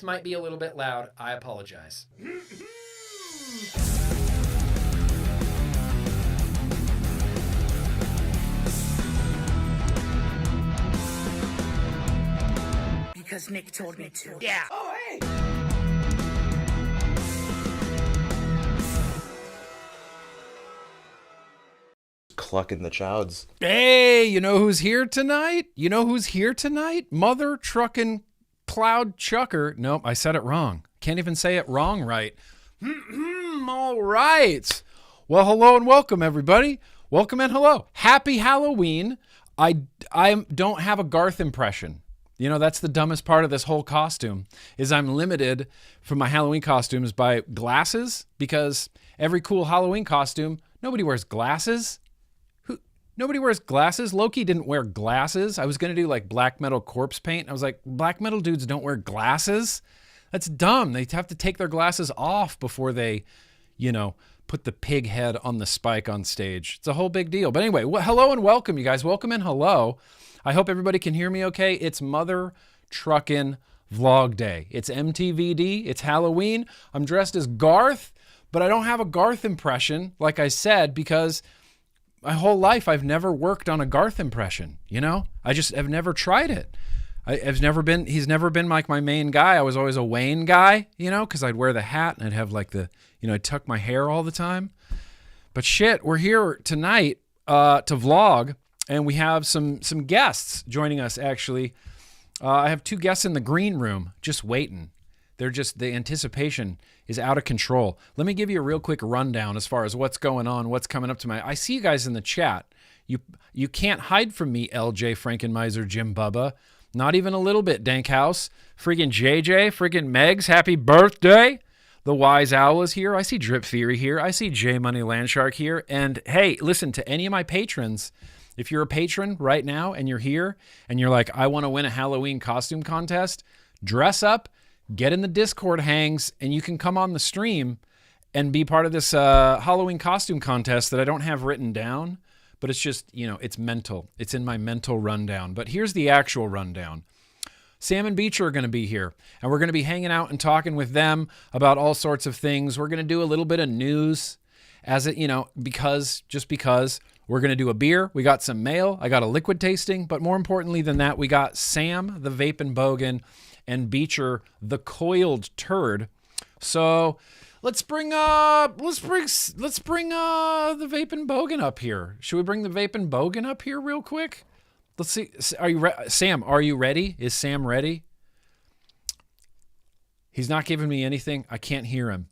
this might be a little bit loud, I apologize. Because Nick told me to. Yeah. Oh, hey! Clucking the chowds. Hey, you know who's here tonight? Mother truckin' cloud chucker. Nope, I said it wrong. Can't even say it wrong right. All right. Well, hello and welcome, everybody. Welcome and hello. Happy Halloween. I don't have a Garth impression. You know, that's the dumbest part of this whole costume, is I'm limited for my Halloween costumes by glasses, because every cool Halloween costume, nobody wears glasses. Nobody wears glasses. Loki didn't wear glasses. I was going to do like black metal corpse paint. I was like, black metal dudes don't wear glasses. That's dumb. They have to take their glasses off before they, you know, put the pig head on the spike on stage. It's a whole big deal. But anyway, hello and welcome, you guys. Welcome and hello. I hope everybody can hear me okay. It's Mother Truckin' Vlog Day. It's MTVD. It's Halloween. I'm dressed as Garth, but I don't have a Garth impression, like I said, because my whole life I've never worked on a Garth impression, you know? I just have never tried it. He's never been like my main guy. I was always a Wayne guy, you know, because I'd wear the hat and I'd have like I'd tuck my hair all the time. But shit, we're here tonight to vlog. And we have some guests joining us, actually. I have two guests in the green room just waiting. The anticipation is out of control. Let me give you a real quick rundown as far as what's going on, what's coming up I see you guys in the chat. You can't hide from me, LJ, Frankenmeiser, Jim Bubba. Not even a little bit, Dankhouse. Freaking JJ, freaking Megs, happy birthday. The Wise Owl is here. I see Drip Theory here. I see J Money Landshark here. And hey, listen, to any of my patrons, if you're a patron right now and you're here and you're like, I want to win a Halloween costume contest, dress up, get in the Discord hangs, and you can come on the stream and be part of this Halloween costume contest that I don't have written down, but it's just, you know, it's mental. It's in my mental rundown. But here's the actual rundown. Sam and Beecher are going to be here, and we're going to be hanging out and talking with them about all sorts of things. We're going to do a little bit of news because we're going to do a beer. We got some mail. I got a liquid tasting. But more importantly than that, we got Sam, the vapinnnnn Bogan, and Beecher, the coiled turd. So let's bring the vapinnnnn Bogan up here. Should we bring the vapinnnnn Bogan up here real quick? Let's see. Sam, are you ready? Is Sam ready? He's not giving me anything. I can't hear him.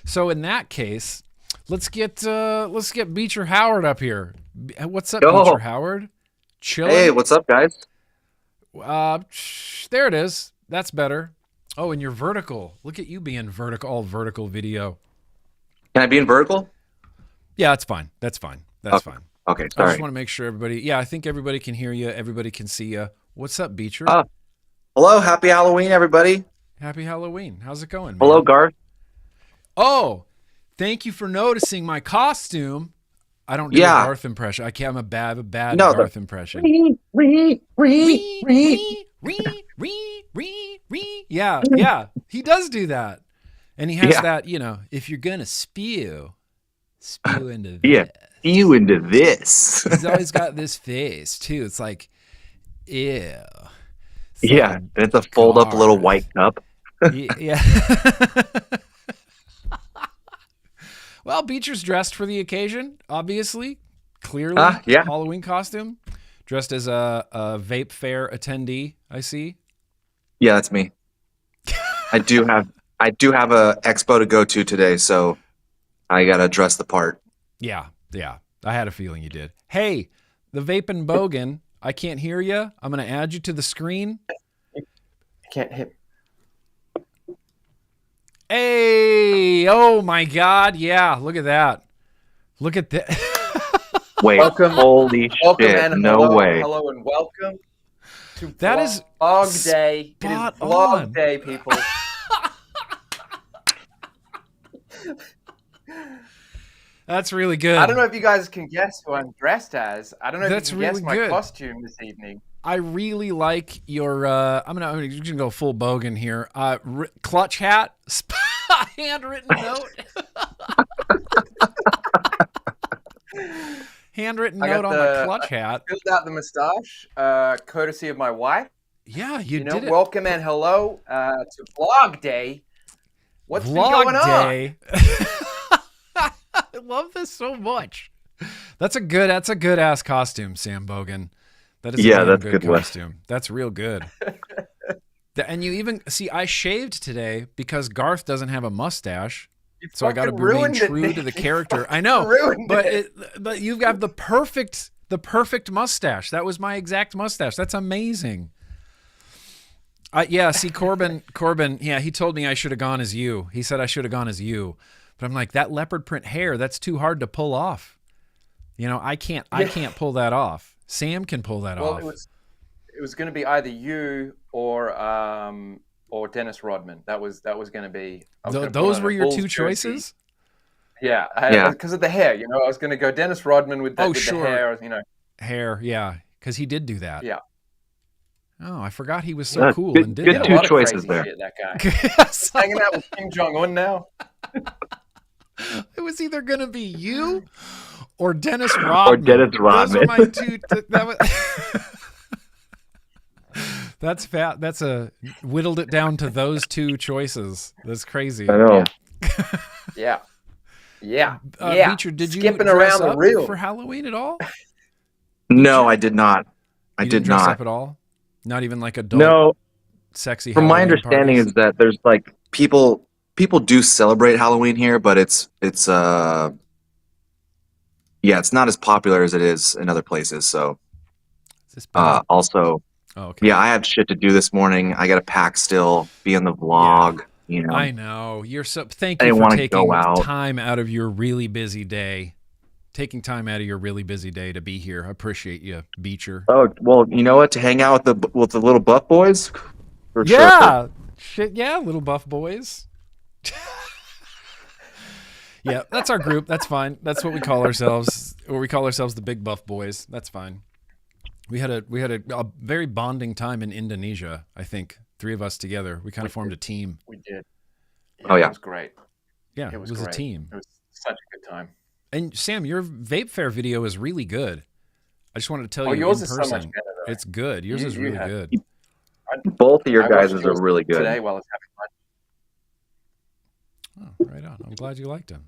So in that case, let's get Beecher Howard up here. What's up, Beecher Howard? Chilling? Hey, what's up, guys? There it is. That's better. Oh, and you're vertical. Look at you being vertical, all vertical video. Can I be in vertical? Yeah, that's fine. That's fine. That's fine. Okay, I sorry. just want to make sure everybody. Yeah, I think everybody can hear you. Everybody can see you. What's up, Beecher? Hello, happy Halloween, everybody. Happy Halloween. How's it going, man? Hello, Garth. Oh, thank you for noticing my costume. I don't do a Garth impression. I'm a bad Garth impression. Yeah. He does do that. And he has that, you know, if you're going to spew into this. Yeah, spew into this. He's always got this face, too. It's like, ew. It's a fold-up little white cup. Yeah. Well, Beecher's dressed for the occasion, obviously. Clearly, Halloween costume. Dressed as a vape fair attendee, I see. Yeah, that's me. I do have a expo to go to today, so I gotta dress the part. Yeah. I had a feeling you did. Hey, the vapinnnnn Bogan, I can't hear you. I'm gonna add you to the screen. I can't hit. Hey, oh my God. Yeah, look at that. Look at that. Wait, holy shit, no way. Hello and welcome to that is Vlog Day. It is Vlog Day, people. That's really good. I don't know if you guys can guess who I'm dressed as. I don't know if That's you can really guess my good. costume this evening. I really like your. I'm gonna go full Bogan here. Clutch hat, handwritten note. Handwritten note on the clutch hat. Filled out the moustache, courtesy of my wife. Yeah, you did it. Welcome and hello to Vlog Day. What's been Vlog going Day. I love this so much. That's a good ass costume, Sam Bogan. That is a that's good good costume. That's real good. And you even see, I shaved today because Garth doesn't have a mustache. So I got to remain true to the character. I know, but you've got the perfect mustache. That was my exact mustache. That's amazing. Yeah, see, Corbin, yeah, he told me I should have gone as you. He said I should have gone as you. But I'm like, that leopard print hair, that's too hard to pull off. You know, I can't pull that off. Sam can pull that off. It was going to be either you or Dennis Rodman. That was going to be. Those were your two choices. Yeah, because of the hair. You know, I was going to go Dennis Rodman with the hair. You know, hair. Yeah, because he did do that. Yeah. Oh, I forgot he was so cool good, and did good that. two choices there. Shit, that guy. Hanging out with Kim Jong-un now. It was either going to be you or Dennis Rodman. Or Dennis Rodman. Those are my two. That's fat. Whittled it down to those two choices. That's crazy. I know. Yeah. Beecher, did you skipping dress around up the reel for Halloween at all? No, I did not. You didn't dress up at all? Not even like adult, no. Sexy. From Halloween my understanding parties? is that there's like people do celebrate Halloween here, but it's it's not as popular as it is in other places. So Is this better? also, Oh, okay. yeah, I have shit to do this morning. I got to pack still, be in the vlog. You know, I know. You're so. Thank I you didn't for wanna taking go out. time out of your really busy day. Taking time out of your really busy day to be here. I appreciate you, Beecher. oh well, you know what? To hang out with the little buff boys. For sure. Yeah. Shit. Yeah. Little buff boys. Yeah, that's our group. That's fine. That's what we call ourselves. Or we call ourselves the Big Buff Boys. That's fine. We had a very bonding time in Indonesia. I think 3 of us together. We kind of formed a team. We did. Oh, yeah. It was great. Yeah, it was a great. team. It was such a good time. And Sam, your vape fair video is really good. I just wanted to tell you yours in is so person. much better, though. It's good. Yours is really good. Both of your I guys watched are yours really good. today while I was having lunch. Oh, right on. I'm glad you liked them.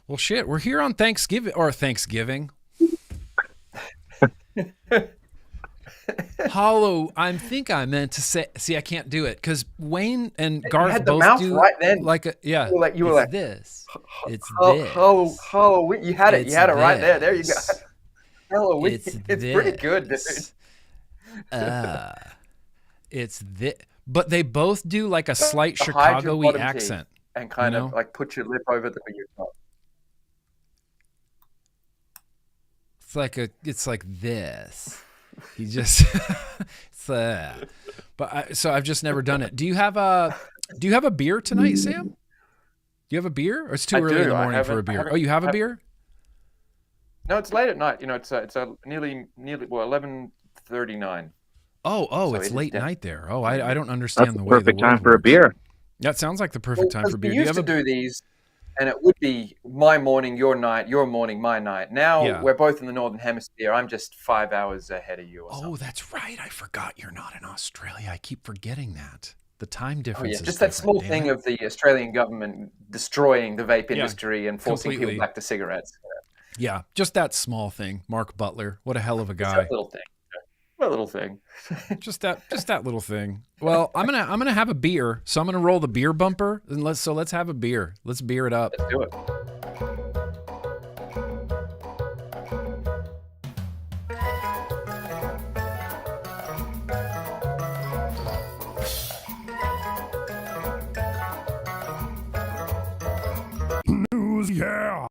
Well, shit, we're here on Thanksgiving. Hollow, I think I meant to say. See, I can't do it because Wayne and Garth had the both mouth do right then. like a yeah. You were like this. It's this. Halloween. You had it. You had it right there. There you go. this. Halloween. It's It's pretty good, dude. It's this. But they both do like a slight Hide your Chicago-y bottom accent. teeth and kind of know? like put your lip over your top. It's like this. He just so I've just never done it. Do you have a beer tonight, Sam? Do you have a beer? Or it's too early in the morning for a beer? Oh, you have a beer? No, it's late at night. You know, it's nearly 11:39. Oh, So it's it is late def- night there. Oh, I don't understand That's the the way perfect the world time for a works. beer. That sounds like the perfect time for beer. We Do you used have to a do these, and it would be my morning, your night, your morning, my night. Now Yeah. we're both in the northern hemisphere. I'm just 5 hours ahead of you. Or something. Oh, that's right. I forgot you're not in Australia. I keep forgetting that. The time Oh, difference yeah, is just that different, small damn thing it. of the Australian government destroying the vape industry and forcing completely. people back to cigarettes. Yeah, just that small thing. Mark Butler. What a hell of a Just guy. that little thing. What a little thing. Just that little thing. Well, I'm gonna have a beer, so I'm gonna roll the beer bumper, and let's have a beer. Let's beer it up. Let's do it. News, yeah.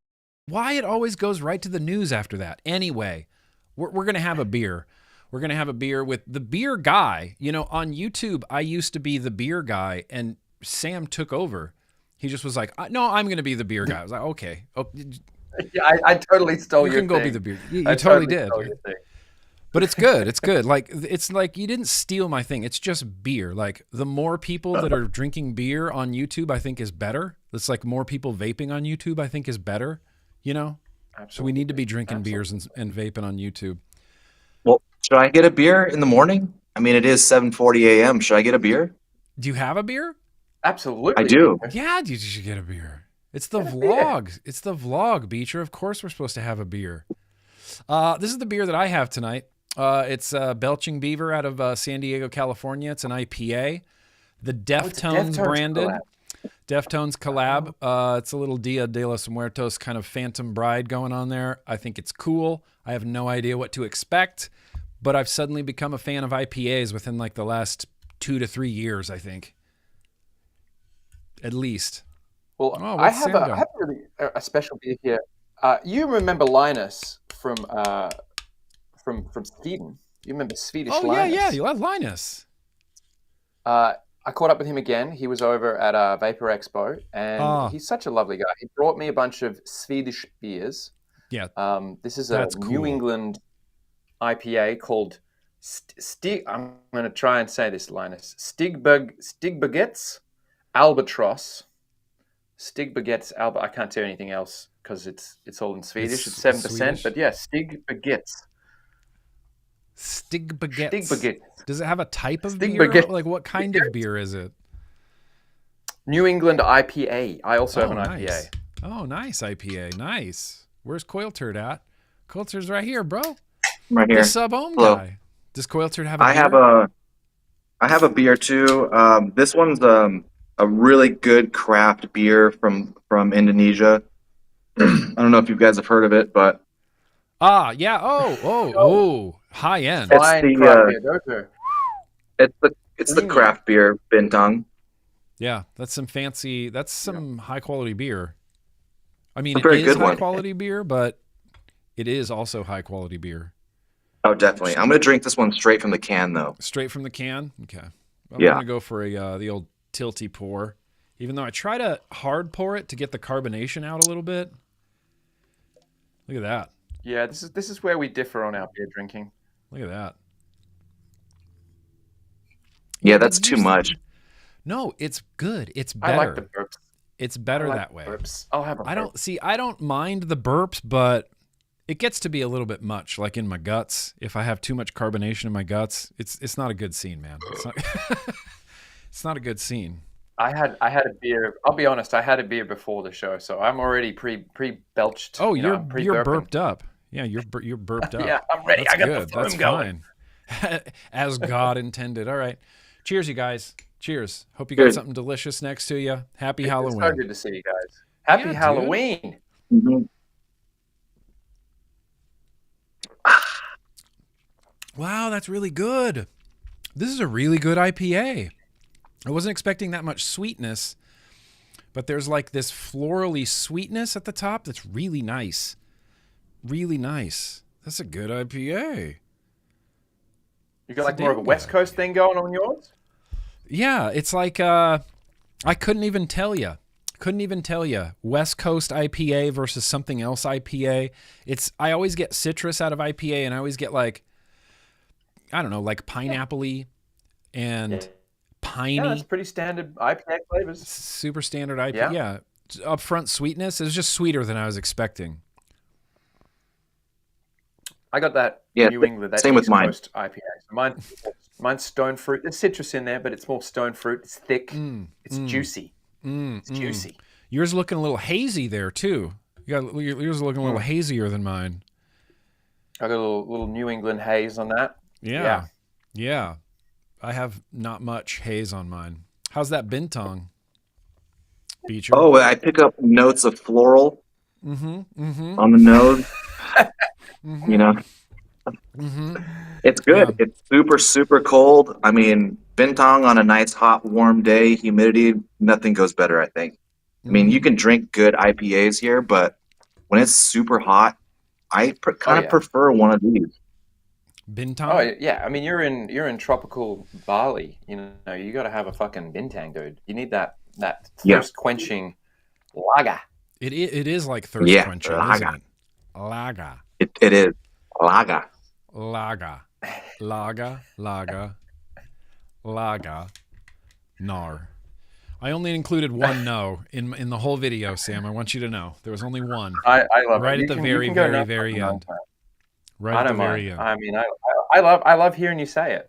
Why it always goes right to the news after that? Anyway, we're gonna have a beer. We're gonna have a beer with the beer guy. You know, on YouTube, I used to be the beer guy, and Sam took over. He just was like, "No, I'm gonna be the beer guy." I was like, "Okay, Yeah, I totally stole you your can go thing. be the beer." You I totally did. stole your thing. But it's good. It's good. Like, it's like you didn't steal my thing. It's just beer. Like, the more people that are drinking beer on YouTube, I think is better. It's like more people vaping on YouTube, I think is better, you know? Absolutely. So we need to be drinking beers and vaping on YouTube. Well, should I get a beer in the morning? I mean, it is 7:40 a.m. Should I get a beer? Do you have a beer? Absolutely. I do. Yeah, you should get a beer. It's the vlog. It's the vlog, Beecher. Of course we're supposed to have a beer. This is the beer that I have tonight. It's Belching Beaver out of San Diego, California. It's an IPA. The Deftones branded. Collab. Deftones collab. It's a little Dia de los Muertos kind of Phantom Bride going on there. I think it's cool. I have no idea what to expect, but I've suddenly become a fan of IPAs within like the last 2 to 3 years, I think. At least. Well, Oh, I what's have Sam got? really a special beer here. You remember Linus from Sweden? You remember Swedish Oh, Linus? yeah. You love Linus. I caught up with him again. He was over at a Vapor Expo, and he's such a lovely guy. He brought me a bunch of Swedish beers. Yeah. This is a That's New cool. England IPA called Stig. I'm going to try and say this, Linus. Stigbergets Albatross. Stigbergets I can't say anything else because it's all in Swedish. It's 7%, Swedish? but yeah, Stigbergets. Stigbaguettes. Stigbergets. Does it have a type of beer? Stigbaguettes. Like, what kind of beer is it? New England IPA. I also have an nice. IPA. Oh, nice IPA. Nice. Where's Coil Turd at? Coil Turd's right here, bro. Right here. The sub-ohm Hello. guy. Does Coil Turd have a I beer? have a beer too. This one's a really good craft beer from Indonesia. I don't know if you guys have heard of it, but Yeah. Oh. High end. It's Fine the, craft beer, those are- it's the craft beer bintang. Yeah, that's some high quality beer. I mean, A it very is good high one. quality beer, but it is also high quality beer. Oh, definitely. I'm gonna drink this one straight from the can though. Straight from the can? Okay. I'm Yeah. going to go for the old tilty pour, even though I try to hard pour it to get the carbonation out a little bit. Look at that. Yeah, this is where we differ on our beer drinking. Look at that. Yeah, that's too much. No, it's good. It's I like the better. burps. It's better I like that the way. burps. I'll have a burp. I don't mind the burps, but it gets to be a little bit much, like in my guts. If I have too much carbonation in my guts, it's not a good scene, man. It's not, it's not a good scene. I had a beer. I'll be honest. I had a beer before the show, so I'm already pre belched. Oh, I'm you're pre-burping. burped up. Yeah, you're burped up. Yeah, I'm ready. That's I got good. the foam That's going. fine. As God intended. All right. Cheers, you guys. Cheers. Hope you got Cheers. something delicious next to you. Happy It's so Halloween. good to see you guys. Happy Yeah, dude. Halloween. Mhm. Wow, that's really good. This is a really good IPA. I wasn't expecting that much sweetness, but there's like this florally sweetness at the top that's really nice. Really nice. That's a good IPA. You got like a more of a damn West good Coast thing going on yours? Yeah, it's like I couldn't even tell you. West Coast IPA versus something else IPA. I always get citrus out of IPA, and I always get like, I don't know, like pineapple-y and piney. Yeah, that's pretty standard IPA flavors. Super standard IPA. Yeah. Upfront sweetness. It was just sweeter than I was expecting. I got that Yeah, New England, that same with East mine. Coast IPA. So mine's stone fruit. There's citrus in there, but it's more stone fruit. It's thick. It's juicy. It's juicy. Yours looking a little hazy there too. Yours looking a little hazier than mine. I got a little New England haze on that. Yeah. I have not much haze on mine. How's that bintang, Beecher? Oh, I pick up notes of floral on the nose. You know, it's good. Yeah. It's super, super cold. I mean, bintang on a nice, hot, warm day, humidity, nothing goes better, I think. I mean, you can drink good IPAs here, but when it's super hot, I kind of prefer one of these. Bintang? Oh yeah, I mean you're in tropical Bali. You know, you got to have a fucking bintang, dude. You need that thirst quenching lager. It is like thirst quenching, isn't it? Lager. It is lager. laga, laga, nar. I only included one no in the whole video, Sam. I want you to know there was only one. I love right it. at the very end. Right I at the don't very mind. end. I mean, I love hearing you say it.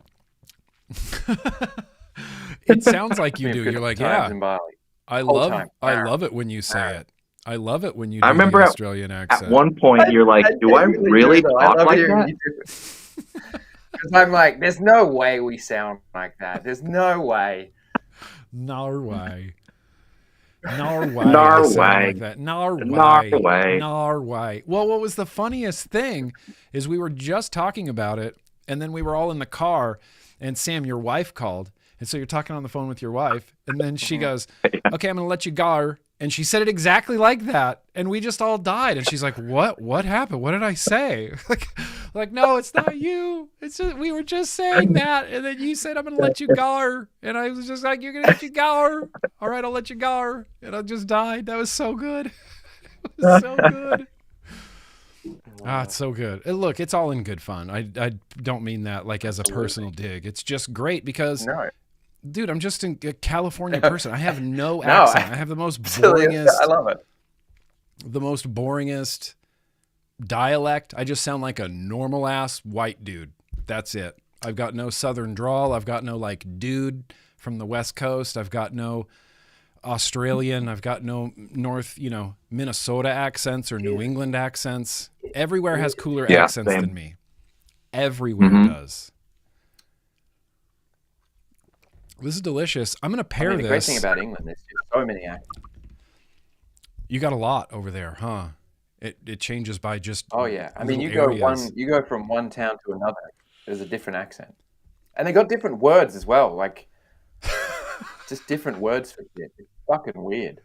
It sounds like you do. Good You're like, times yeah. in Bali. I Whole love time. it when you say it. I love it when you do I remember the Australian accent. At one point, you're like, "Do I really talk like that?" Because I'm like, there's no way we sound like that. There's no way. Norway. I Norway. sound like that. Norway. Well, what was the funniest thing is we were just talking about it, and then we were all in the car, and Sam, your wife, called. And so you're talking on the phone with your wife, and then she goes, okay, I'm going to let you go. And she said it exactly like that. And we just all died. And she's like, what happened? What did I say? like, no, it's not you. It's just, we were just saying that. And then you said, I'm going to let you go. And I was just like, you're going to let you go. All right, I'll let you go. And I just died. That was so good. It was so good. It's so good. And look, it's all in good fun. I don't mean that like as a personal dig. It's just great because... No. Dude, I'm just a California person. I have no accent. I have the most boringest. I love it. The most boringest dialect. I just sound like a normal ass white dude. That's it. I've got no southern drawl. I've got no like dude from the West Coast. I've got no Australian. I've got no North, Minnesota accents or New England accents. Everywhere has cooler accents than me. Everywhere does. This is delicious. I'm going to pair this. The great thing about England is there's so many accents. You got a lot over there, huh? It changes by just. Oh yeah, I mean you areas. go from one town to another. There's a different accent, and they got different words as well. Like just different words for shit. It's fucking weird.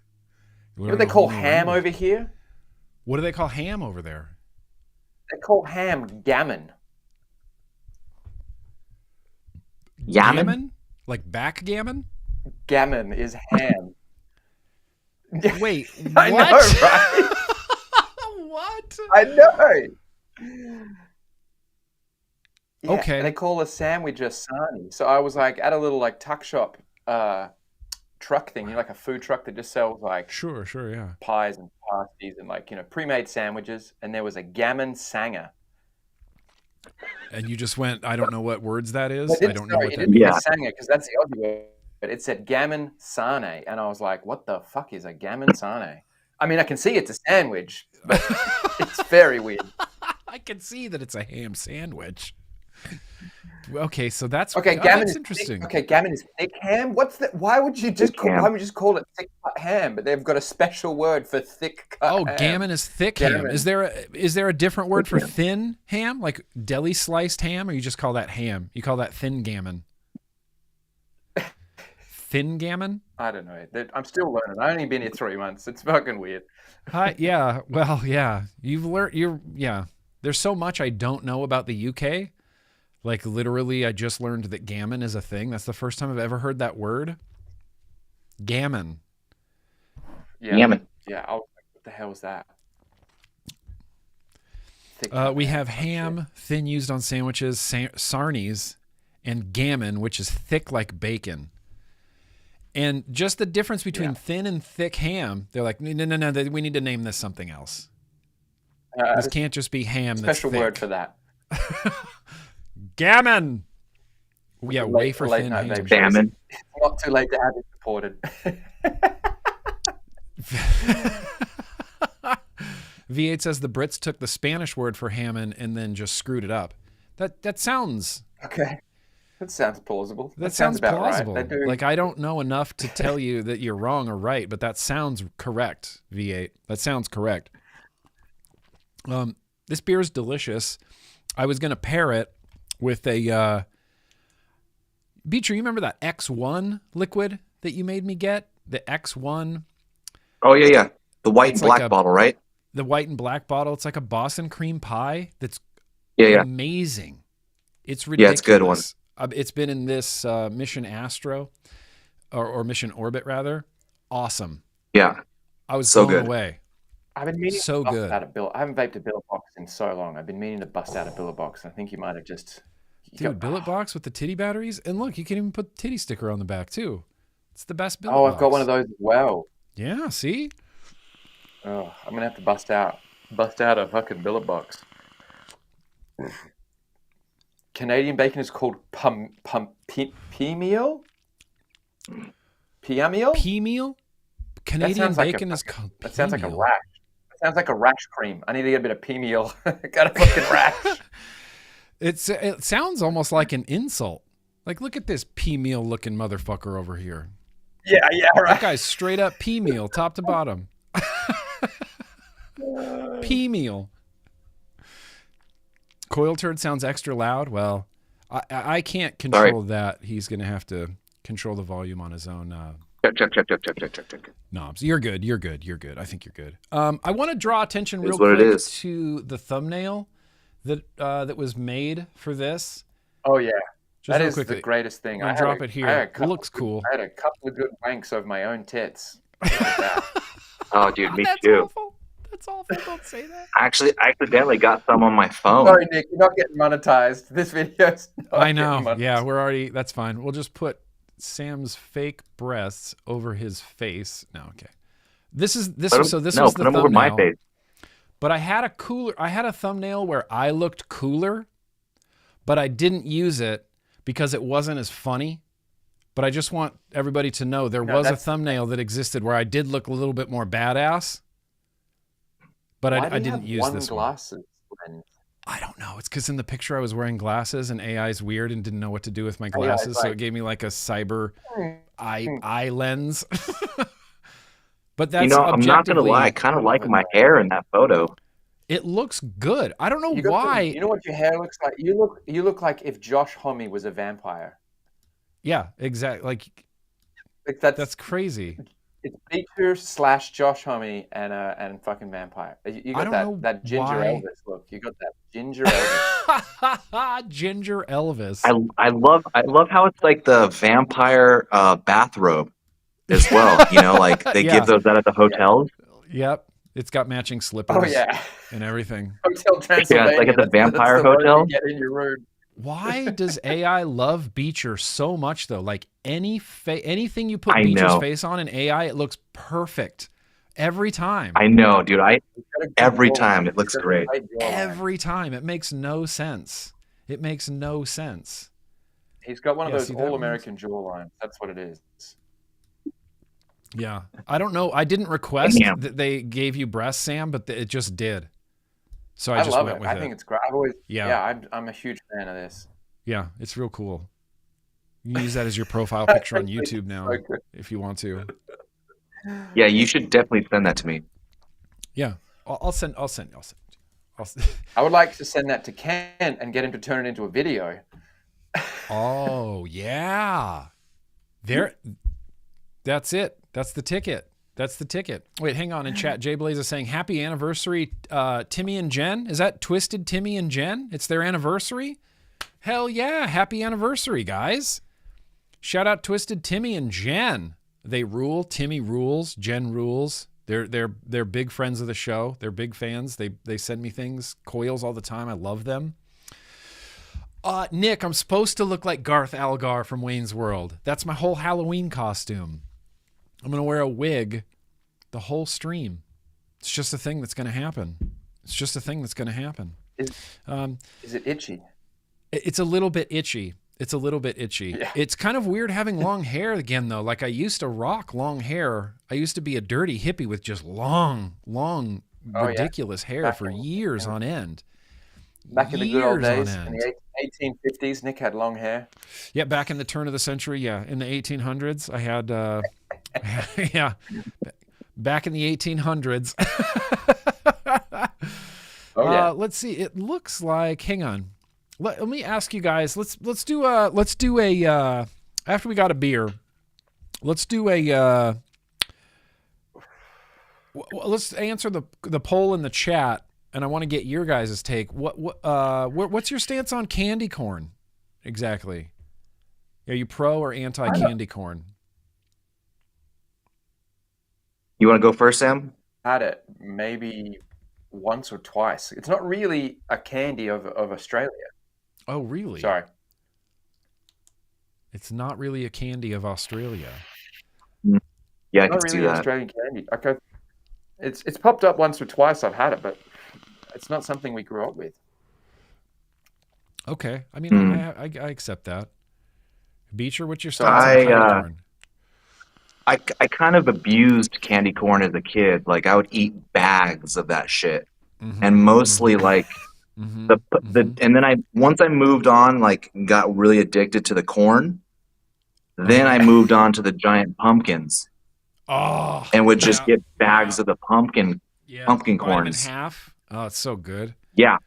What do they call ham over here? What do they call ham over there? They call ham gammon. Gammon? Like backgammon? Gammon is ham. Wait, I what? know, right? What? I know. Yeah, okay. They call a sandwich a sarnie. So I was like at a little like tuck shop truck thing, like a food truck that just sells like sure, yeah, pies and pasties and like pre-made sandwiches. And there was a gammon sanger. And you just went, I don't know what words that is. I don't know what that means. means. Yeah, sanger because that's the Aussie word. But it said gammon sarnie, and I was like, "What the fuck is a gammon sarnie?" I mean, I can see it's a sandwich, but it's very weird. I can see that it's a ham sandwich. Okay, so that's okay. Gammon is interesting. Okay, gammon is thick ham. What's that? Why would you just call it thick cut ham? But they've got a special word for thick cut. ham. Gammon is thick ham. Is there a different word for thin ham, like deli sliced ham, or you just call that ham? You call that thin gammon? Thin gammon? I don't know. I'm still learning. I've only been here 3 months. It's fucking weird. Yeah. Well, yeah. You've learned. There's so much I don't know about the UK. Like literally, I just learned that gammon is a thing. That's the first time I've ever heard that word. Gammon. Yeah. Gammon. Yeah. I was like, what the hell is that? We have ham, thin used on sandwiches, sarnies, and gammon, which is thick like bacon. And just the difference between thin and thick ham, they're like, no, we need to name this something else. This can't just be ham. Special that's thick. word for that. Gammon. Yeah, wafer thin ham. Gammon. It's not too late to have it deported. V8 says the Brits took the Spanish word for ham and then just screwed it up. That sounds okay. That sounds plausible. That sounds about plausible. Right. Like I don't know enough to tell you that you're wrong or right, but that sounds correct. V8. That sounds correct. This beer is delicious. I was gonna pair it with a Beecher. You remember that X1 liquid that you made me get? The X1. Oh yeah. The white and black bottle, right? The white and black bottle. It's like a Boston cream pie. That's amazing. It's ridiculous. Yeah, it's a good one. It's been in this Mission Astro, or Mission Orbit rather. Awesome. Yeah, I was so blown good. away. I've been meaning so to good. About I haven't vaped a bill box in in so long. I've been meaning to bust out a billet box. I think you might have just... Dude, billet box with the titty batteries? And look, you can even put the titty sticker on the back, too. It's the best billet box. I've got one of those as well. Yeah, see? Oh, I'm going to have to bust out a fucking billet box. Canadian bacon is called pea-meal? Pea-meal? Pea-meal? Canadian bacon is called That sounds like a rash. That sounds like a rash cream. I need to get a bit of pea-meal. Got a fucking rash. It sounds almost like an insult. Like, look at this pea-meal looking motherfucker over here. Yeah, right. That guy's straight up pea-meal, top to bottom. Pea-meal. Coil turd sounds extra loud. Well, I can't control that. He's going to have to control the volume on his own Check. knobs. You're good. I think you're good. I want to draw attention real what it quick is. to the thumbnail that was made for this. Oh, yeah. Just That real is quickly. the greatest thing. I'll drop it here. It looks cool. I had a couple of good wanks of my own tits. Look at that. Oh, dude, me That's too. awful. That's awful. Don't say that. Actually, I accidentally got some on my phone. Sorry, Nick, you're not getting monetized. This video's not I know. getting Yeah, monetized. that's fine. We'll just put Sam's fake breasts over his face. No, okay. This was the put them thumbnail. over my face. But I had a thumbnail where I looked cooler, but I didn't use it because it wasn't as funny. But I just want everybody to know there was a thumbnail that existed where I did look a little bit more badass. But I didn't use this glasses one. I don't know. It's because in the picture I was wearing glasses and AI's weird and didn't know what to do with my glasses. So it gave me like a cyber eye lens. But that's I'm not going to lie. I kind of like my hair in that photo. It looks good. I don't know why. You know what your hair looks like? You look like if Josh Homme was a vampire. Yeah, exactly. Like that's crazy. It's Beecher / Josh Homme and fucking vampire. You got that ginger Elvis look. You got that ginger Elvis. Ginger Elvis. I love how it's like the vampire bathrobe as well. You know, like they give those out at the hotels. Yep. It's got matching slippers. Oh yeah. And everything. Hotel Transylvania. Yeah, like at the vampire that's the hotel. You get in your room. Why does AI love Beecher so much though? Like anything you put Beecher's face on in AI, it looks perfect every time. I know, dude. Every time it looks great. Every time. It makes no sense. It makes no sense. He's got one of those all-American jawlines. That's what it is. Yeah. I don't know. I didn't request that they gave you breasts, Sam, but it just did. So I just love went it. with it. I think it's great. I'm a huge fan of this. Yeah, it's real cool. You can use that as your profile picture on YouTube now if you want to. Yeah, you should definitely send that to me. Yeah, I'll send. I would like to send that to Ken and get him to turn it into a video. Oh yeah, that's it. That's the ticket. Wait, hang on. In chat, Jay Blaze is saying, happy anniversary, Timmy and Jen. Is that Twisted Timmy and Jen? It's their anniversary? Hell yeah. Happy anniversary, guys. Shout out Twisted Timmy and Jen. They rule. Timmy rules. Jen rules. They're big friends of the show. They're big fans. They send me things, Coils all the time. I love them. Nick, I'm supposed to look like Garth Algar from Wayne's World. That's my whole Halloween costume. I'm going to wear a wig the whole stream. It's just a thing that's going to happen. Is it itchy? It's a little bit itchy. Yeah. It's kind of weird having long hair again, though. Like I used to rock long hair. I used to be a dirty hippie with just long, ridiculous hair for years on end. Back in the good old days, in the 1850s, Nick had long hair. Yeah, back in the turn of the century, in the 1800s, I had, back in the 1800s. Let's see. It looks like, hang on. Let me ask you guys, let's do a, after we got a beer, let's do a, let's answer the poll in the chat. And I want to get your guys' take. What's your stance on candy corn? Exactly. Are you pro or anti candy corn? You want to go first, Sam? Had it maybe once or twice. It's not really a candy of Australia. Oh, really? Sorry. It's not really a candy of Australia. Yeah, I Not can see really an that. Australian candy. Okay. It's popped up once or twice. I've had it, but it's not something we grew up with. Okay. I mean, Hmm. I accept that. Beecher, what's your So stance on candy I corn? I kind of abused candy corn as a kid. Like I would eat bags of that shit, Mhm, and mostly mhm, like mhm, the mhm. and then once I moved on, like got really addicted to the corn. Then I Uh-huh. moved on to the giant pumpkins Oh, and would just yeah, get yeah, bags of the yeah. pumpkin Bite them in corns. half. Oh, it's so good. Yeah,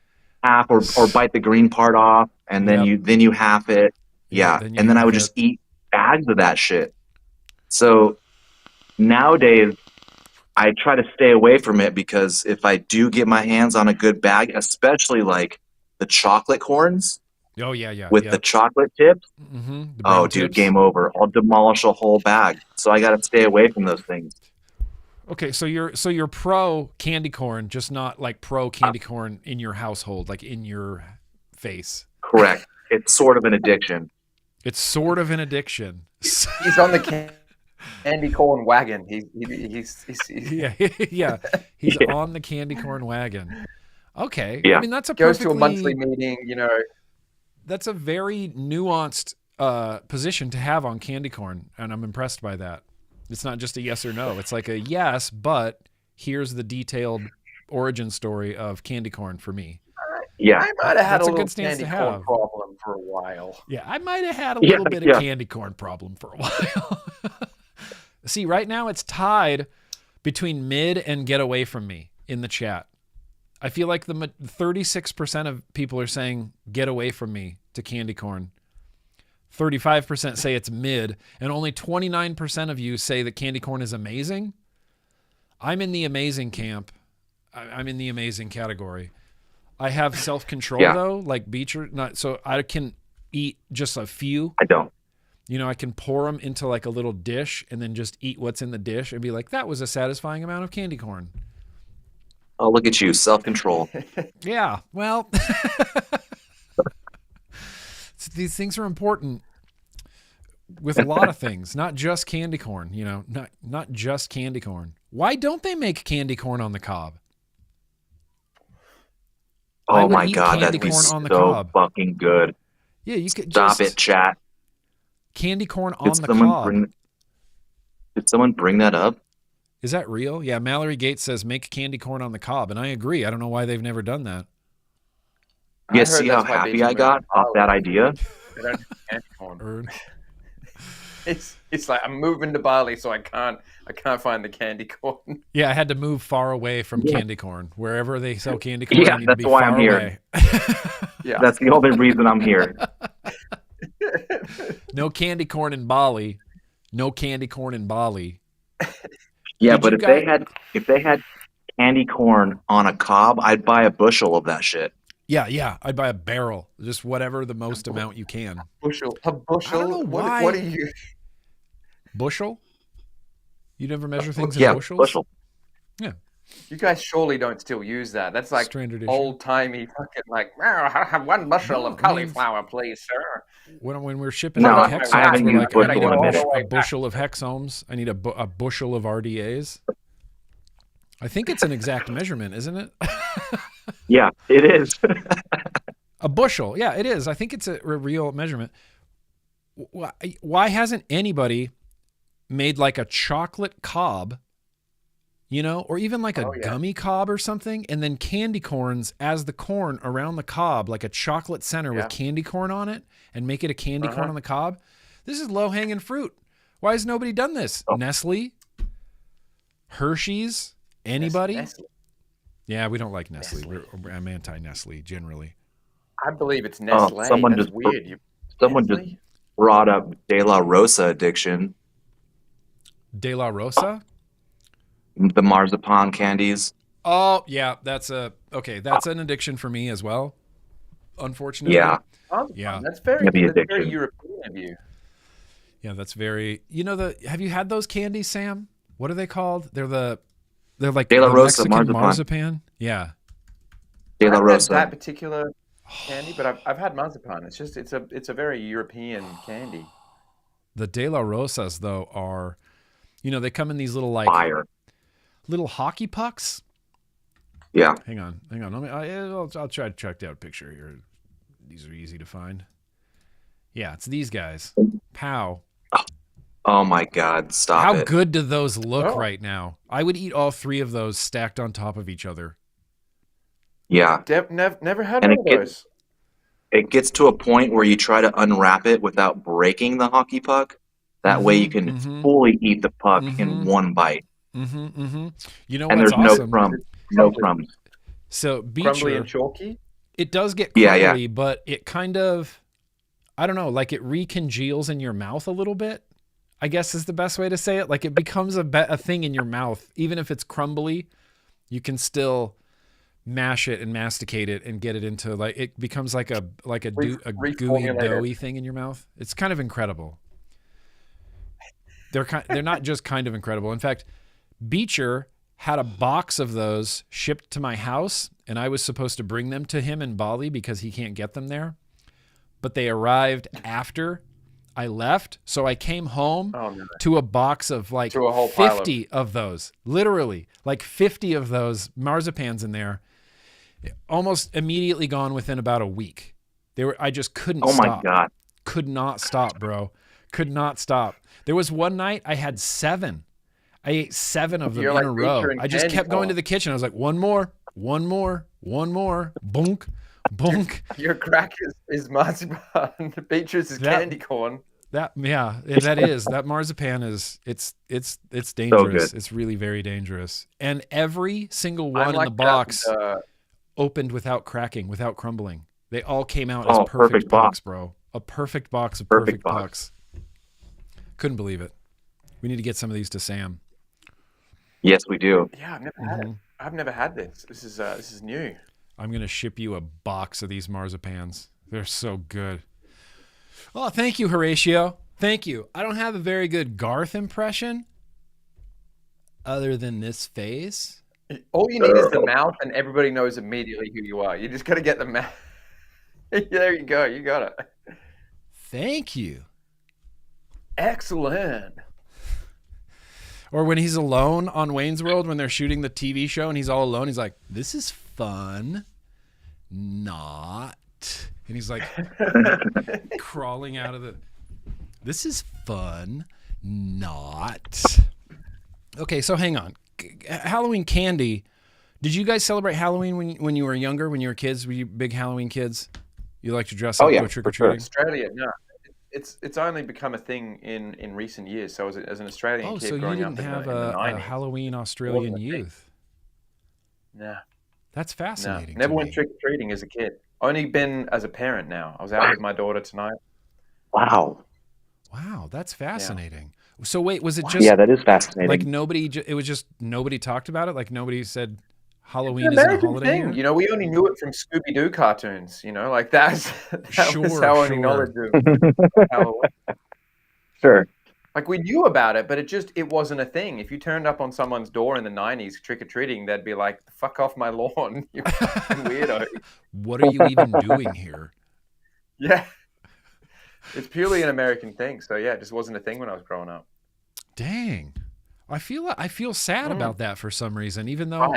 half or bite the green part off, and then Yep, you half it. yep. Yeah, Then you and then I have would it. just eat bags of that shit. So nowadays, I try to stay away from it because if I do get my hands on a good bag, especially like the chocolate corns Oh, yeah, yeah, with the yep. chocolate tips, The oh, brown dude, tips. game over. I'll demolish a whole bag. So I got to stay away from those things. Okay, so you're pro candy corn, just not like pro candy corn in your household, like in your face. Correct. It's sort of an addiction. It's sort of an addiction. He's on the candy corn wagon. He's Yeah, yeah. He's Yeah. on the candy corn wagon. Okay. Yeah. I mean, that's a goes to a perfectly monthly meeting. that's a very nuanced position to have on candy corn, and I'm impressed by that. It's not just a yes or no. It's like a yes, but here's the detailed origin story of candy corn for me. Yeah. I might have had That's a a little good stance candy to corn have. problem for a while. Yeah, I might have had a Yeah, little bit yeah. of candy corn problem for a while. See, right now it's tied between mid and get away from me in the chat. I feel like the 36% of people are saying get away from me to candy corn. 35% say it's mid, and only 29% of you say that candy corn is amazing. I'm in the amazing camp. I'm in the amazing category. I have self-control Yeah. though, like Beecher, not so I can eat just a few. I don't. You know, I can pour them into like a little dish and then just eat what's in the dish and be like, that was a satisfying amount of candy corn. Oh, look at you. Self-control. Yeah, well, these things are important with a lot of things, not just candy corn, you know, not just candy corn. Why don't they make candy corn on the cob? I Oh would my eat God, candy that'd be corn on the so cob. fucking good. Yeah, you could Stop just it, chat. candy corn Did on the someone cob. did someone bring that up? Is that real? Yeah, Mallory Gates says make candy corn on the cob, and I agree. I don't know why they've never done that. I Yeah, heard see how that's why happy Beecher I moved got to off Bali. that idea? They don't do candy corn. Ern. It's like I'm moving to Bali, so I can't find the candy corn. Yeah, I had to move far away from Yeah. candy corn. Wherever they sell candy corn, Yeah, I need to that's be why far I'm here. away. Yeah. That's the only reason I'm here. No candy corn in Bali. No candy corn in Bali. Yeah, Did but you if they had candy corn on a cob, I'd buy a bushel of that shit. Yeah. I'd buy a barrel, just whatever the most amount you can. A bushel. I don't know why. What are you? Bushel? You never measure things in Yeah, bushels? bushel. Yeah. You guys surely don't still use that. That's like Standard issue. old timey fucking like. I'll have one bushel No, of I mean- cauliflower, please, sir. When we're shipping No, like I hexomes, haven't we're used like, bushel I need in a minute. a bushel of hexomes. I need a bushel of RDAs. I think it's an exact measurement, isn't it? Yeah, it is. A bushel. Yeah, it is. I think it's a real measurement. Why hasn't anybody made like a chocolate cob, you know, or even like a gummy cob or something, and then candy corns as the corn around the cob, like a chocolate center with candy corn on it, and make it a candy corn on the cob? This is low-hanging fruit. Why has nobody done this? Oh. Nestle? Hershey's? Anybody? Nestle. Yeah, we don't like Nestle. I'm anti-Nestle generally. I believe it's Nestle. someone That's just- weird. Someone Nestle? just brought up De La Rosa addiction. De La Rosa? The marzipan candies. Oh, yeah, that's an addiction for me as well. Unfortunately. Yeah. Yeah. That's very Heavy European of you. Yeah, that's very. You know have you had those candies, Sam? What are they called? They're like De La the Rosa Mexican marzipan. marzipan. Yeah. De I La haven't had Rosa. that particular candy, but I've had marzipan. It's a very European candy. The De La Rosas though are, they come in these little Fire. little hockey pucks. Yeah. Hang on. I'll try to track down a picture here. These are easy to find. Yeah, it's these guys. Pow. Oh my God! Stop How it. good do those look right now? I would eat all 3 of those stacked on top of each other. Yeah. Never had And one of those. It gets to a point where you try to unwrap it without breaking the hockey puck. That way you can fully eat the puck in one bite. You know And what's there's no awesome? crumbs. No crumbs. So Crumbly Beecher, and chalky. it does get Yeah, crumbly, but it kind of, I don't know, like it recongeals in your mouth a little bit, I guess is the best way to say it. Like it becomes a thing in your mouth. Even if it's crumbly, you can still mash it and masticate it and get it into it becomes like a gooey, doughy thing in your mouth. It's kind of incredible. They're not just kind of incredible. In fact, Beecher had a box of those shipped to my house, and I was supposed to bring them to him in Bali because he can't get them there. But they arrived after I left, so I came home to a box of like 50 of those. Literally, like 50 of those marzipans in there. Almost immediately gone within about a week. I just couldn't stop. Oh my God. Could not stop, bro. Could not stop. There was one night I had 7. I ate 7 of them in a row. I just kept going to the kitchen. I was like, one more, boonk, boonk. Your crack is marzipan. Beecher's is candy corn. That is. That marzipan is it's dangerous. So it's really very dangerous. And every single one in the box opened without cracking, without crumbling. They all came out as perfect box, bro. A perfect box of perfect box. Couldn't believe it. We need to get some of these to Sam. Yes, we do. Yeah, I've never had it. I've never had this. This is new. I'm gonna ship you a box of these marzipans. They're so good. Oh, thank you, Horatio. Thank you. I don't have a very good Garth impression, other than this face. All you need is the mouth, and everybody knows immediately who you are. You just got to get the mouth. There you go. You got it. Thank you. Excellent. Or when he's alone on Wayne's World, when they're shooting the TV show and he's all alone, he's like, this is fun. Not. And he's like crawling out of this is fun. Not. Okay, so hang on. Halloween candy. Did you guys celebrate Halloween when you were younger, when you were kids? Were you big Halloween kids? You like to dress up, go trick-or-treating? Australia, no. It's only become a thing in recent years. So as an Australian kid so growing you up didn't have in the 90s, a Halloween Australian youth. Nah. That's fascinating. Never went trick-or-treating as a kid. Only been as a parent now. I was out with my daughter tonight. Wow, that's fascinating. Yeah. So wait, was it just... Yeah, that is fascinating. Like it was just nobody talked about it? Like nobody said Halloween isn't a holiday thing. here? You know, we only knew it from Scooby-Doo cartoons. You know, like that was our only knowledge of Halloween. Sure. Like we knew about it, but it wasn't a thing. If you turned up on someone's door in the 90s trick-or-treating, they'd be like, fuck off my lawn, you fucking weirdo. What are you even doing here? Yeah. It's purely an American thing. So yeah, it just wasn't a thing when I was growing up. Dang. I feel sad about that for some reason, even though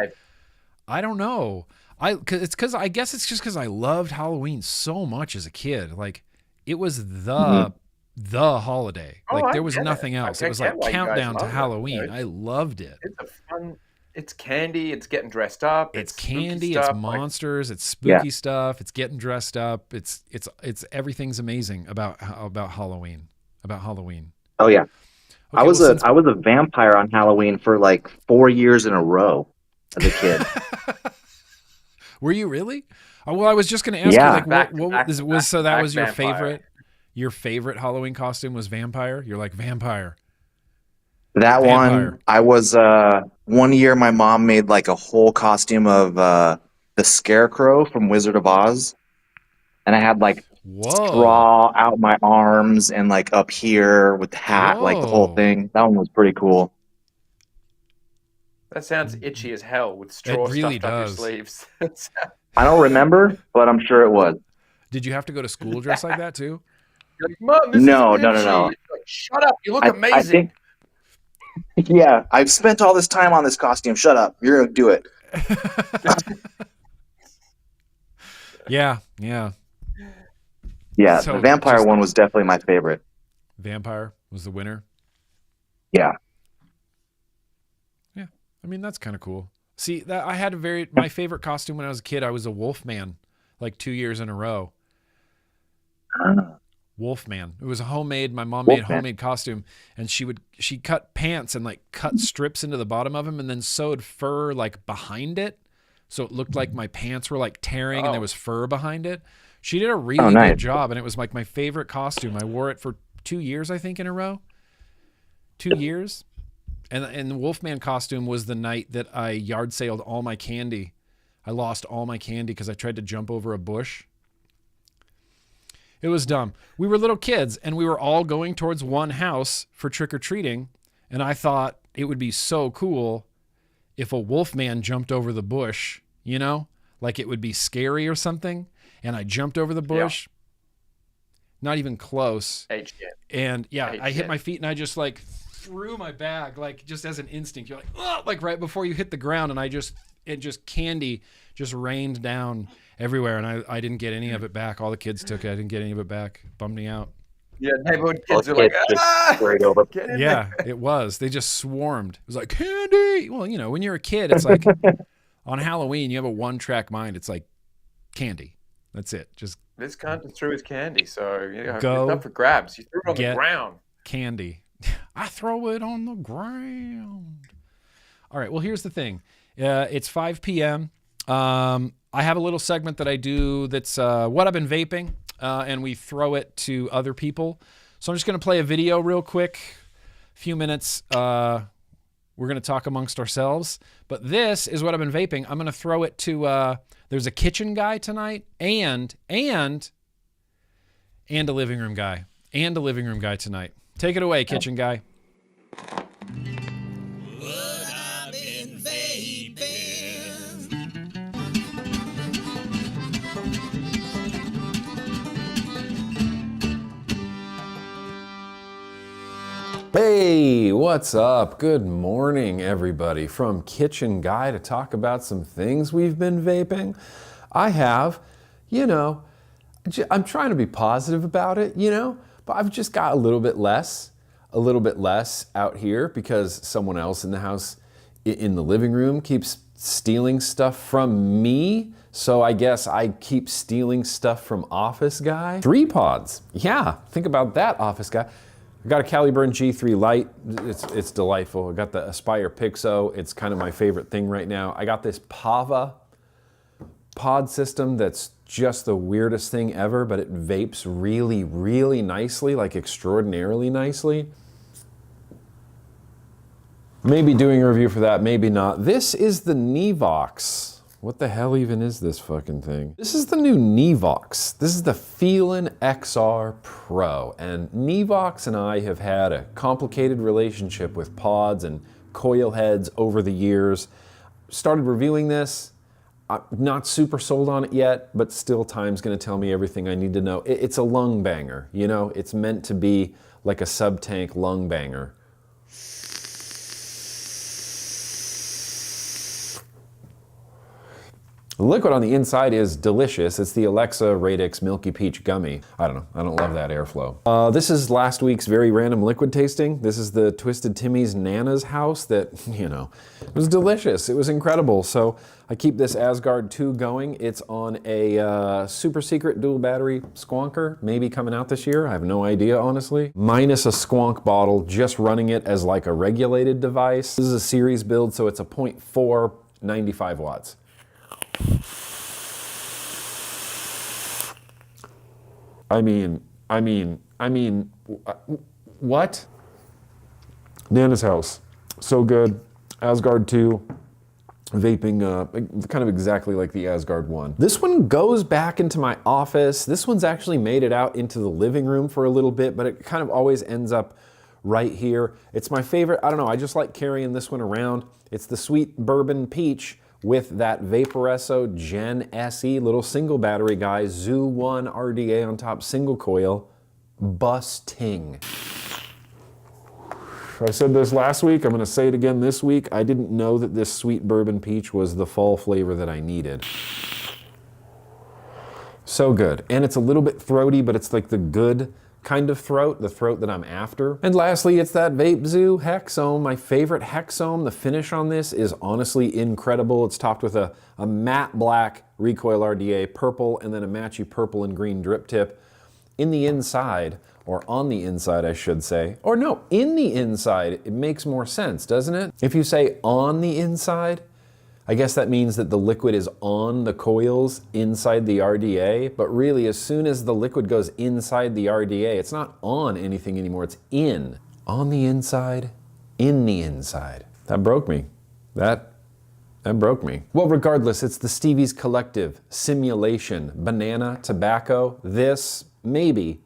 I don't know. I guess it's just because I loved Halloween so much as a kid. Like it was the holiday. Like there was nothing else. It was like countdown to Halloween. I loved it. It's a fun. It's candy. It's getting dressed up. It's candy. It's monsters. It's spooky stuff. It's getting dressed up. It's everything's amazing about Halloween. About Halloween. Oh yeah. Okay, I was a vampire on Halloween for like 4 years in a row as a kid. Were you really? Well, I was just going to ask you, like, what was your favorite? Your favorite Halloween costume was vampire? You're like vampire. That one, I was 1 year my mom made like a whole costume of the Scarecrow from Wizard of Oz. And I had like straw out my arms and like up here with the hat, like the whole thing. That one was pretty cool. That sounds itchy as hell with straw stuffed up your sleeves. I don't remember, but I'm sure it was. Did you have to go to school dressed like that too? You're like, Mom, this No, is no, no, itchy. no. Like, shut up! You look I amazing. think, yeah, I've spent all this time on this costume. Shut up. You're going to do it. Yeah. Yeah, So the vampire just- one was definitely my favorite. Vampire was the winner. Yeah. Yeah, I mean that's kind of cool. See, that I had my favorite costume when I was a kid. I was a Wolfman, like 2 years in a row. Wolfman. It was a homemade. My mom made a homemade costume, and she cut pants and like cut strips into the bottom of them, and then sewed fur like behind it, so it looked like my pants were like tearing, and there was fur behind it. She did a really good job, and it was like my favorite costume. I wore it for 2 years, I think, in a row. 2 years. And the Wolfman costume was the night that I yard saled all my candy. I lost all my candy because I tried to jump over a bush. It was dumb. We were little kids, and we were all going towards one house for trick-or-treating, and I thought it would be so cool if a Wolfman jumped over the bush, you know? Like it would be scary or something. And I jumped over the bush. Yeah. Not even close. And yeah, I hit my feet, and I just like threw my bag, like just as an instinct. You're like, oh, like right before you hit the ground, and candy just rained down everywhere, and I didn't get any of it back. All the kids took it. I didn't get any of it back. Bummed me out. Yeah, neighborhood kids are like, straight over. Yeah, it was. They just swarmed. It was like candy. Well, you know, when you're a kid, it's like on Halloween, you have a one-track mind. It's like candy. That's it. Just this cunt threw his candy, so go it's up for grabs. You threw it on the ground. Candy. I throw it on the ground. All right. Well, here's the thing. It's 5 p.m. I have a little segment that I do that's what I've been vaping, and we throw it to other people. So I'm just going to play a video real quick. A few minutes. We're going to talk amongst ourselves. But this is what I've been vaping. I'm going to throw it to... there's a kitchen guy tonight and a living room guy. And a living room guy tonight. Take it away, kitchen guy. Hey, what's up? Good morning, everybody. From Kitchen Guy to talk about some things we've been vaping. I have, I'm trying to be positive about it, but I've just got a little bit less out here because someone else in the house, in the living room, keeps stealing stuff from me. So I guess I keep stealing stuff from Office Guy. 3 pods. Yeah, think about that, Office Guy. I got a Caliburn G3 Lite. It's delightful. I got the Aspire Pixo. It's kind of my favorite thing right now. I got this Pava pod system that's just the weirdest thing ever, but it vapes really, really nicely, like extraordinarily nicely. Maybe doing a review for that, maybe not. This is the Nevox. What the hell even is this fucking thing? This is the new Nevox. This is the Feelin XR Pro. And Nevox and I have had a complicated relationship with pods and coil heads over the years. Started reviewing this. I'm not super sold on it yet, but still time's gonna tell me everything I need to know. It's a lung banger, It's meant to be like a sub-tank lung banger. The liquid on the inside is delicious. It's the Alexa Radix Milky Peach Gummy. I don't know. I don't love that airflow. This is last week's very random liquid tasting. This is the Twisted Timmy's Nana's house that, it was delicious. It was incredible. So I keep this Asgard 2 going. It's on a super secret dual battery squonker, maybe coming out this year. I have no idea, honestly. Minus a squonk bottle, just running it as like a regulated device. This is a series build, so it's a 0.4, 95 watts. I mean, what? Nana's house, so good. Asgard 2, vaping kind of exactly like the Asgard 1. This one goes back into my office. This one's actually made it out into the living room for a little bit, but it kind of always ends up right here. It's my favorite. I don't know, I just like carrying this one around. It's the Sweet Bourbon Peach with that Vaporesso Gen SE little single battery guy, Zoo 1 RDA on top, single coil, busting. I said this last week, I'm gonna say it again this week. I didn't know that this sweet bourbon peach was the fall flavor that I needed. So good. And it's a little bit throaty, but it's like the good kind of throat, the throat that I'm after. And lastly, it's that Vape Zoo Hexome, my favorite Hexome. The finish on this is honestly incredible. It's topped with a matte black recoil RDA, purple, and then a matchy purple and green drip tip. In the inside, or on the inside, I should say, or no, in the inside, it makes more sense, doesn't it? If you say on the inside, I guess that means that the liquid is on the coils inside the RDA, but really as soon as the liquid goes inside the RDA, it's not on anything anymore, it's in. On the inside, in the inside. That broke me. That broke me. Well, regardless, it's the Stevie's Collective, Simulation, Banana, Tobacco, this, maybe.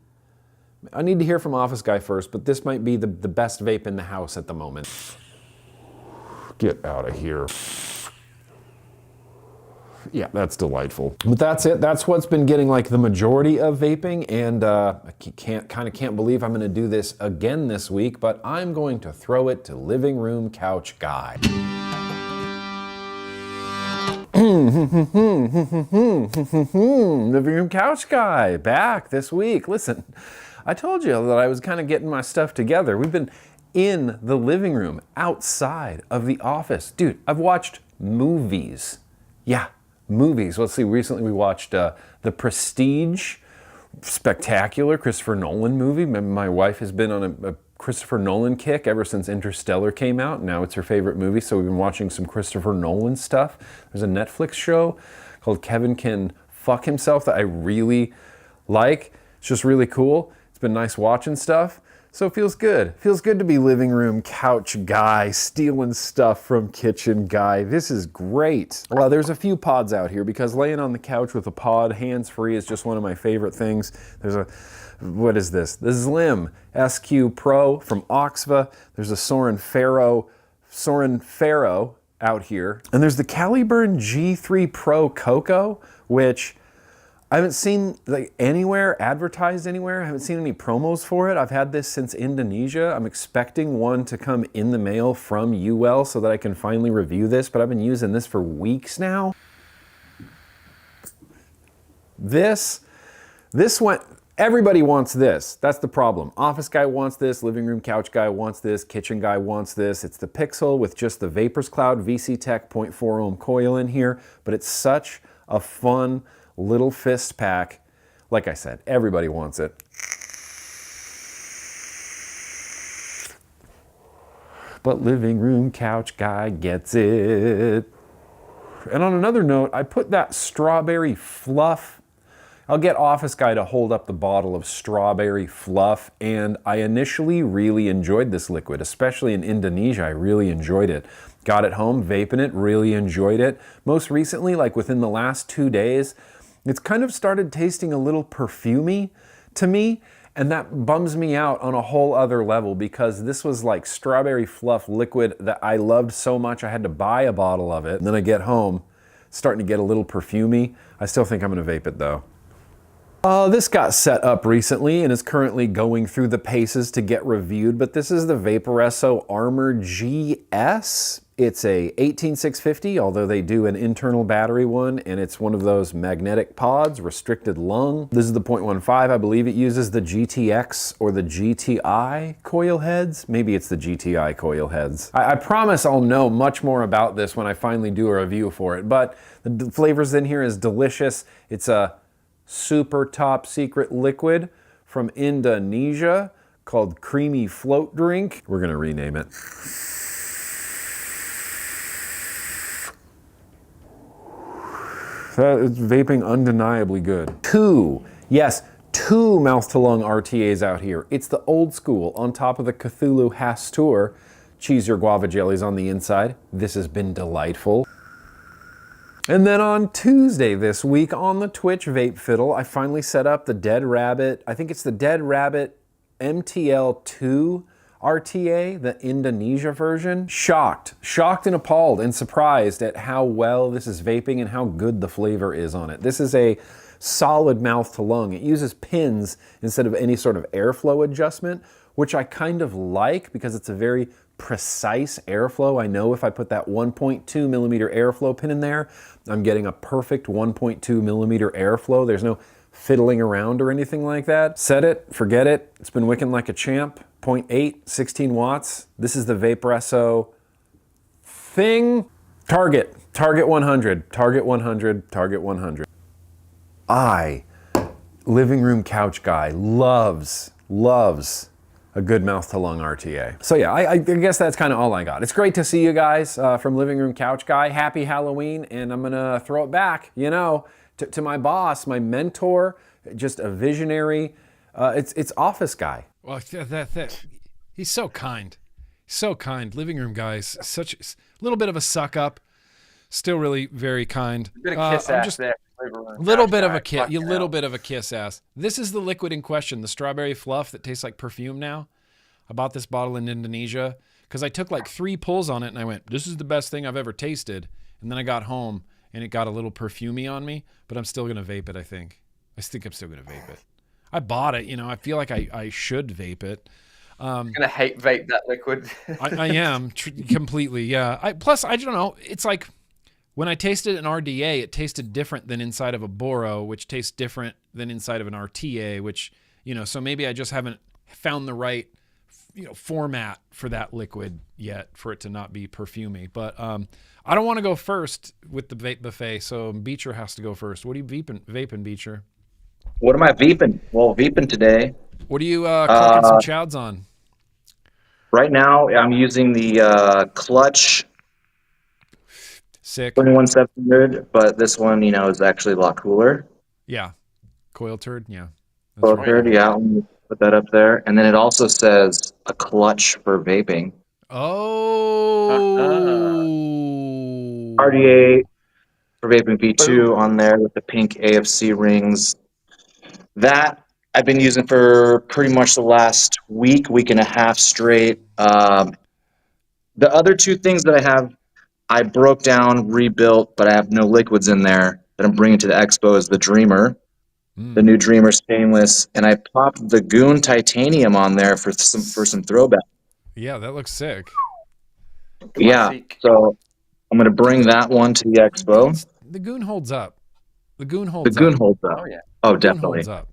I need to hear from Office Guy first, but this might be the best vape in the house at the moment. Get out of here. Yeah, that's delightful. But that's it. That's what's been getting like the majority of vaping, and I can't believe I'm gonna do this again this week, but I'm going to throw it to Living Room Couch Guy. Living Room Couch Guy, back this week. Listen, I told you that I was kind of getting my stuff together. We've been in the living room, outside of the office. Dude, I've watched movies. Yeah, movies. Let's see, recently we watched The Prestige, spectacular Christopher Nolan movie. My wife has been on a Christopher Nolan kick ever since Interstellar came out. Now it's her favorite movie, so we've been watching some Christopher Nolan stuff. There's a Netflix show called Kevin Can Fuck Himself that I really like. It's just really cool. It's been nice watching stuff. So it feels good. Feels good to be living room couch guy, stealing stuff from kitchen guy. This is great. Well, there's a few pods out here because laying on the couch with a pod hands-free is just one of my favorite things. There's a, what is this? The Slim SQ Pro from Oxva. There's a Soren Faro out here. And there's the Caliburn G3 Pro Coco, which I haven't seen like anywhere, advertised anywhere. I haven't seen any promos for it. I've had this since Indonesia. I'm expecting one to come in the mail from UL so that I can finally review this, but I've been using this for weeks now. This went, everybody wants this. That's the problem. Office guy wants this, living room couch guy wants this, kitchen guy wants this. It's the Pixel with just the Vapors Cloud VC Tech 0.4 ohm coil in here, but it's such a fun little fist pack. Like I said, everybody wants it. But living room couch guy gets it. And on another note, I put that strawberry fluff. I'll get Office Guy to hold up the bottle of strawberry fluff, and I initially really enjoyed this liquid, especially in Indonesia. I really enjoyed it. Got it home, vaping it, really enjoyed it. Most recently, like within the last 2 days, it's kind of started tasting a little perfumey to me, and that bums me out on a whole other level because this was like strawberry fluff liquid that I loved so much I had to buy a bottle of it. And then I get home, starting to get a little perfumey. I still think I'm gonna vape it though. This got set up recently and is currently going through the paces to get reviewed, but this is the Vaporesso Armor GS. It's a 18650, although they do an internal battery one, and it's one of those magnetic pods, restricted lung. This is the 0.15. I believe it uses the GTX or the GTI coil heads. Maybe it's the GTI coil heads. I promise I'll know much more about this when I finally do a review for it, but the flavors in here is delicious. It's a super top secret liquid from Indonesia called Creamy Float Drink. We're gonna rename it. That is vaping undeniably good. Two mouth to lung RTAs out here. It's the old school on top of the Cthulhu Hastur. Cheese your guava jellies on the inside. This has been delightful. And then on Tuesday this week on the Twitch Vape Fiddle, I finally set up the Dead Rabbit. I think it's the Dead Rabbit MTL2 RTA, the Indonesia version. Shocked and appalled and surprised at how well this is vaping and how good the flavor is on it. This is a solid mouth to lung. It uses pins instead of any sort of airflow adjustment, which I kind of like because it's a very precise airflow. I know if I put that 1.2 millimeter airflow pin in there, I'm getting a perfect 1.2 millimeter airflow. There's no fiddling around or anything like that. Set it, forget it. It's been wicking like a champ. 0.8, 16 watts. This is the Vaporesso thing. Target 100, target 100, target 100. Living room couch guy, loves a good mouth to lung RTA. So yeah, I guess that's kind of all I got. It's great to see you guys from Living Room Couch Guy. Happy Halloween, and I'm gonna throw it back, you know, to my boss, my mentor, just a visionary. It's Office Guy. Well, he's so kind. So kind. Living Room Guy's such a little bit of a suck up, still really very kind. A bit of kiss ass there. Little bit of a kiss ass. This is the liquid in question, the strawberry fluff that tastes like perfume now. I bought this bottle in Indonesia because I took like 3 pulls on it and I went, this is the best thing I've ever tasted. And then I got home and it got a little perfumey on me, but I'm still going to vape it, I think. I'm still going to vape it. I bought it, you know, I feel like I should vape it. I'm going to hate vape that liquid. I am completely, yeah. Plus, I don't know, it's like, when I tasted an RDA, it tasted different than inside of a Boro, which tastes different than inside of an RTA, which, you know, so maybe I just haven't found the right, you know, format for that liquid yet for it to not be perfumey. But I don't want to go first with the vape buffet, so Beecher has to go first. What are you vaping, Beecher? What am I vaping? Well, vaping today. What are you cooking some chowds on? Right now, I'm using the Clutch Sick. 21700, but this one, you know, is actually a lot cooler. Yeah. Coil turd, yeah. Coil turd, yeah. Let me put that up there. And then it also says a clutch for vaping. Oh. RDA for vaping V2 on there with the pink AFC rings. That I've been using for pretty much the last week and a half straight. The other 2 things that I have, I broke down, rebuilt, but I have no liquids in there that I'm bringing to the expo is the Dreamer, the new Dreamer stainless, and I popped the Goon titanium on there for some throwback. Yeah, that looks sick. Yeah, so I'm going to bring that one to the expo. The Goon holds up. The Goon holds up. Oh, yeah. Oh, definitely. Holds up.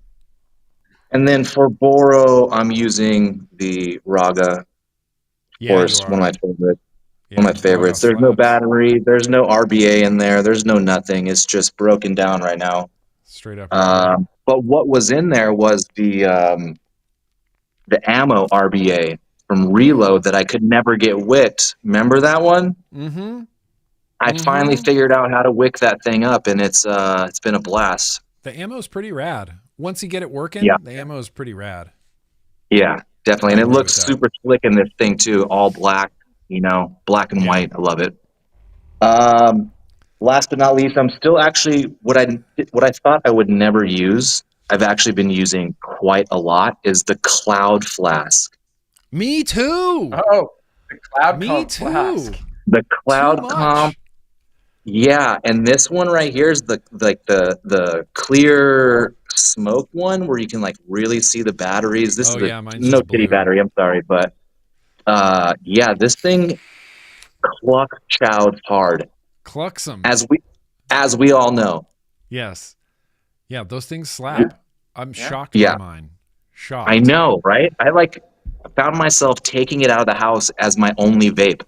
And then for Boro, I'm using the Raga. Of course, one of my favorites. Yeah, One of my favorites. There's no battery. There's no RBA in there. There's no nothing. It's just broken down right now. Straight up. But what was in there was the ammo RBA from Reload that I could never get wicked. Remember that one? Mm-hmm. I finally figured out how to wick that thing up, and it's been a blast. The ammo's pretty rad. Once you get it working, the ammo is pretty rad. Yeah, definitely. And it looks super slick in this thing too, all black. You know, black and white. I love it. Last but not least, I'm still actually what I thought I would never use. I've actually been using quite a lot is the Cloud Flask. Me too. Oh, the Cloud Flask. The Cloud Comp. Yeah, and this one right here is the clear smoke one where you can like really see the batteries. This is no kitty battery. I'm sorry, but. Yeah, this thing clucks chowds hard. Clucks them. As we all know. Yes. Yeah, those things slap. I'm shocked by mine. Shocked. I know, right? I found myself taking it out of the house as my only vape.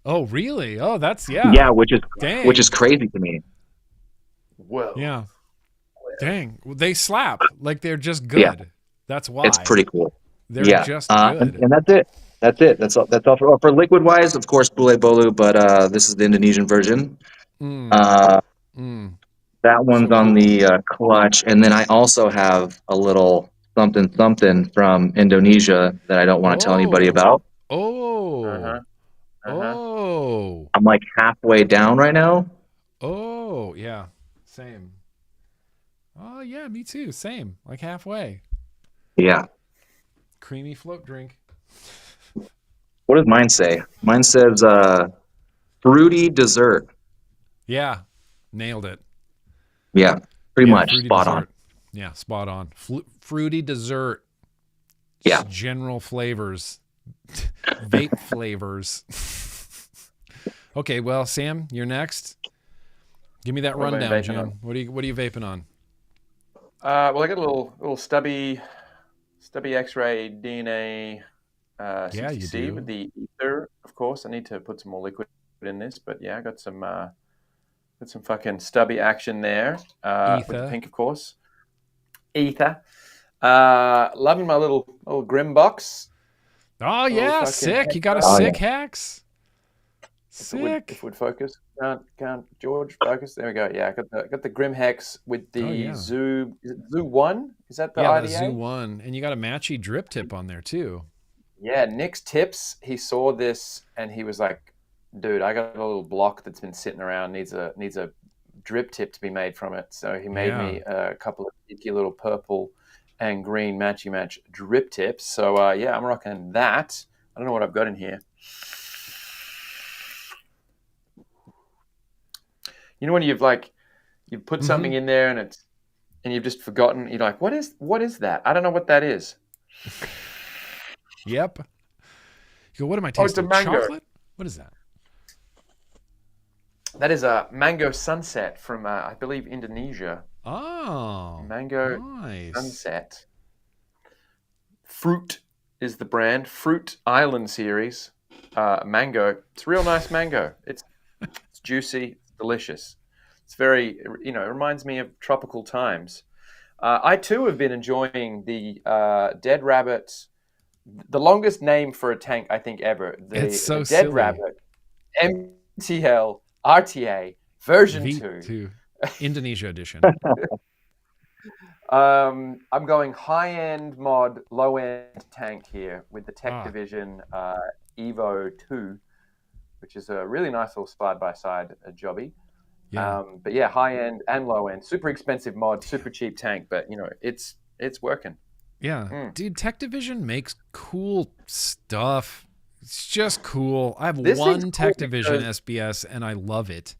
Oh, really? Oh, that's Yeah, which is crazy to me. Whoa. Yeah. Dang. They slap. Like they're just good. Yeah. That's why. It's pretty cool. They're just good. And that's it. That's all for liquid wise, of course, Bule Bolu, but this is the Indonesian version. That one's on the clutch, and then I also have a little something from Indonesia that I don't want to tell anybody about. Oh. I'm like halfway down right now. Oh, yeah. Same. Oh, yeah, me too. Same. Like halfway. Yeah. Creamy float drink. What does mine say? Mine says fruity dessert. Yeah, nailed it. Yeah, pretty Yeah, much fruity spot dessert. on. Yeah, spot on. Fruity dessert. Yeah. Just general flavors. Vape flavors. Okay, well, Sam, you're next. Give me that What am I rundown, vaping Jim. on? What are you vaping on? Well, I got a little stubby X-ray DNA Yeah, you 60C do. with the ether. Of course, I need to put some more liquid in this, but yeah, I got some fucking stubby action there with the Ether. pink, of course. Ether. Loving my little Grimm box. Oh yeah, fucking sick. You got a Oh, sick hacks. If it would Sick. focus. Can't George focus. There we go. Yeah, I got the Grimm Hex with the Oh, yeah. Zoo. Is it Zoo 1? Is that the Yeah, IDA? that Zoo 1. And you got a matchy drip tip on there too. Yeah, Nick's tips. He saw this and he was like, "Dude, I got a little block that's been sitting around. Needs a drip tip to be made from it." So he made me a couple of cheeky little purple and green match drip tips. So yeah, I'm rocking that. I don't know what I've got in here. You know when you've put something in there and you've just forgotten. You're like, what is that? I don't know what that is. Yep. You go, what am I Oh, it's a tasting? mango. Chocolate? What is that? That is a mango sunset from I believe Indonesia. Oh, Mango nice. sunset. Fruit is the brand. Fruit Island series. Mango. It's real nice mango. It's juicy. It's delicious. It's very, it reminds me of tropical times. I too have been enjoying the Dead Rabbit, the longest name for a tank I think ever. It's so the Dead silly. Rabbit MTL RTA version 2. Indonesia edition. I'm going high-end mod, low-end tank here with the Tech Division Evo 2, which is a really nice little side-by-side jobby. Yeah. But yeah, high-end and low-end, super expensive mod, super cheap tank, but it's working. Yeah. Dude, Tech Division makes cool stuff. It's just cool. I have This one thing's Tech cool Division because- SBS and I love it.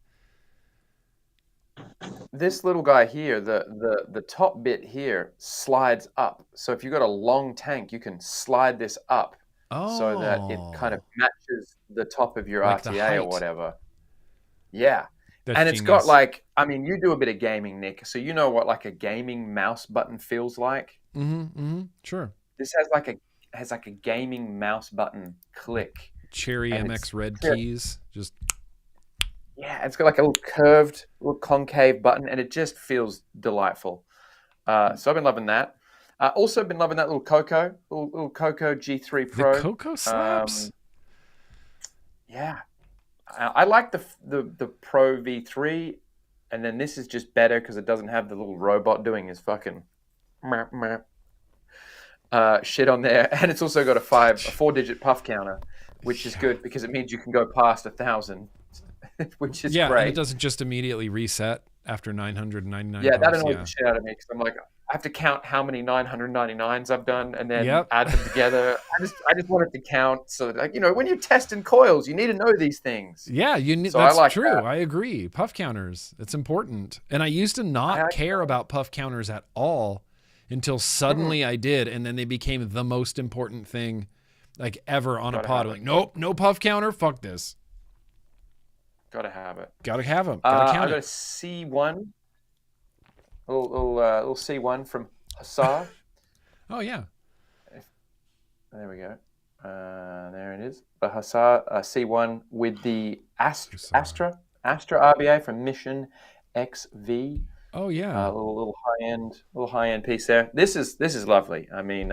This little guy here, the top bit here slides up. So if you've got a long tank, you can slide this up so that it kind of matches the top of your Like the RTA or height. whatever. Yeah. That's And it's genius. got you do a bit of gaming, Nick, so you know what like a gaming mouse button feels like. Sure. This has like a gaming mouse button click. Cherry And MX it's- red yeah. keys. Just Yeah, it's got like a little curved, little concave button, and it just feels delightful. So I've been loving that. Also been loving that little Coco G3 Pro. the Coco slaps. Yeah, I like the Pro V3, and then this is just better because it doesn't have the little robot doing his fucking shit on there, and it's also got a 4-digit puff counter, which is good because it means you can go past 1,000, which is And great. it doesn't just immediately reset after 999 Yeah, that puffs. annoys the shit out of me because I'm like, I have to count how many 999s I've done and then Yep. add them together. I just want it to count. So, when you're testing coils, you need to know these things. Yeah, you need. So That's I like true. that. I agree. Puff counters. It's important. And I used to not care about puff counters at all until suddenly I did, and then they became the most important thing like ever on a Gotta pod. have Like, nope, no puff counter. Fuck this. Gotta have it. Gotta have them. Gotta I count got a it. C1, little C1 from Hussar. Oh yeah. There we go. There it is. The Hussar C1 with the Astra RBA from Mission XV. Oh yeah. Little high end piece there. This is lovely. I mean,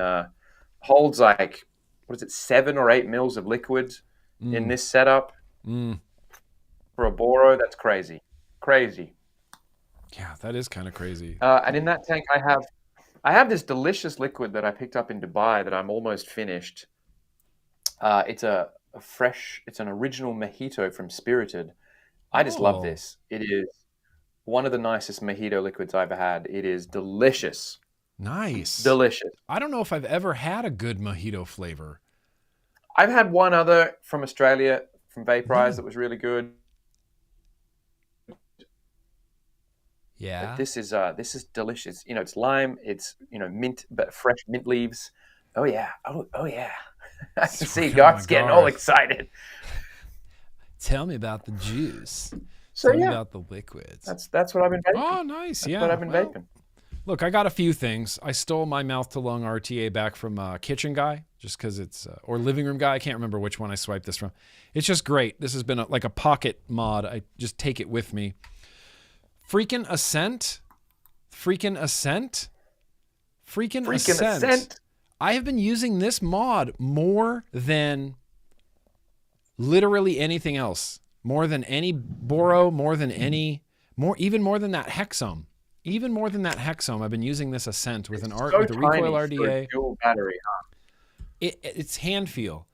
holds like what is it, 7 or 8 mils of liquid in this setup for a Boro. That's crazy. Yeah, that is kind of crazy. And in that tank, I have this delicious liquid that I picked up in Dubai that I'm almost finished. It's it's an original mojito from Spirited. I just love this. It is one of the nicest mojito liquids I've ever had. It is delicious. Nice. Delicious. I don't know if I've ever had a good mojito flavor. I've had one other from Australia, from Vaporize, that was really good. Yeah. But this is delicious. You know, it's lime, it's, you know, mint, but fresh mint leaves. Oh yeah. Oh yeah. I can see Garth's getting all excited. Tell me about the juice. So Tell me yeah, about the liquids. that's what I've been vaping. Oh, nice. That's Yeah. what I've been vaping. Look, I got a few things. I stole my mouth to lung RTA back from Kitchen Guy, just because it's, or Living Room Guy. I can't remember which one I swiped this from. It's just great. This has been like a pocket mod. I just take it with me. Freaking Ascent. Freaking Ascent. Freaking Ascent. I have been using this mod more than literally anything else. More than any Boro, even more than that Hexome. Even more than that Hexome, I've been using this Ascent with with a recoil RDA. Dual battery, huh? It's hand feel.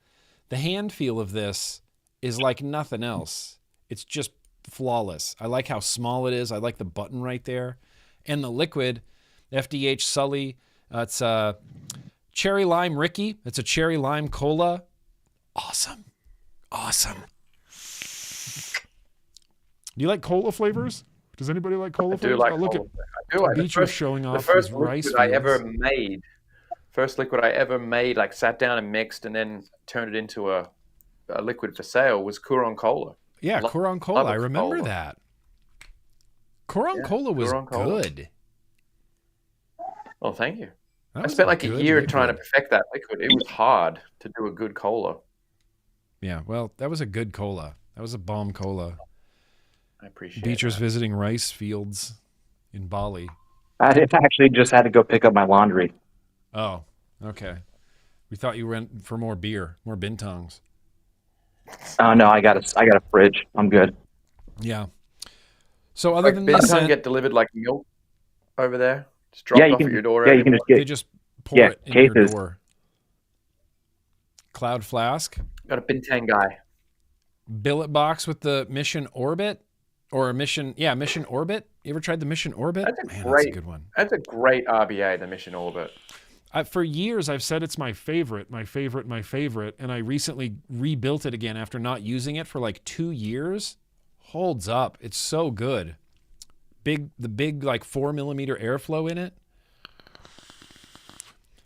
The hand feel of this is like nothing else. It's just flawless. I like how small it is. I like the button right there. And the liquid, FDH Sully. It's Cherry Lime Ricky. It's a Cherry Lime Cola. Awesome. Awesome. Do you like cola flavors? Does anybody like cola flavors? I do like look cola. at I do. Beecher showing off the first his rice liquid I fields. ever made. First liquid I ever made, like sat down and mixed and then turned it into a liquid for sale, was Kuron Cola. Yeah, Kuron Cola. I love remember cola. that. Kuron Cola was Kuron Cola. good. Well, thank you. That I was spent like a good year liquid. trying to perfect that liquid. It was hard to do a good cola. Yeah, well, that was a good cola. That was a bomb cola. I appreciate Beecher's that. visiting rice fields in Bali. I actually just had to go pick up my laundry. Oh, okay. We thought you went for more beer, more bintongs. Oh no, I got a fridge. I'm good. Yeah. So other than Like, this, Bintang get delivered like milk over there? Just dropped Yeah, you off can. at your door? Yeah, every you can just they get. just pour Yeah, it in your cases. door. Cloud Flask. Got a Bintang guy. Billet box with the Mission Orbit. Or Mission Orbit. You ever tried the Mission Orbit? That's a Man, great, that's a good one. That's a great RBA, the Mission Orbit. For years, I've said it's my favorite, and I recently rebuilt it again after not using it for like 2 years. Holds up. It's so good. The big like 4mm airflow in it.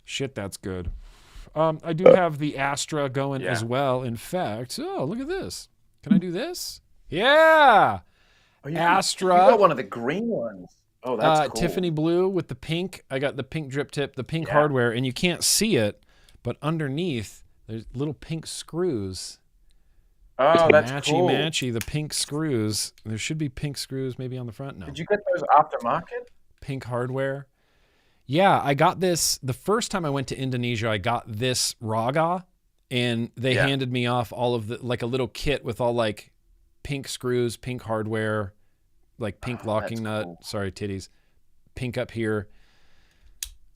Shit, that's good. I do have the Astra going as well. In fact, oh, look at this. Can I do this? Yeah. Oh, Astra. You got one of the green ones. Oh, that's cool. Tiffany blue with the pink. I got the pink drip tip, the pink hardware, and you can't see it, but underneath there's little pink screws. Oh, that's matchy, cool. Matchy, the pink screws. There should be pink screws maybe on the front. No. Did you get those aftermarket? Pink hardware. Yeah, I got this the first time I went to Indonesia. I got this Raga, and they handed me off all of the like a little kit with all like pink screws, pink hardware, like pink locking nut. Cool. Sorry, titties. Pink up here.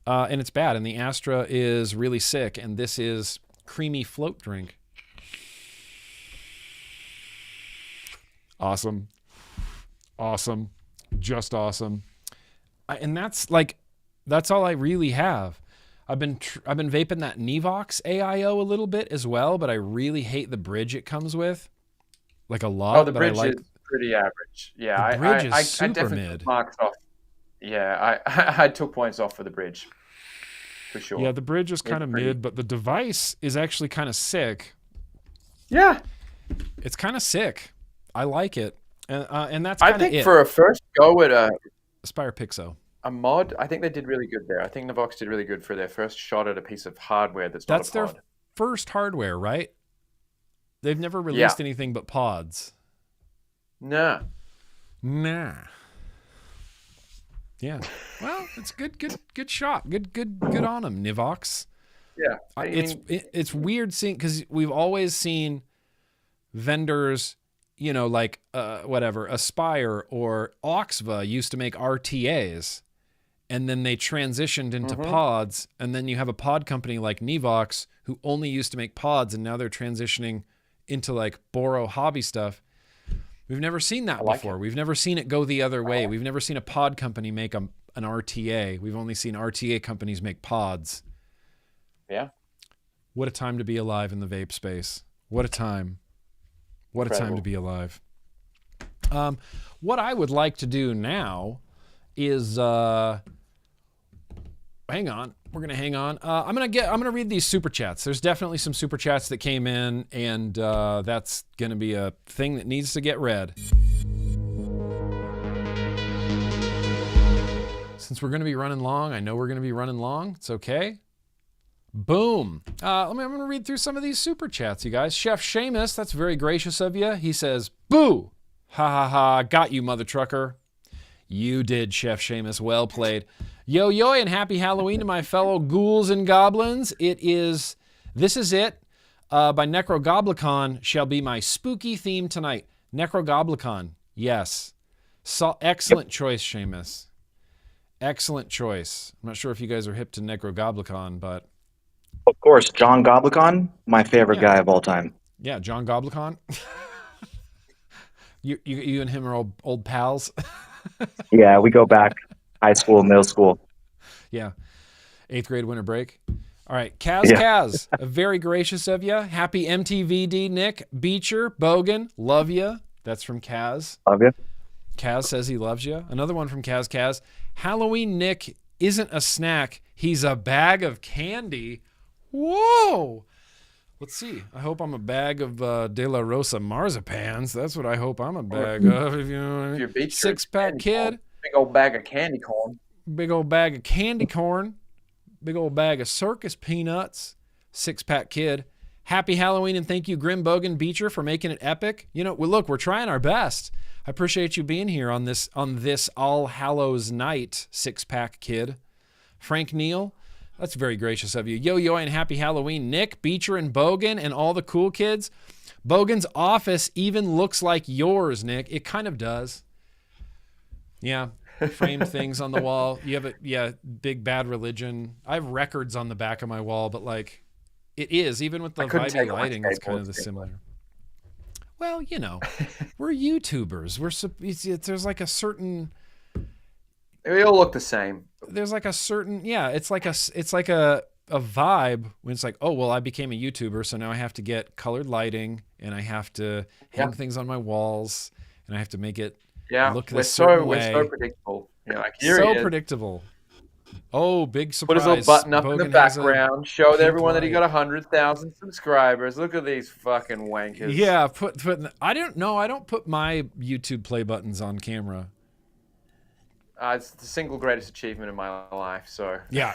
And it's bad. And the Astra is really sick. And this is creamy float drink. Awesome. Awesome. Just awesome. And that's all I really have. I've been vaping that Nevox AIO a little bit as well, but I really hate the bridge it comes with. Like a lot. Oh, the bridge is pretty average. Yeah, the bridge is I super definitely mid. took marks off. Yeah, I took points off for the bridge, for sure. Yeah, the bridge is kind of mid, but the device is actually kind of sick. Yeah, it's kind of sick. I like it, and that's kind I of think it. for a first go at Aspire Pixo. a mod, I think they did really good there. I think Nevox did really good for their first shot at a piece of hardware that's not a pod. Their first hardware, right? They've never released anything but pods. Nah. Yeah. Well, it's good shot. Good on them, Nevox. Yeah. It's weird seeing, because we've always seen vendors, you know, like whatever, Aspire or Oxva used to make RTAs, and then they transitioned into pods, and then you have a pod company like Nevox who only used to make pods, and now they're transitioning into like Boro hobby stuff. We've never seen that before. We've never seen it go the other way. We've never seen a pod company make an RTA. We've only seen RTA companies make pods. Yeah. What a time to be alive in the vape space. What a time. What a time to be alive. What I would like to do now is hang on. We're gonna hang on. I'm gonna read these super chats. There's definitely some super chats that came in, and that's gonna be a thing that needs to get read. Since we're gonna be running long, I know we're gonna be running long. It's okay. Boom. I'm gonna read through some of these super chats, you guys. Chef Seamus, that's very gracious of you. He says, "Boo! Ha ha ha! Got you, mother trucker." You did, Chef Seamus. Well played. Yo yo and happy Halloween to my fellow ghouls and goblins. This is it by Necrogoblicon shall be my spooky theme tonight. Necrogoblicon, yes. Excellent choice, Seamus. Excellent choice. I'm not sure if you guys are hip to Necrogoblicon, but Of course, John Goblicon, my favorite guy of all time. yeah, John Goblicon. you and him are old pals. Yeah, we go back high school, middle school. Yeah. 8th grade winter break. All right. Kaz, very gracious of you. Happy MTVD, Nick. Beecher, Bogan, love you. That's from Kaz. Love you. Kaz says he loves you. Another one from Kaz. Halloween Nick isn't a snack. He's a bag of candy. Whoa. Let's see. I hope I'm a bag of De La Rosa marzipans. That's what I hope I'm a bag of. If you know what I mean. Your Beecher Six-pack kid. Big old bag of candy corn. Big old bag of candy corn. Big old bag of circus peanuts. 6-pack kid. Happy Halloween and thank you, Grimm, Bogan, Beecher, for making it epic. You know, look, we're trying our best. I appreciate you being here on this All Hallows night, 6-pack kid. Frank Neal, that's very gracious of you. Yo yo and happy Halloween, Nick, Beecher, and Bogan, and all the cool kids. Bogan's office even looks like yours, Nick. It kind of does. Yeah, framed things on the wall. You have Big Bad Religion. I have records on the back of my wall, but like, it is even with the vibey lighting. It's kind of the similar. Well, you know, we're YouTubers. There's like a certain. They all look the same. There's like a certain it's like a vibe when it's like, oh well, I became a YouTuber, so now I have to get colored lighting and I have to hang things on my walls and I have to make it look this certain way. We're so predictable. You know, like so predictable. Oh, big surprise! Put his little button up in the Bogan background. Showed everyone that he got 100,000 subscribers. Look at these fucking wankers. Yeah, I don't know. I don't put my YouTube play buttons on camera. It's the single greatest achievement in my life. So yeah.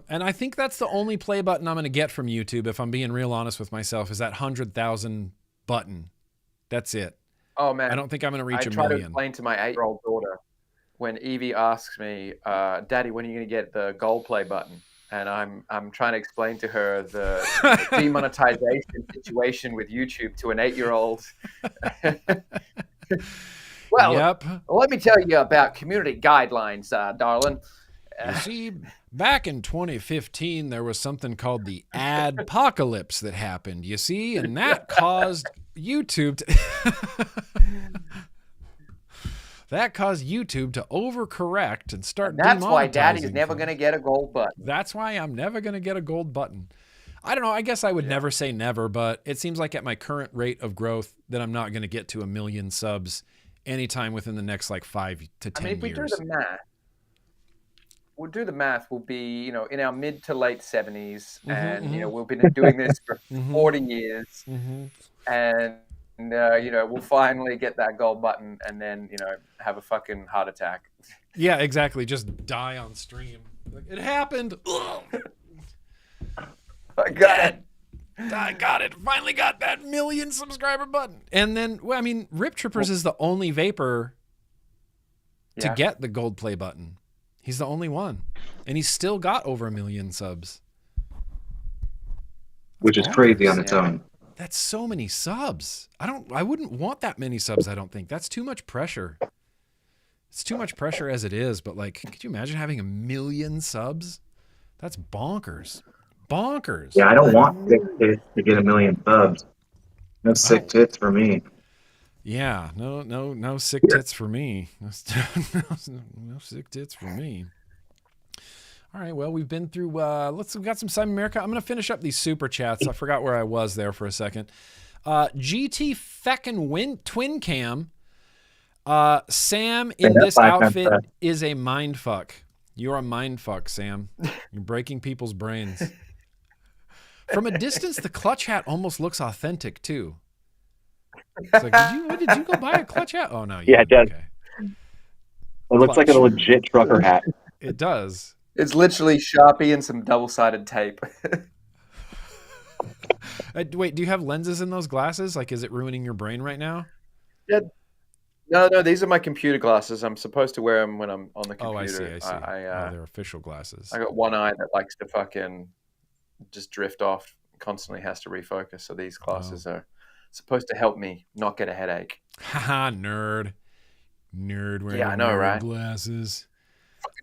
And I think that's the only play button I'm going to get from YouTube, if I'm being real honest with myself, is that 100,000 button. That's it. Oh man, I don't think I'm going to reach a million. I try to explain to my 8-year-old daughter when Evie asks me, "Daddy, when are you going to get the gold play button?" And I'm trying to explain to her the demonetization situation with YouTube to an 8-year-old. Well, let me tell you about community guidelines, darling. You see, back in 2015, there was something called the adpocalypse that happened, you see, and that caused YouTube to... that caused YouTube to overcorrect and start demonetizing. That's why Daddy is never going to get a gold button. That's why I'm never going to get a gold button. I don't know. I guess I would never say never, but it seems like at my current rate of growth that I'm not going to get to 1 million subs anytime within the next like 5 to 10 years. If we do the math, we'll be, in our mid to late 70s, and we've been doing this for 40 years, and we'll finally get that gold button, and then have a fucking heart attack. Yeah, exactly. Just die on stream. Like, it happened. I got it. Finally got that 1 million subscriber button. And then, Rip Trippers is the only vapor to get the gold play button. He's the only one. And he's still got over 1 million subs. Which is crazy on its own. That's so many subs. I wouldn't want that many subs, I don't think. That's too much pressure. It's too much pressure as it is, but like, could you imagine having 1 million subs? That's bonkers. Bonkers. Yeah, I don't want sick tits to get 1 million subs. No sick tits for me. Yeah, no sick tits for me. No sick tits for me. All right, well, we've been through, we've got some Simon America. I'm going to finish up these super chats. I forgot where I was there for a second. GT feckin' twin cam. Sam in this outfit is a mind fuck. You're a mind fuck, Sam. You're breaking people's brains. From a distance, the clutch hat almost looks authentic too. It's like, did you go buy a clutch hat? Oh no. Yeah, it does. Okay. It looks like a legit trucker hat. It does. It's literally Sharpie and some double-sided tape. Wait, do you have lenses in those glasses? Like, is it ruining your brain right now? Yeah. No, these are my computer glasses. I'm supposed to wear them when I'm on the computer. Oh, I see. They're official glasses. I got one eye that likes to fucking just drift off, constantly has to refocus. So these glasses are supposed to help me not get a headache. Haha, nerd. Nerd wearing I know, nerd right? glasses.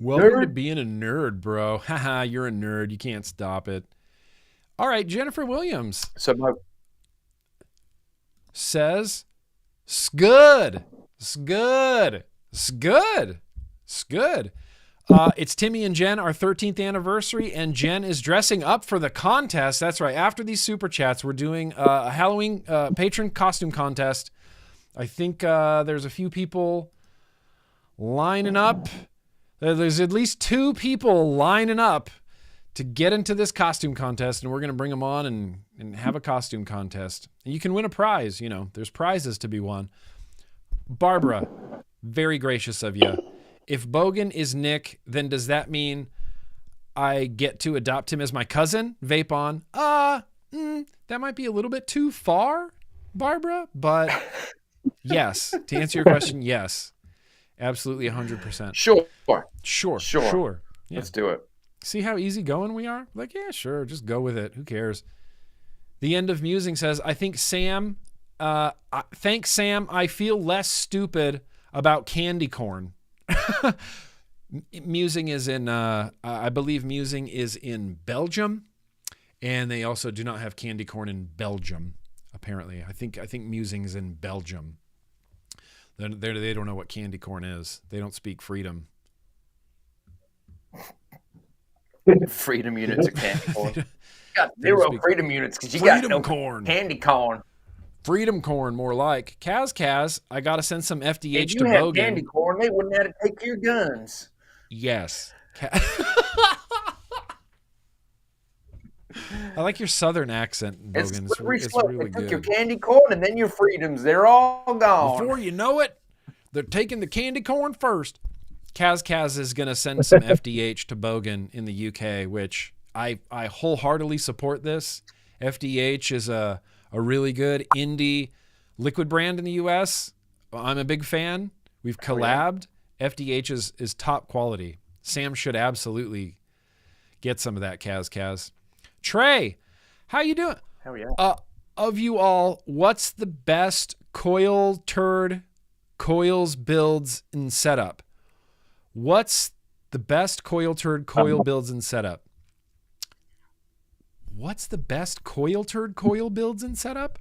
Welcome Nerd. to being a nerd, bro. Haha, you're a nerd. You can't stop it. All right, Jennifer Williams So says, "Sgood, sgood, sgood, sgood." It's Timmy and Jen, our 13th anniversary, and Jen is dressing up for the contest. That's right. After these super chats, we're doing a Halloween patron costume contest. I think there's a few people lining up. There's at least 2 people lining up to get into this costume contest, and we're going to bring them on and have a costume contest. And you can win a prize. You know, there's prizes to be won. Barbara, very gracious of you. If Bogan is Nick, then does that mean I get to adopt him as my cousin? Vape on. That might be a little bit too far, Barbara, but yes. To answer your question, yes. Absolutely 100%. Sure. Yeah. Let's do it. See how easy going we are? Like, yeah, sure. Just go with it. Who cares? The End of Musing says, thanks, Sam. I feel less stupid about candy corn. Musing is in, I believe Musing is in Belgium, and they also do not have candy corn in Belgium. Apparently, I think Musing is in Belgium. They don't know what candy corn is. They don't speak freedom. Freedom units of candy corn. Got 0 freedom units because you got no corn. Candy corn. Freedom corn, more like. Kaz, I got to send some FDH if to you had Bogan. candy corn, they wouldn't have to take your guns. Yes. I like your southern accent, Bogan. It's really they good. took your candy corn and then your freedoms. They're all gone. Before you know it, they're taking the candy corn first. Kaz is going to send some FDH to Bogan in the UK, which I wholeheartedly support this. FDH is a really good indie liquid brand in the US. I'm a big fan. We've collabed. FDH is top quality. Sam should absolutely get some of that, Kaz. Trey, how you doing? Hell yeah. Of you all, what's the best coils builds and setup? What's the best coil builds and setup? What's the best coil builds and setup?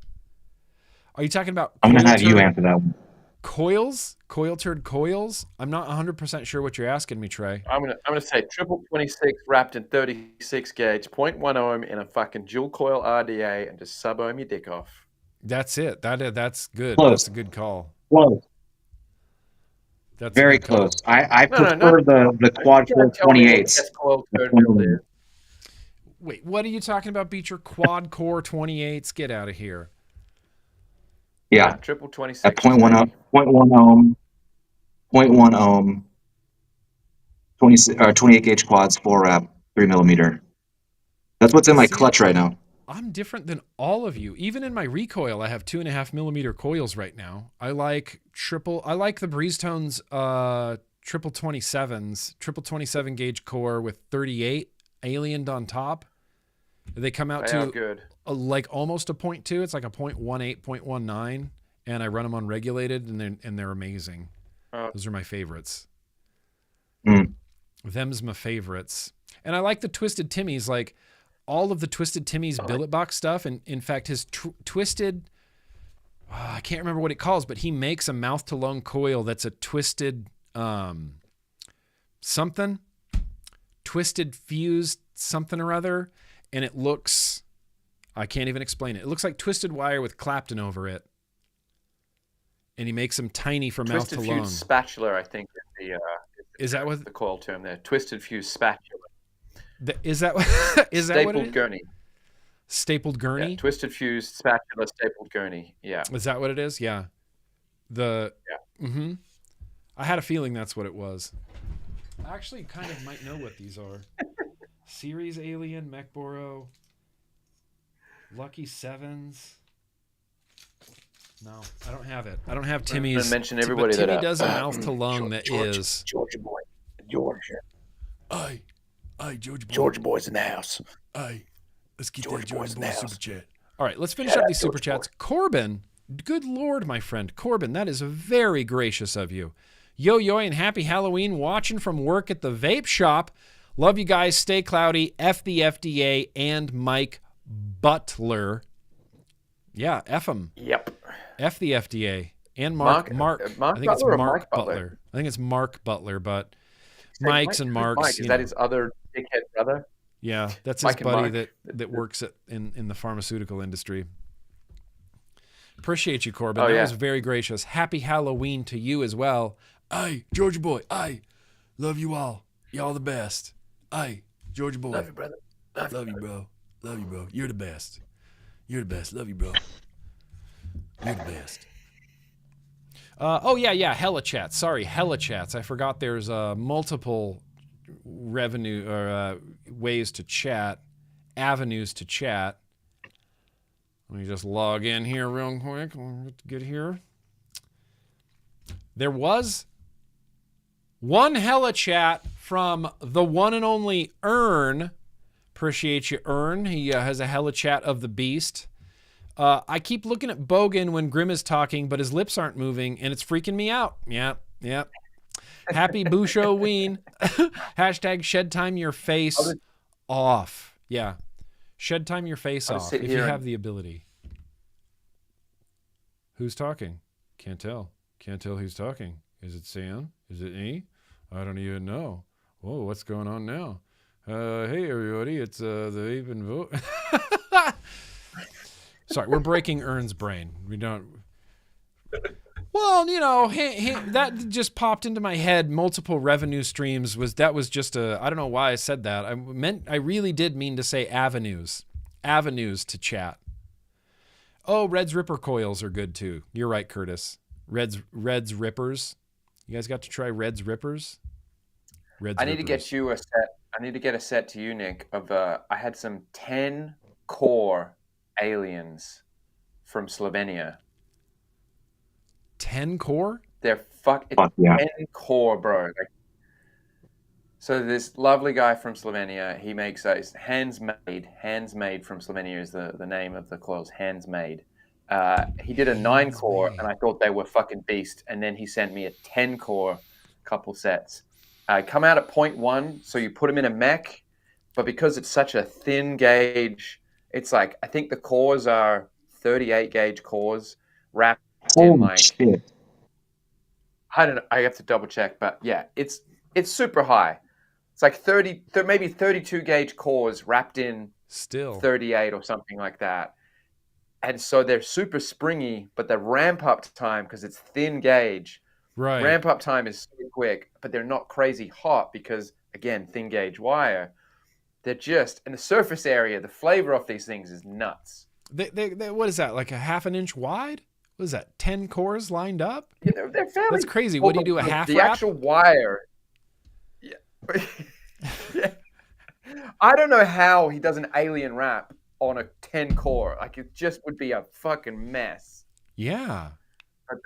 Are you talking about? I'm gonna have you answer that one. Coils? Coils? I'm not 100% sure what you're asking me, Trey. I'm gonna say triple 26 wrapped in 36 gauge, 0.1 ohm in a fucking dual coil RDA, and just sub ohm your dick off. That's it. That's good. Close. That's a good call. Close. That's Very close. I prefer the quad core 28s. Coil turd build is. Wait, what are you talking about, Beecher? Quad core 28s? Get out of here. Yeah. Triple 26. At 0.1 ohm, 0.1 ohm, 28 gauge quads, 4 wrap, 3 millimeter. That's what's in my clutch right now. I'm different than all of you. Even in my recoil, I have 2.5 millimeter coils right now. I like the BreezeTones triple 27s, triple 27 gauge core with 38 aliened on top. They come out to good. Like almost a 0.2. It's like a 0.18, 0.19, and I run them unregulated, and they're amazing. Those are my favorites. Them's my favorites. And I like the Twisted Timmys, like all of the Twisted Timmy's billet box stuff. And in fact, his Twisted, I can't remember what it calls, but he makes a mouth to lung coil that's a Twisted something. twisted fused something or other, and it looks, I can't even explain it. It looks like twisted wire with Clapton over it. And he makes them tiny from mouth to Twisted lung. fused spatula, I think, Is that what the coil term there? Twisted fused spatula. is that is that what it Stapled is? gurney. Stapled gurney? Yeah, twisted fused spatula, stapled gurney. Yeah. Is that what it is? Yeah. I had a feeling that's what it was. I actually kind of might know what these are. Series Alien, Mechboro, Lucky Sevens. No, I don't have it. I don't have Timmy's. Mention everybody but Timmy that does a mouth to lung that Georgia, is. Georgia boy, Georgia. Aye, Georgia boy. Georgia boy's in the house. Aye, let's get Georgia that Georgia boy's in boy the super house. chat. All right, let's finish Shout up out these super Georgia chats. Corbin, good Lord, my friend. Corbin, that is very gracious of you. Yo, and happy Halloween. Watching from work at the vape shop. Love you guys. Stay cloudy. F the FDA and Mike Butler. Yeah, F him. Yep. F the FDA and Mark. Mark I think it's Butler or Mark Mike Butler. Butler? I think it's Mark Butler, but Say Mike's Mike, and who's Mark's. Mike? Is that his other dickhead brother? Yeah, that's his Mike and buddy Mark. that works in the pharmaceutical industry. Appreciate you, Corbin. Oh, That yeah. was very gracious. Happy Halloween to you as well. Aye, Georgia boy. Aye, love you all. Y'all the best. Aye, Georgia boy. Love you, brother. Love you, bro. Love you, bro. You're the best. You're the best. Love you, bro. You're the best. Yeah. Hella chats. Sorry, hella chats. I forgot there's multiple revenue or ways to chat, avenues to chat. Let me just log in here real quick. Let's get here. There was one hella chat from the one and only Earn. Appreciate you, Earn. He has a hella chat of the beast. I keep looking at Bogan when Grimm is talking, but his lips aren't moving, and it's freaking me out. Yep. Happy Bouchoween. Hashtag shed time your face off. Yeah. Shed time your face I'll off sit if here you and- have the ability. Who's talking? Can't tell. Can't tell who's talking. Is it Sam? Is it me? I don't even know. Whoa, what's going on now? Hey everybody, it's the Vape and Vote. Sorry, we're breaking Ern's brain. We don't. Well, you know, that just popped into my head. Multiple revenue streams was just a. I don't know why I said that. I really did mean to say avenues to chat. Oh, Red's Ripper coils are good too. You're right, Curtis. Red's Rippers. You guys got to try Red's Rippers? Red's I need to Rippers. get you a set. I need to get a set to you, Nick. Of I had some 10 core aliens from Slovenia. 10 core? They're Fuck yeah. 10 core, bro. So this lovely guy from Slovenia, he makes those hands made from Slovenia is the name of the coils, hands made. He did a 9 core, and I thought they were fucking beast. And then he sent me a 10 core couple sets. Come out at 0.1, so you put them in a mech, but because it's such a thin gauge, it's like, I think the cores are 38 gauge cores wrapped in Holy like, shit. I don't know, I have to double check, but yeah, it's super high. It's like 30, maybe 32 gauge cores wrapped in Still. 38 or something like that. And so they're super springy, but the ramp up time, because it's thin gauge, Right. ramp up time is so quick, but they're not crazy hot because, again, thin gauge wire. They're just, and the surface area, the flavor of these things is nuts. They what is that? Like a half an inch wide? What is that? 10 cores lined up? Yeah, they're fairly. That's crazy. What do you do? A half The wrap? actual wire. Yeah. Yeah. I don't know how he does an alien wrap on a 10 core. Like, it just would be a fucking mess. Yeah. But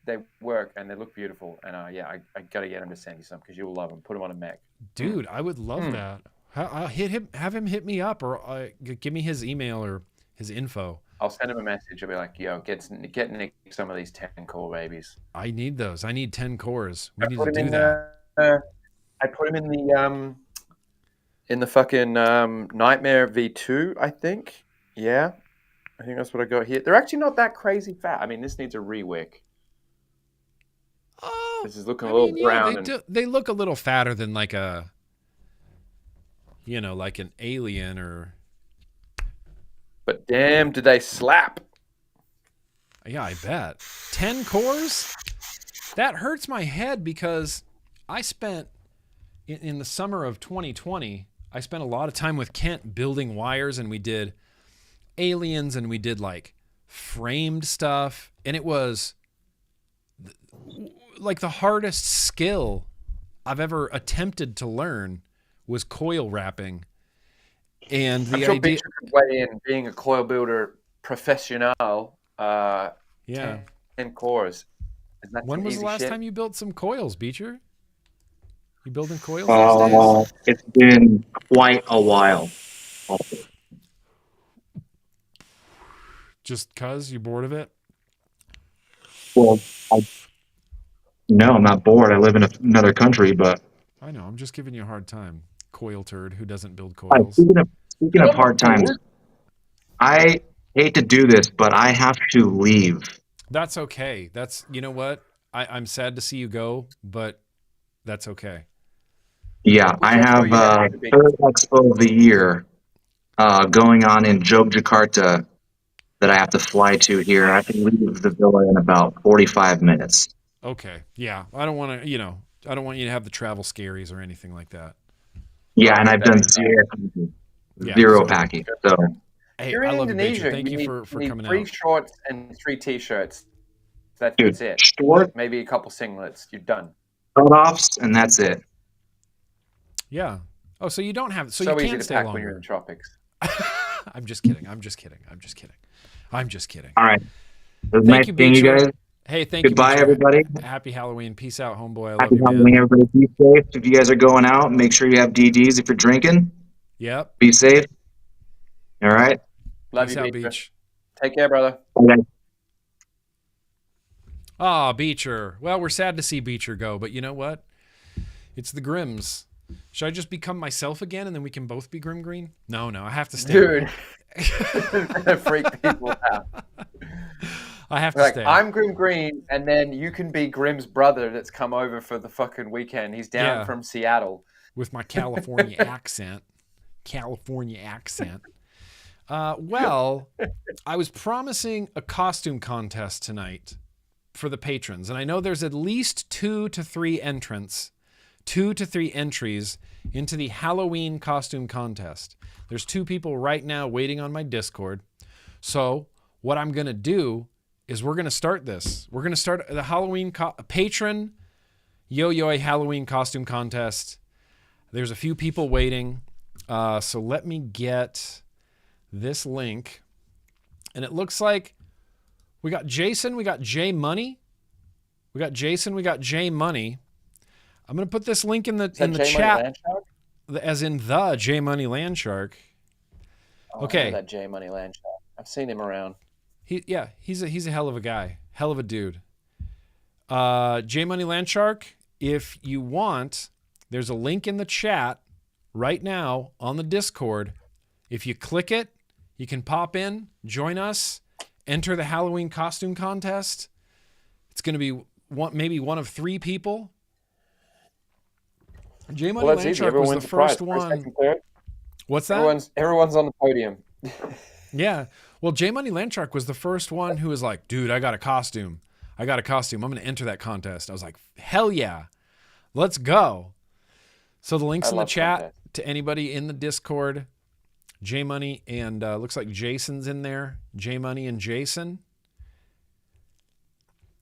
they work and they look beautiful. And I gotta get him to send you some because you'll love them. Put them on a mech. Dude, I would love that. I'll have him hit me up or give me his email or his info. I'll send him a message. I'll be like, yo, get Nick some of these 10 core babies. I need those. I need 10 cores. We need Put to him do in that. I put him in the fucking Nightmare V2, I think. Yeah. I think that's what I got here. They're actually not that crazy fat. I mean, this needs a rewick. Oh, This is looking a little brown. They look a little fatter than like a you know, like an alien or. But damn, do they slap? Yeah, I bet. 10 cores? That hurts my head because I spent, in the summer of 2020, I spent a lot of time with Kent building wires, and we did aliens and we did like framed stuff. And it was like the hardest skill I've ever attempted to learn was coil wrapping. And the I'm sure idea, Beecher could weigh in being a coil builder professional. yeah. 10 cores. Isn't that When some was the easy last shit? time you built some coils, Beecher? You building coils these days? It's been quite a while. Just cause you bored of it? Well, no, I'm not bored. I live in another country, but I know. I'm just giving you a hard time. Coil turd who doesn't build Hi, coils. speaking of hard times, I hate to do this, but I have to leave. That's okay. That's, you know what? I'm sad to see you go, but that's okay. Yeah, I have third expo of the year going on in Yogyakarta that I have to fly to here. I can leave the villa in about 45 minutes. Okay. Yeah. I don't want to, you know, I don't want you to have the travel scaries or anything like that. Yeah, and I've done zero so- packing. So Hey, You're I in love you, Beecher. Indonesia. Thank you need, for need coming 3 out. shorts and 3 t-shirts. That's dude, it. short Maybe a couple singlets. You're done. cutoffs, and that's it. Yeah. Oh, so you don't have, so So you easy can to stay pack when you're in longer. the tropics. I'm just kidding. I'm just kidding. I'm just kidding. I'm just kidding. All right. It was Thank nice you, seeing you Beecher. guys. Hey, thank Goodbye, you, Beecher. everybody. Happy Halloween. Peace out, homeboy. I love Happy you, man. Halloween, everybody. Be safe. If you guys are going out, make sure you have DDs if you're drinking. Yep. Be safe. All right. Love Peace you, out, Beecher. Beach. Take care, brother. Okay. Ah, Beecher. Well, we're sad to see Beecher go, but you know what? It's the Grimms. Should I just become myself again and then we can both be GrimmGreen? No, I have to stay. Dude. Freak people out. I have to Like, stay. I'm GrimmGreen, and then you can be Grimm's brother that's come over for the fucking weekend. He's down Yeah. from Seattle. With my California accent. Well, I was promising a costume contest tonight for the patrons, and I know there's at least 2 to 3 entries into the Halloween costume contest. There's 2 people right now waiting on my Discord. So what I'm going to do is we're going to start this. We're going to start the Halloween patron yo-yo Halloween costume contest. There's a few people waiting. So let me get this link. And it looks like we got Jason, we got J Money. We got Jason, we got J Money. I'm going to put this link in the chat, as in the J Money Landshark. Okay. That J Money Landshark. I've seen him around. He's a hell of a guy, hell of a dude. J Money Landshark, if you want, there's a link in the chat right now on the Discord. If you click it, you can pop in, join us, enter the Halloween costume contest. It's going to be maybe one of 3 people. J Money Landshark was the first one. What's that? Everyone's on the podium. Yeah. Well, J Money Landshark was the first one who was like, dude, I got a costume. I'm going to enter that contest. I was like, hell yeah. Let's go. So the link's in the chat to anybody in the Discord. J Money and looks like Jason's in there. J Money and Jason.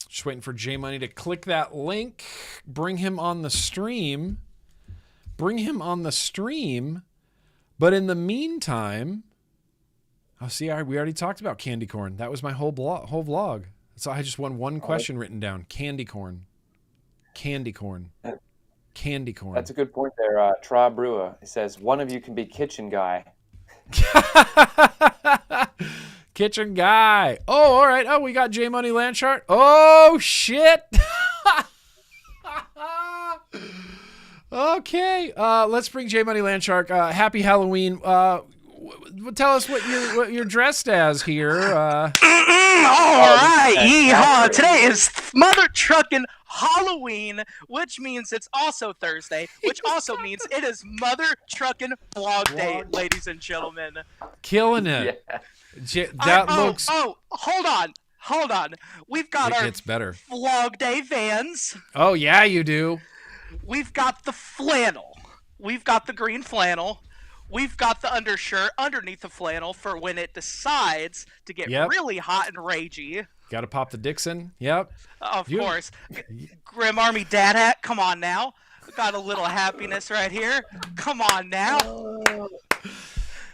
Just waiting for J Money to click that link. Bring him on the stream. But in the meantime, we already talked about candy corn. That was my whole vlog. So I just won one question written down. Candy corn. Candy corn. Candy corn. That's a good point there, Tra Brewer. He says, one of you can be kitchen guy. Kitchen guy. Oh, all right. Oh, we got J Money Landshark. Oh, shit. Okay. Let's bring J Money Landshark. Happy Halloween. Tell us what you're dressed as here. All right, yeehaw! Today is mother trucking Halloween, which means it's also Thursday, which also means it is mother trucking vlog day, ladies and gentlemen. Killing it. Yeah. Hold on. We've got It our gets better. vlog day vans. Oh, yeah, you do. We've got the flannel. We've got the green flannel. We've got the undershirt underneath the flannel for when it decides to get really hot and ragey. Got to pop the Dixon. Yep. Of course. Grimm Army dad hat. Come on now. Got a little happiness right here. Come on now.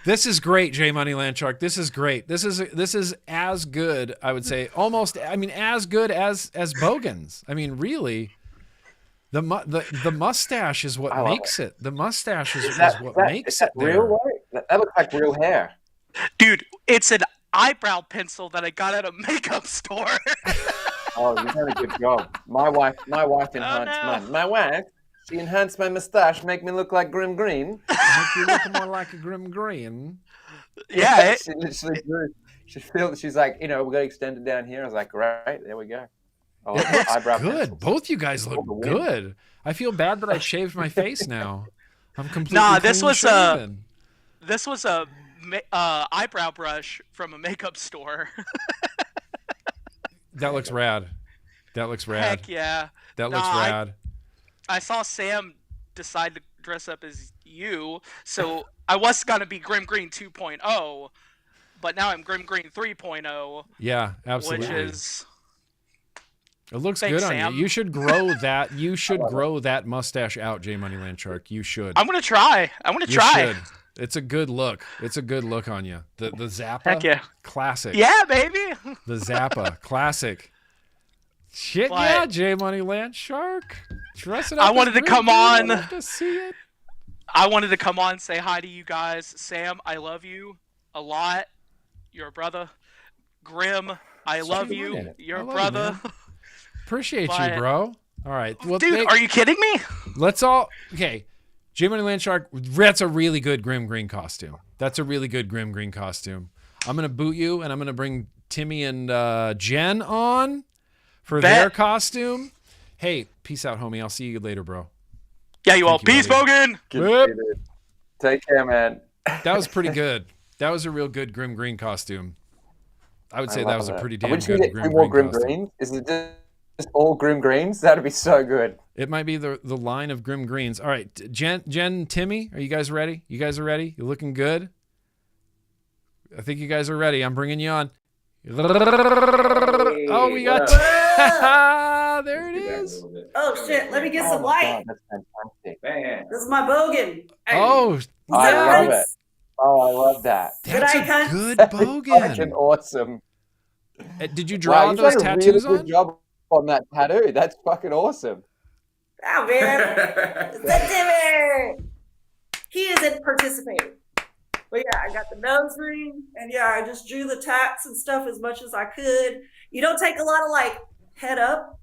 This is great, J Money Landshark. This is great. This is as good, I would say, almost. I mean, as good as Bogans. I mean, really. The mustache is what makes it. The mustache is what makes it. Real? That looks like real hair. Dude, it's an eyebrow pencil that I got at a makeup store. Oh, you've done a good job. My wife enhanced mine. My wife, she enhanced my mustache, make me look like GrimmGreen. Make you look more like a GrimmGreen. Yeah. She literally drew. She's like, we got to extend it down here. I was like, right, there we go. Oh, It looks eyebrow good. pencils. Both you guys look good. I feel bad that I shaved my face now. I'm completely this was shaven. This was a eyebrow brush from a makeup store. That looks rad. That looks rad. Heck yeah. That looks rad. I saw Sam decide to dress up as you, so I was gonna be GrimmGreen 2.0, but now I'm GrimmGreen 3.0. Yeah, absolutely. Which is. It looks Thanks, good on Sam. you. You should grow that. You should grow that mustache out, J Money Landshark. You should. I'm gonna try. You should. It's a good look. It's a good look on you. The Zappa. Heck yeah. Classic. Yeah, baby. The Zappa. Classic. Shit, But- yeah, J Money Landshark. Dress it up. I wanted as to come Grimm. I on. love to see it. I wanted to come on and say hi to you guys. Sam, I love you a lot. You're a brother. Grimm, I love you. You're I a love you, brother. man. Appreciate But- you, bro. All right. Well, Dude, are you kidding me? let's all. Okay. J Money Landshark, that's a really good GrimmGreen costume. That's a really good GrimmGreen costume. I'm going to boot you, and I'm going to bring Timmy and Jen on for their costume. Hey, peace out, homie. I'll see you later, bro. Yeah, you all. Thank you, Peace, buddy. Bogan. Good to see you, dude. Take care, man. That was pretty good. That was a real good GrimmGreen costume. I would say that was a pretty damn Would you good get two more GrimmGreen costume. GrimmGreens? Is it just all GrimmGreens? That'd be so good. It might be the line of GrimmGreens. All right, Jen, Timmy, are you guys ready? You guys are ready? You looking good? I think you guys are ready. I'm bringing you on. Oh, we got. There it is. Oh shit, let me get some my light. God, that's fantastic. This is my Bogan. Oh, I love Nice. it. Oh, I love that. that's Good a icon. good Fucking Bogan. awesome. Did you Wow, draw you've those done a really tattoos good on? job on that tattoo. That's fucking awesome. Oh man. Timmy. He isn't participating. But yeah, I got the nose ring, and yeah, I just drew the tats and stuff as much as I could. You don't take a lot of like head up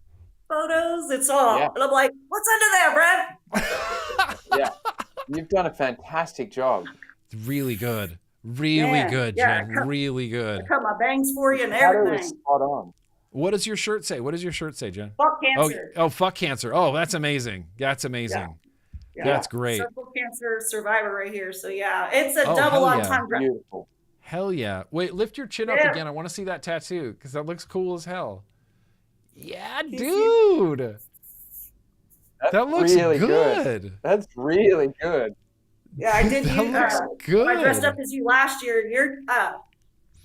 photos. It's all, Yeah. and I'm like, what's under there, Brad? Yeah. You've done a fantastic job. Really good. Really Yeah, good, yeah, Jen. Really good. I cut my bangs for you and Tattoo is everything. spot on. What does your shirt say? What does your shirt say, Jen? Fuck cancer. Oh, fuck cancer. Oh, that's amazing. That's amazing. Yeah. That's great. Cervical cancer survivor right here. So yeah, it's a Oh, double hell on yeah. time. Beautiful. Hell yeah. Wait, lift your chin up Yeah. again. I want to see that tattoo because that looks cool as hell. Yeah, you see- dude. That's That looks really good. That's really good. Yeah, I did. That You, looks I dressed good. up as you last year. You're, I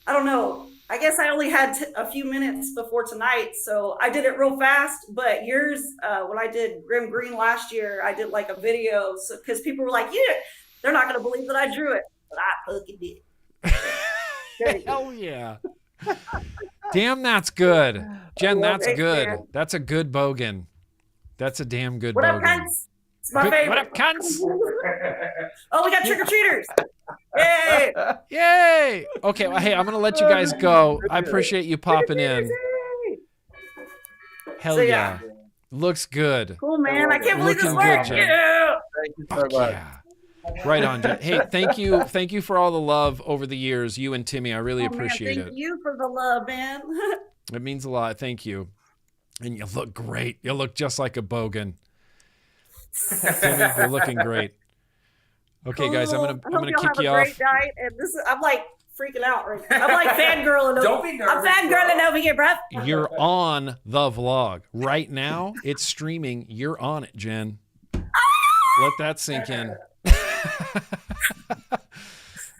don't know. I guess I only had a few minutes before tonight, so I did it real fast. But yours, when I did GrimmGreen last year, I did like a video because people were like, "Yeah, they're not gonna believe that I drew it," but I fucking did. There you go. Hell yeah. Damn, that's good. Jen, Well, that's thanks, good. man. That's a good Bogan. That's a damn good What up, Bogan. cunts? It's my Good- favorite. What up, cunts? Oh, we got trick or treaters! Yay! Yay! Okay, well, hey, I'm going to let you guys go. I appreciate you popping in. Hell So, yeah. yeah. Looks good. Cool, man. I can't believe this Looking good, worked. Jen. Yeah. Thank you so Fuck much. yeah. Right on, Jen. Hey, thank you for all the love over the years, you and Timmy. I really Oh, man, appreciate thank it. you for the love, man. It means a lot. Thank you. And you look great. You look just like a Bogan. Timmy, you're looking great. Okay, guys, I'm gonna kick you off. Great night, and I'm like freaking out right now. I'm like fangirling. Don't be nervous. I'm fangirling over here, bruh. You're on the vlog right now. It's streaming. You're on it, Jen. Let that sink in.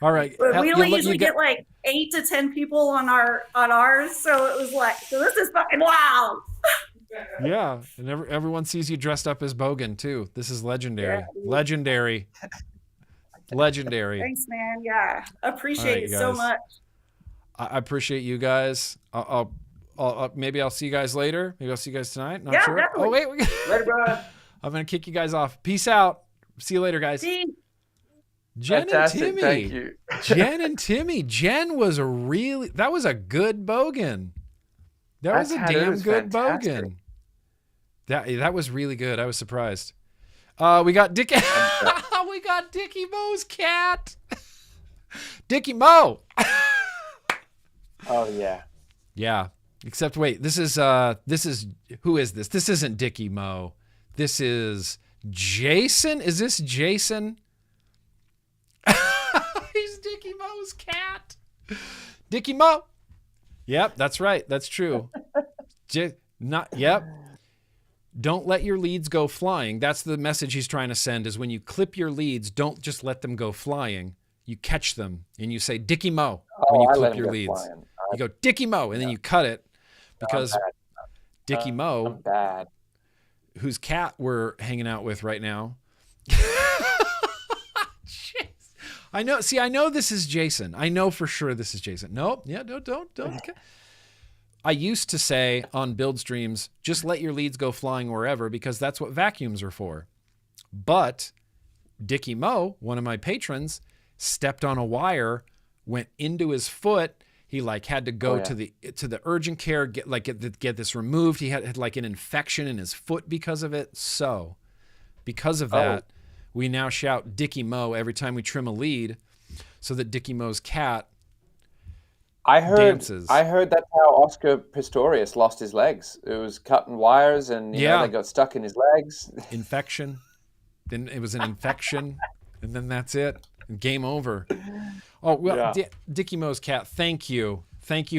All right. We only usually get like 8 to 10 people on ours, so it was like, so this is fucking wild. Yeah, and everyone sees you dressed up as Bogan too. This is legendary. Yeah. Legendary. Thanks, man. Yeah, appreciate it so much. I appreciate you guys. I'll maybe I'll see you guys later. Maybe I'll see you guys tonight. Not sure. Definitely. Oh wait, Later, bro. I'm gonna kick you guys off. Peace out. See you later, guys. See? Jen Fantastic, and Timmy. thank you. Jen and Timmy. Jen was that was a good Bogan. That was a damn good Bogan. That was really good. I was surprised. We got Dick. We got Dickie Mo's cat. Dickie Mo. Oh yeah. Yeah. Except wait, this is who is this? This isn't Dickie Mo. This is Jason. Is this Jason? He's Dickie Mo's cat. Dickie Mo. Yep, that's right. That's true. Yep. Don't let your leads go flying. That's the message he's trying to send, is when you clip your leads, don't just let them go flying. You catch them and you say Dickie Mo when you clip your leads. You go Dickie Mo and then you cut it, because Dickie Mo, bad. Whose cat we're hanging out with right now. I know. See, I know this is Jason. I know for sure this is Jason. Nope. Yeah. Don't. I used to say on build streams, just let your leads go flying wherever, because that's what vacuums are for. But Dickie Mo, one of my patrons, stepped on a wire, went into his foot. He like had to go to the urgent care, get this removed. He had like an infection in his foot because of it. So because of that, we now shout Dickie Mo every time we trim a lead, so that Dickie Mo's cat dances. I heard that's how Oscar Pistorius lost his legs. It was cutting wires, and you know, they got stuck in his legs. Infection. Then it was an infection, and then that's it. Game over. Oh well, Dickie Mo's cat. Thank you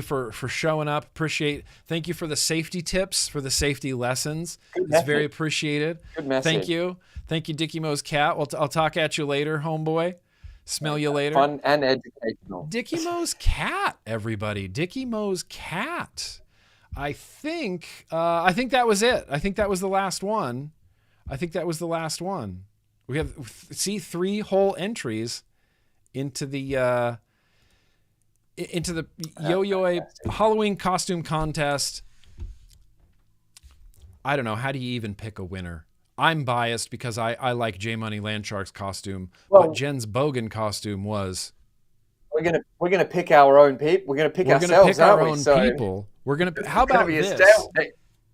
for showing up. Thank you for the safety tips, for the safety lessons. It's very appreciated. Good message. Thank you, Dickie Mo's cat. Well, I'll talk at you later, homeboy. Smell you later. Fun and educational. Dickie Mo's cat, everybody. Dickie Mo's cat. I think that was it. I think that was the last one. We have 3 whole entries into the Yo-Yo Halloween costume contest. I don't know. How do you even pick a winner? I'm biased because I like J Money Landshark's costume, but Jen's Bogan costume was. We're gonna pick our own people. We're gonna pick ourselves, people. We're gonna. How about this?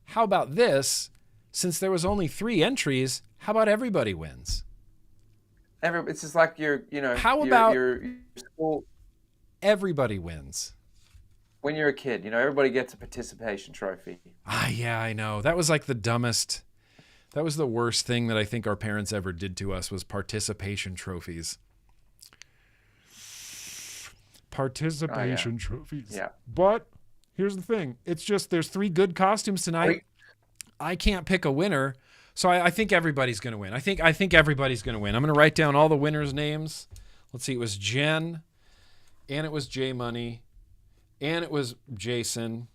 How about this? Since there was only 3 entries, how about everybody wins? It's just like How about your school? Everybody wins. When you're a kid, everybody gets a participation trophy. Yeah, I know. That was like the dumbest. That was the worst thing that I think our parents ever did to us, was participation trophies. Participation trophies. Yeah. But here's the thing. It's just there's 3 good costumes tonight. I can't pick a winner. So I think everybody's going to win. I think everybody's going to win. I'm going to write down all the winners' names. Let's see. It was Jen, and it was J Money, and it was Jason,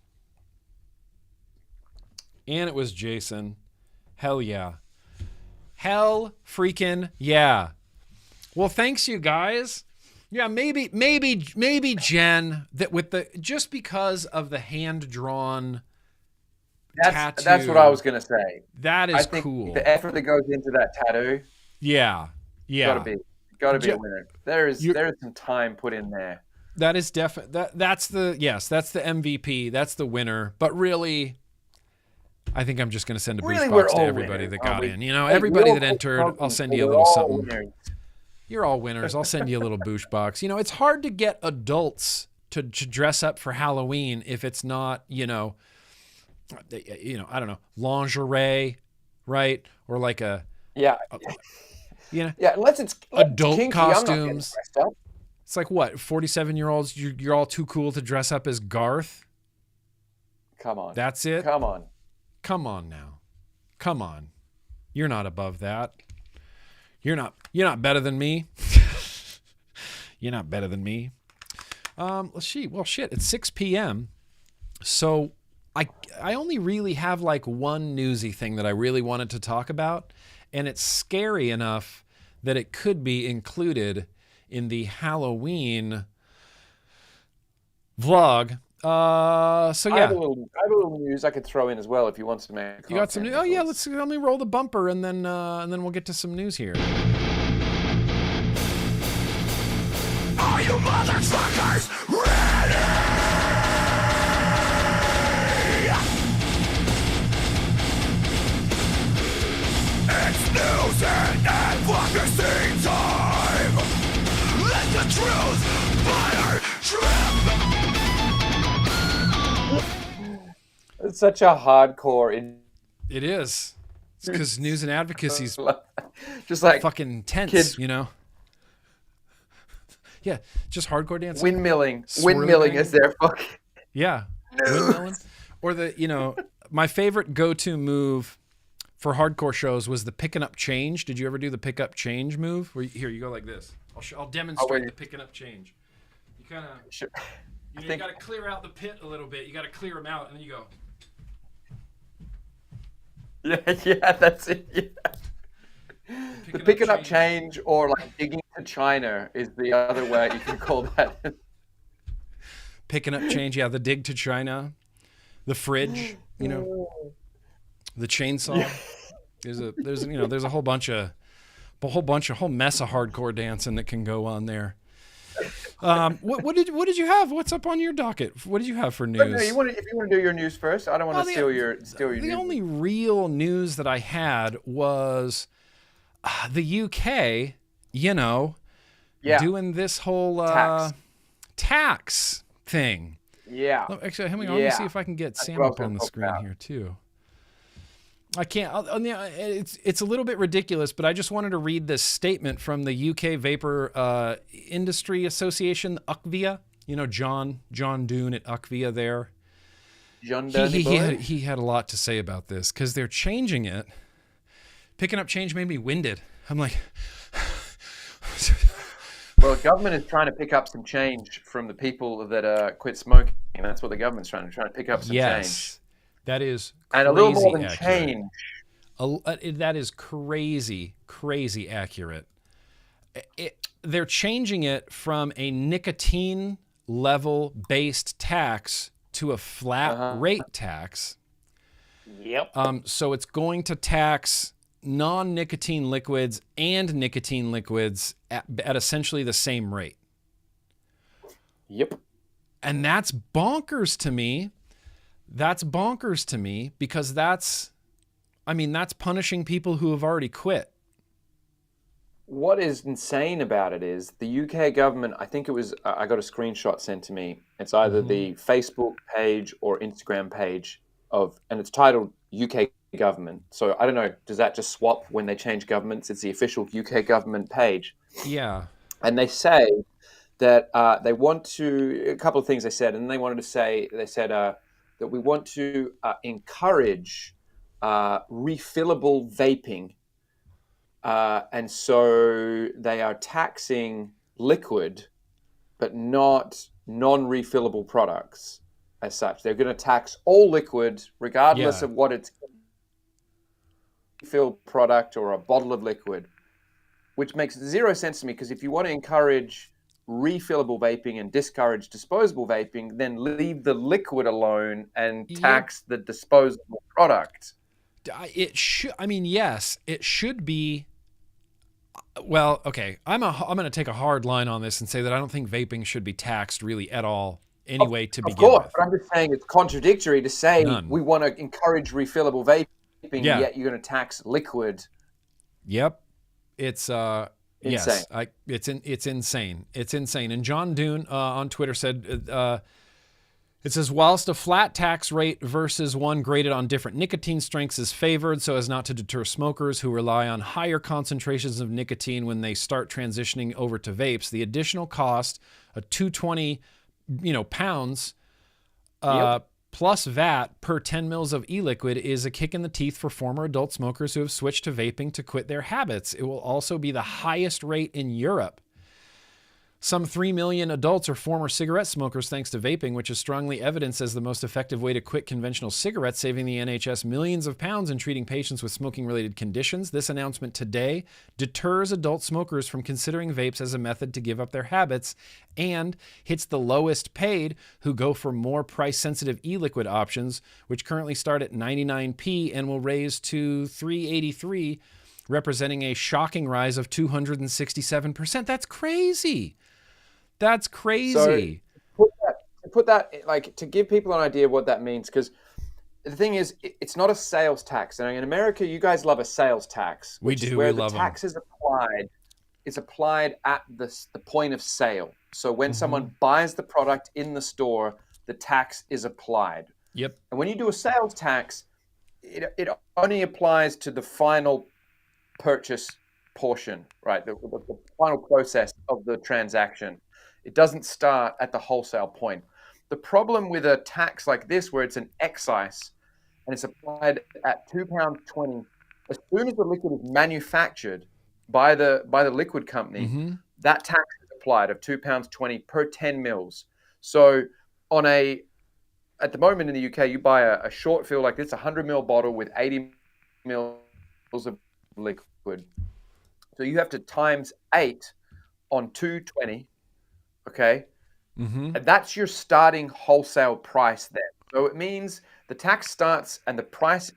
and it was Jason. Hell yeah. Hell freaking yeah. Well, thanks you guys. Yeah, maybe Jen, that with just because of the hand-drawn tattoo. That's what I was going to say. That is cool. The effort that goes into that tattoo. Yeah. Gotta be a winner. There is some time put in there. That is definitely that's the MVP. That's the winner. But really, I think I'm just going to send a boost box to everybody that got in. Everybody that entered, I'll send you a little something. Winners. You're all winners. I'll send you a little boost box. It's hard to get adults to dress up for Halloween if it's not, you know, I don't know, lingerie, right? Or like Yeah. you know, Yeah, unless it's adult kinky, I'm not getting costumes. dressed up. It's like what, 47-year-olds, you're all too cool to dress up as Garth? Come on. That's it? Come on. Come on now. Come on. You're not above that. You're not better than me. You're not better than me. Let's see. Well, shit, it's 6 p.m. So I only really have like one newsy thing that I really wanted to talk about, and it's scary enough that it could be included in the Halloween vlog. So yeah, I have a little news I could throw in as well if you want to make. You got some news? Oh yeah, let me roll the bumper and then we'll get to some news here. Are you motherfuckers ready? It's news and advocacy time. Let the truth fire trip. It's such a hardcore. It is. It's because news and advocacy's just like fucking tense, kids. you know. Yeah, just hardcore dancing. Windmilling is their fucking. Yeah, windmilling. Or the, you know, my favorite go-to move for hardcore shows was the picking up change. Did you ever do the pick up change move? Where you go like this. I'll demonstrate the picking up change. You kind of, Sure. you got to clear out the pit a little bit. You got to clear them out, and then you go. Yeah, that's it. Yeah. The picking up change or like digging to China is the other way you can call that. Picking up change, yeah. The dig to China, the fridge, you know, the chainsaw. Yeah. There's a whole mess of hardcore dancing that can go on there. What did you have? What's up on your docket? What did you have for news? No, if you want to do your news first, I don't want to steal your news. The only real news that I had was the UK, you know, doing this whole tax thing. Yeah. Actually, hang on, let me see if I can get Sam up on the screen here too. I can't. It's a little bit ridiculous, but I just wanted to read this statement from the UK Vapor Industry Association, UCVIA. You know, John Doon at UCVIA there. John he had a lot to say about this because they're changing it. Picking up change made me winded. I'm like... Well, government is trying to pick up some change from the people that quit smoking. And that's what the government's trying to pick up some change. That is crazy and a little more than accurate. Change. That is crazy accurate. They're changing it from a nicotine level based tax to a flat rate tax. Yep. So it's going to tax non-nicotine liquids and nicotine liquids at essentially the same rate. Yep. And that's bonkers to me. Because that's punishing people who have already quit. What is insane about it is the UK government, I think it was, I got a screenshot sent to me. It's either the Facebook page or Instagram page and it's titled UK government. So I don't know, does that just swap when they change governments? It's the official UK government page. Yeah. And they say that they want to, a couple of things they said, and they said that we want to encourage refillable vaping. And so they are taxing liquid, but not non-refillable products as such. They're going to tax all liquid, regardless of what it's filled product or a bottle of liquid, which makes zero sense to me, because if you want to encourage refillable vaping and discourage disposable vaping, then leave the liquid alone and tax the disposable product. It should, yes, it should be. Well, okay, I'm going to take a hard line on this and say that I don't think vaping should be taxed really at all anyway to begin with. But I'm just saying it's contradictory to say we want to encourage refillable vaping, yet you're going to tax liquid. Yep. It's insane. Yes, it's insane. It's insane. And John Doon on Twitter said It says, whilst a flat tax rate versus one graded on different nicotine strengths is favored so as not to deter smokers who rely on higher concentrations of nicotine when they start transitioning over to vapes, the additional cost of 220 pounds plus VAT per 10 mils of e-liquid is a kick in the teeth for former adult smokers who have switched to vaping to quit their habits. It will also be the highest rate in Europe. Some 3 million adults are former cigarette smokers thanks to vaping, which is strongly evidenced as the most effective way to quit conventional cigarettes, saving the NHS millions of pounds in treating patients with smoking-related conditions. This announcement today deters adult smokers from considering vapes as a method to give up their habits and hits the lowest paid who go for more price-sensitive e-liquid options, which currently start at 99p and will raise to 383, representing a shocking rise of 267%. That's crazy. That's crazy. So put that like to give people an idea of what that means, because the thing is, it's not a sales tax. And in America, you guys love a sales tax. We do. Where we the love tax is applied at the point of sale. So when someone buys the product in the store, the tax is applied. Yep. And when you do a sales tax, it only applies to the final purchase portion, right? The final process of the transaction. It doesn't start at the wholesale point. The problem with a tax like this, where it's an excise and it's applied at £2.20, as soon as the liquid is manufactured by the liquid company, that tax is applied of £2.20 per 10 mils. So at the moment in the UK, you buy a short fill like this, a 100 ml bottle with 80 mils of liquid. So you have to times 8 on 220. Okay. And that's your starting wholesale price then. So it means the tax starts and the price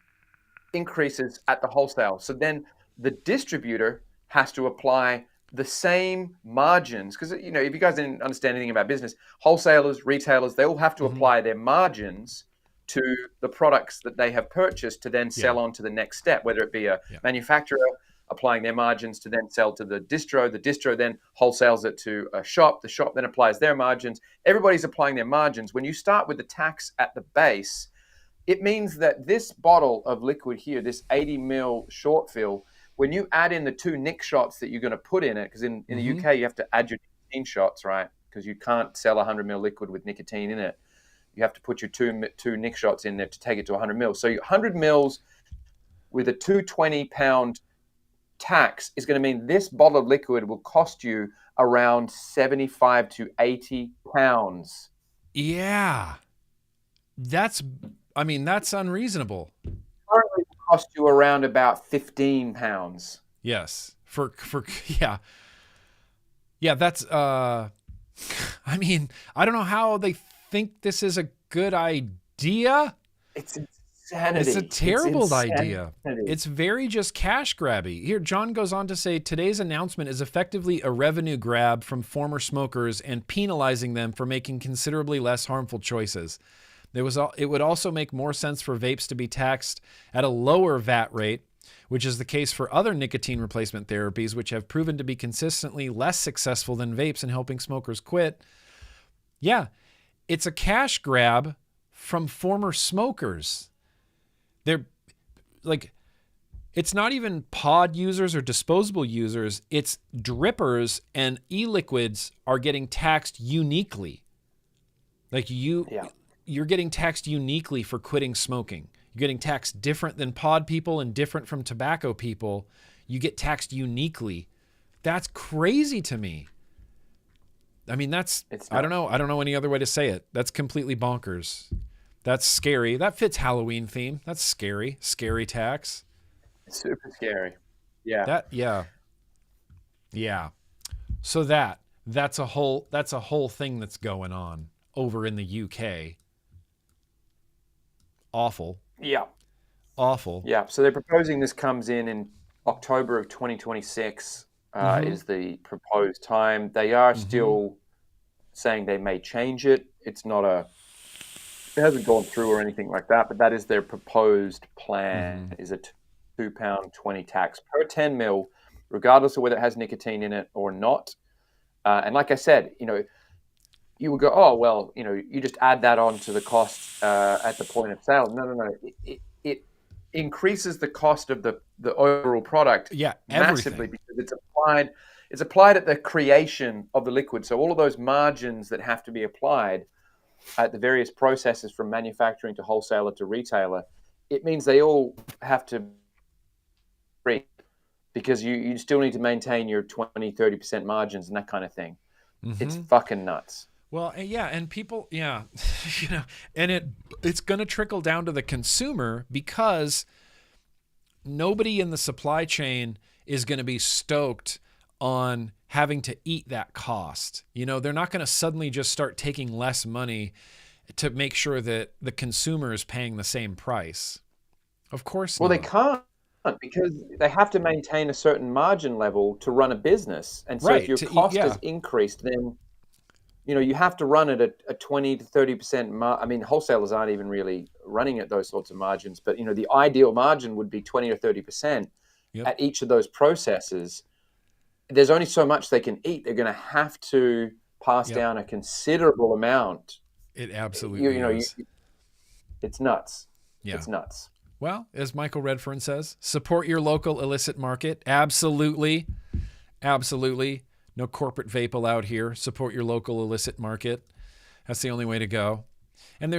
increases at the wholesale. So then the distributor has to apply the same margins. Because, if you guys didn't understand anything about business, wholesalers, retailers, they all have to apply their margins to the products that they have purchased to then sell on to the next step, whether it be a manufacturer applying their margins to then sell to the distro then wholesales it to a shop, the shop then applies their margins. Everybody's applying their margins. When you start with the tax at the base, it means that this bottle of liquid here, this 80 mil short fill, when you add in the 2 nic shots that you're going to put in it, because in the UK you have to add your nicotine shots, right? Because you can't sell 100 mil liquid with nicotine in it. You have to put your two nic shots in there to take it to 100 mils. So 100 mils with a 220 pound tax is going to mean this bottle of liquid will cost you around 75 to 80 pounds. Yeah. That's unreasonable. Currently it cost you around about 15 pounds. Yes. Yeah, that's I don't know how they think this is a good idea. It's insanity. It's a terrible idea. It's very just cash grabby. Here, John goes on to say, today's announcement is effectively a revenue grab from former smokers and penalizing them for making considerably less harmful choices. It would also make more sense for vapes to be taxed at a lower VAT rate, which is the case for other nicotine replacement therapies, which have proven to be consistently less successful than vapes in helping smokers quit. Yeah, it's a cash grab from former smokers. They're like, it's not even pod users or disposable users. It's drippers, and e-liquids are getting taxed uniquely. Like you're getting taxed uniquely for quitting smoking. You're getting taxed different than pod people and different from tobacco people. You get taxed uniquely. That's crazy to me. I mean, I don't know any other way to say it. That's completely bonkers. That's scary. That fits Halloween theme. That's scary. Scary tax. It's super scary. Yeah. Yeah. So that's a whole thing that's going on over in the UK. Awful. Yeah. Awful. Yeah. So they're proposing this comes in October of 2026 is the proposed time. They are still saying they may change it. It hasn't gone through or anything like that, but that is their proposed plan, is a £2.20 tax per 10 mil, regardless of whether it has nicotine in it or not. And like I said, you would go, oh, well, you just add that on to the cost at the point of sale. No. It increases the cost of the overall product massively because it's applied at the creation of the liquid. So all of those margins that have to be applied at the various processes from manufacturing to wholesaler to retailer, it means they all have to free because you still need to maintain your 20-30% margins and that kind of thing. Mm-hmm. It's fucking nuts. Well, yeah, and people, and it's going to trickle down to the consumer because nobody in the supply chain is going to be stoked on having to eat that cost. They're not going to suddenly just start taking less money to make sure that the consumer is paying the same price. Of course not. Well, they can't because they have to maintain a certain margin level to run a business. And so if your cost has increased, then you have to run it at a 20 to 30%. I mean, wholesalers aren't even really running at those sorts of margins, but the ideal margin would be 20 or 30% at each of those processes. There's only so much they can eat. They're going to have to pass down a considerable amount. It absolutely is. It's nuts. Yeah. It's nuts. Well, as Michael Redfern says, support your local illicit market. Absolutely. Absolutely. No corporate vape allowed here. Support your local illicit market. That's the only way to go. And do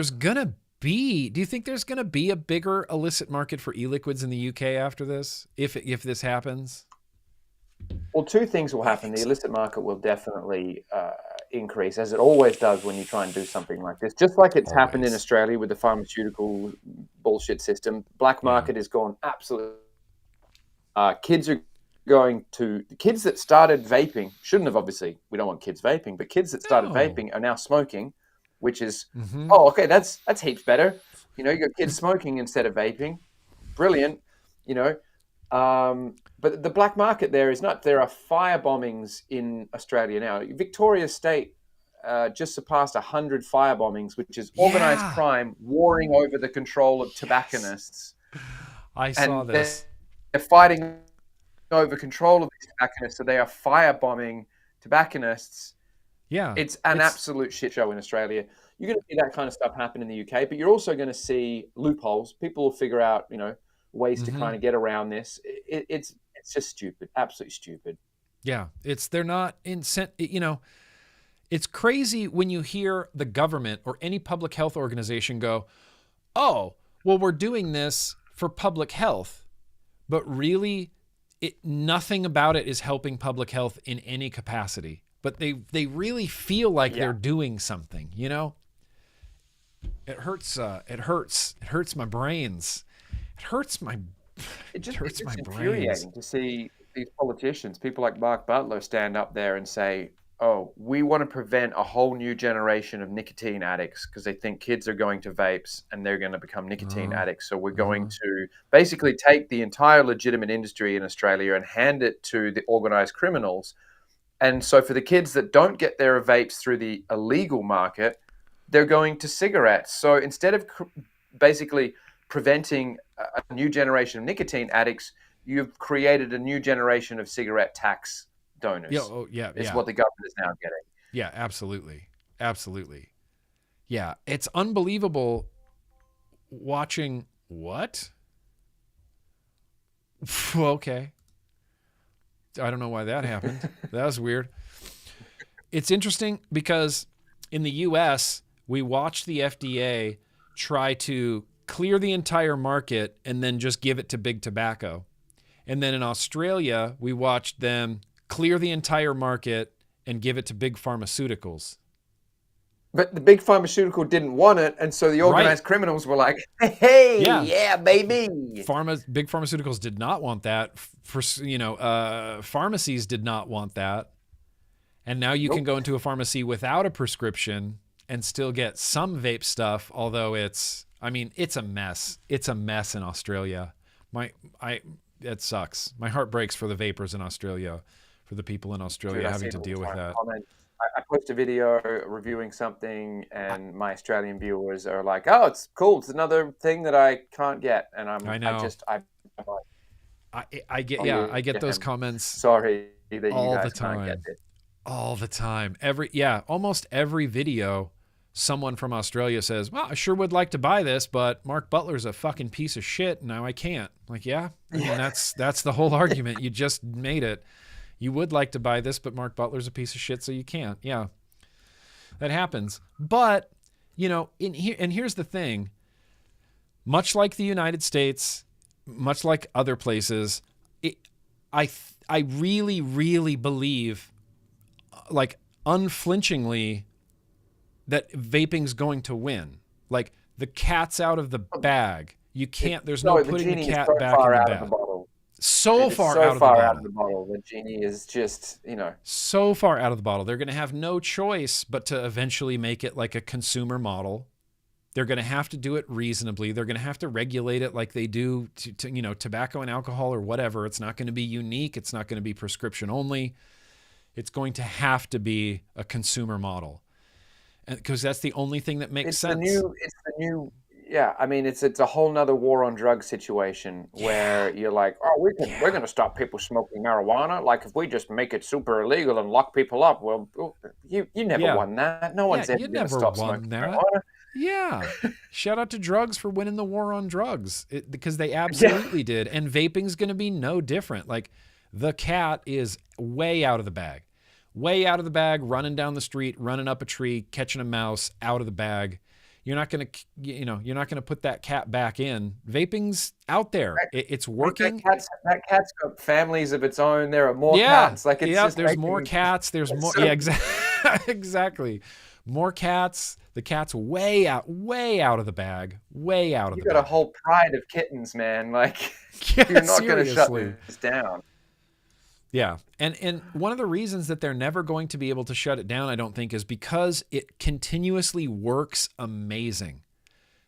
you think there's going to be a bigger illicit market for e-liquids in the UK after this, if this happens? Well, two things will happen. The illicit market will definitely increase, as it always does when you try and do something like this. Just like it's happened in Australia with the pharmaceutical bullshit system. Black market has gone absolutely. Kids that started vaping shouldn't have, obviously. We don't want kids vaping, but kids that started vaping are now smoking, which is, okay, that's heaps better. You got kids smoking instead of vaping. Brilliant. But the black market there are fire bombings in Australia now. Victoria State just surpassed 100 fire bombings, which is organized crime warring over the control of tobacconists. I saw this. They're fighting over control of these tobacconists, so they are firebombing tobacconists. Yeah. It's an absolute shit show in Australia. You're going to see that kind of stuff happen in the UK, but you're also going to see loopholes. People will figure out, ways to kind of get around this. It's just stupid, absolutely stupid. Yeah, they're not it's crazy when you hear the government or any public health organization go, oh, well, we're doing this for public health, but really nothing about it is helping public health in any capacity. But they really feel like they're doing something, It hurts. It hurts my brains. It hurts my infuriating to see these politicians, people like Mark Butler, stand up there and say, oh, we want to prevent a whole new generation of nicotine addicts because they think kids are going to vapes and they're going to become nicotine addicts. So we're going to basically take the entire legitimate industry in Australia and hand it to the organized criminals. And so for the kids that don't get their vapes through the illegal market, they're going to cigarettes. So instead of basically preventing a new generation of nicotine addicts, you've created a new generation of cigarette tax donors. Is what the government is now getting. Yeah, absolutely. Absolutely. Yeah, it's unbelievable watching what? Okay. I don't know why that happened. That was weird. It's interesting because in the US, we watched the FDA try to clear the entire market and then just give it to big tobacco. And then in Australia, we watched them clear the entire market and give it to big pharmaceuticals. But the big pharmaceutical didn't want it, and so the organized criminals were like, "Hey, yeah baby." Big pharmaceuticals did not want that. Pharmacies did not want that. And now you can go into a pharmacy without a prescription and still get some vape stuff, although it's a mess. It's a mess in Australia. It sucks. My heart breaks for the vapors in Australia, for the people in Australia having to deal with that. I post a video reviewing something, and my Australian viewers are like, "Oh, it's cool. It's another thing that I can't get," and I get those comments. Sorry that you all guys the time. can't get it. All the time. Almost every video, someone from Australia says, well, I sure would like to buy this, but Mark Butler's a fucking piece of shit. Now I can't. Like, I mean, that's the whole argument. You just made it. You would like to buy this, but Mark Butler's a piece of shit, so you can't. Yeah, that happens. But, and here's the thing. Much like the United States, much like other places, I really, really believe, like, unflinchingly, that vaping's going to win. Like, the cat's out of the bag. You can't. There's no putting the cat back in the bag. So far out of the bottle. The genie is just, so far out of the bottle. They're going to have no choice but to eventually make it like a consumer model. They're going to have to do it reasonably. They're going to have to regulate it like they do to tobacco and alcohol or whatever. It's not going to be unique. It's not going to be prescription only. It's going to have to be a consumer model, because that's the only thing that makes sense. It's the new. Yeah, I mean, it's a whole nother war on drugs situation where you're like, we're going to stop people smoking marijuana. Like, if we just make it super illegal and lock people up, well, you never won that. No one's ever going to stop smoking marijuana. Yeah. Shout out to drugs for winning the war on drugs, because they absolutely did. And vaping's going to be no different. Like, the cat is way out of the bag. Way out of the bag, running down the street, running up a tree, catching a mouse, out of the bag. You're not going to put that cat back in. Vaping's out there. It's working. That cat's got families of its own. There are more cats. Like, it's just there's more cats. There's more. Yeah, exactly. More cats. The cat's way out of the bag. Way out of the bag. You got a whole pride of kittens, man. Like, you're not going to shut this down. Yeah. And one of the reasons that they're never going to be able to shut it down, I don't think, is because it continuously works amazing.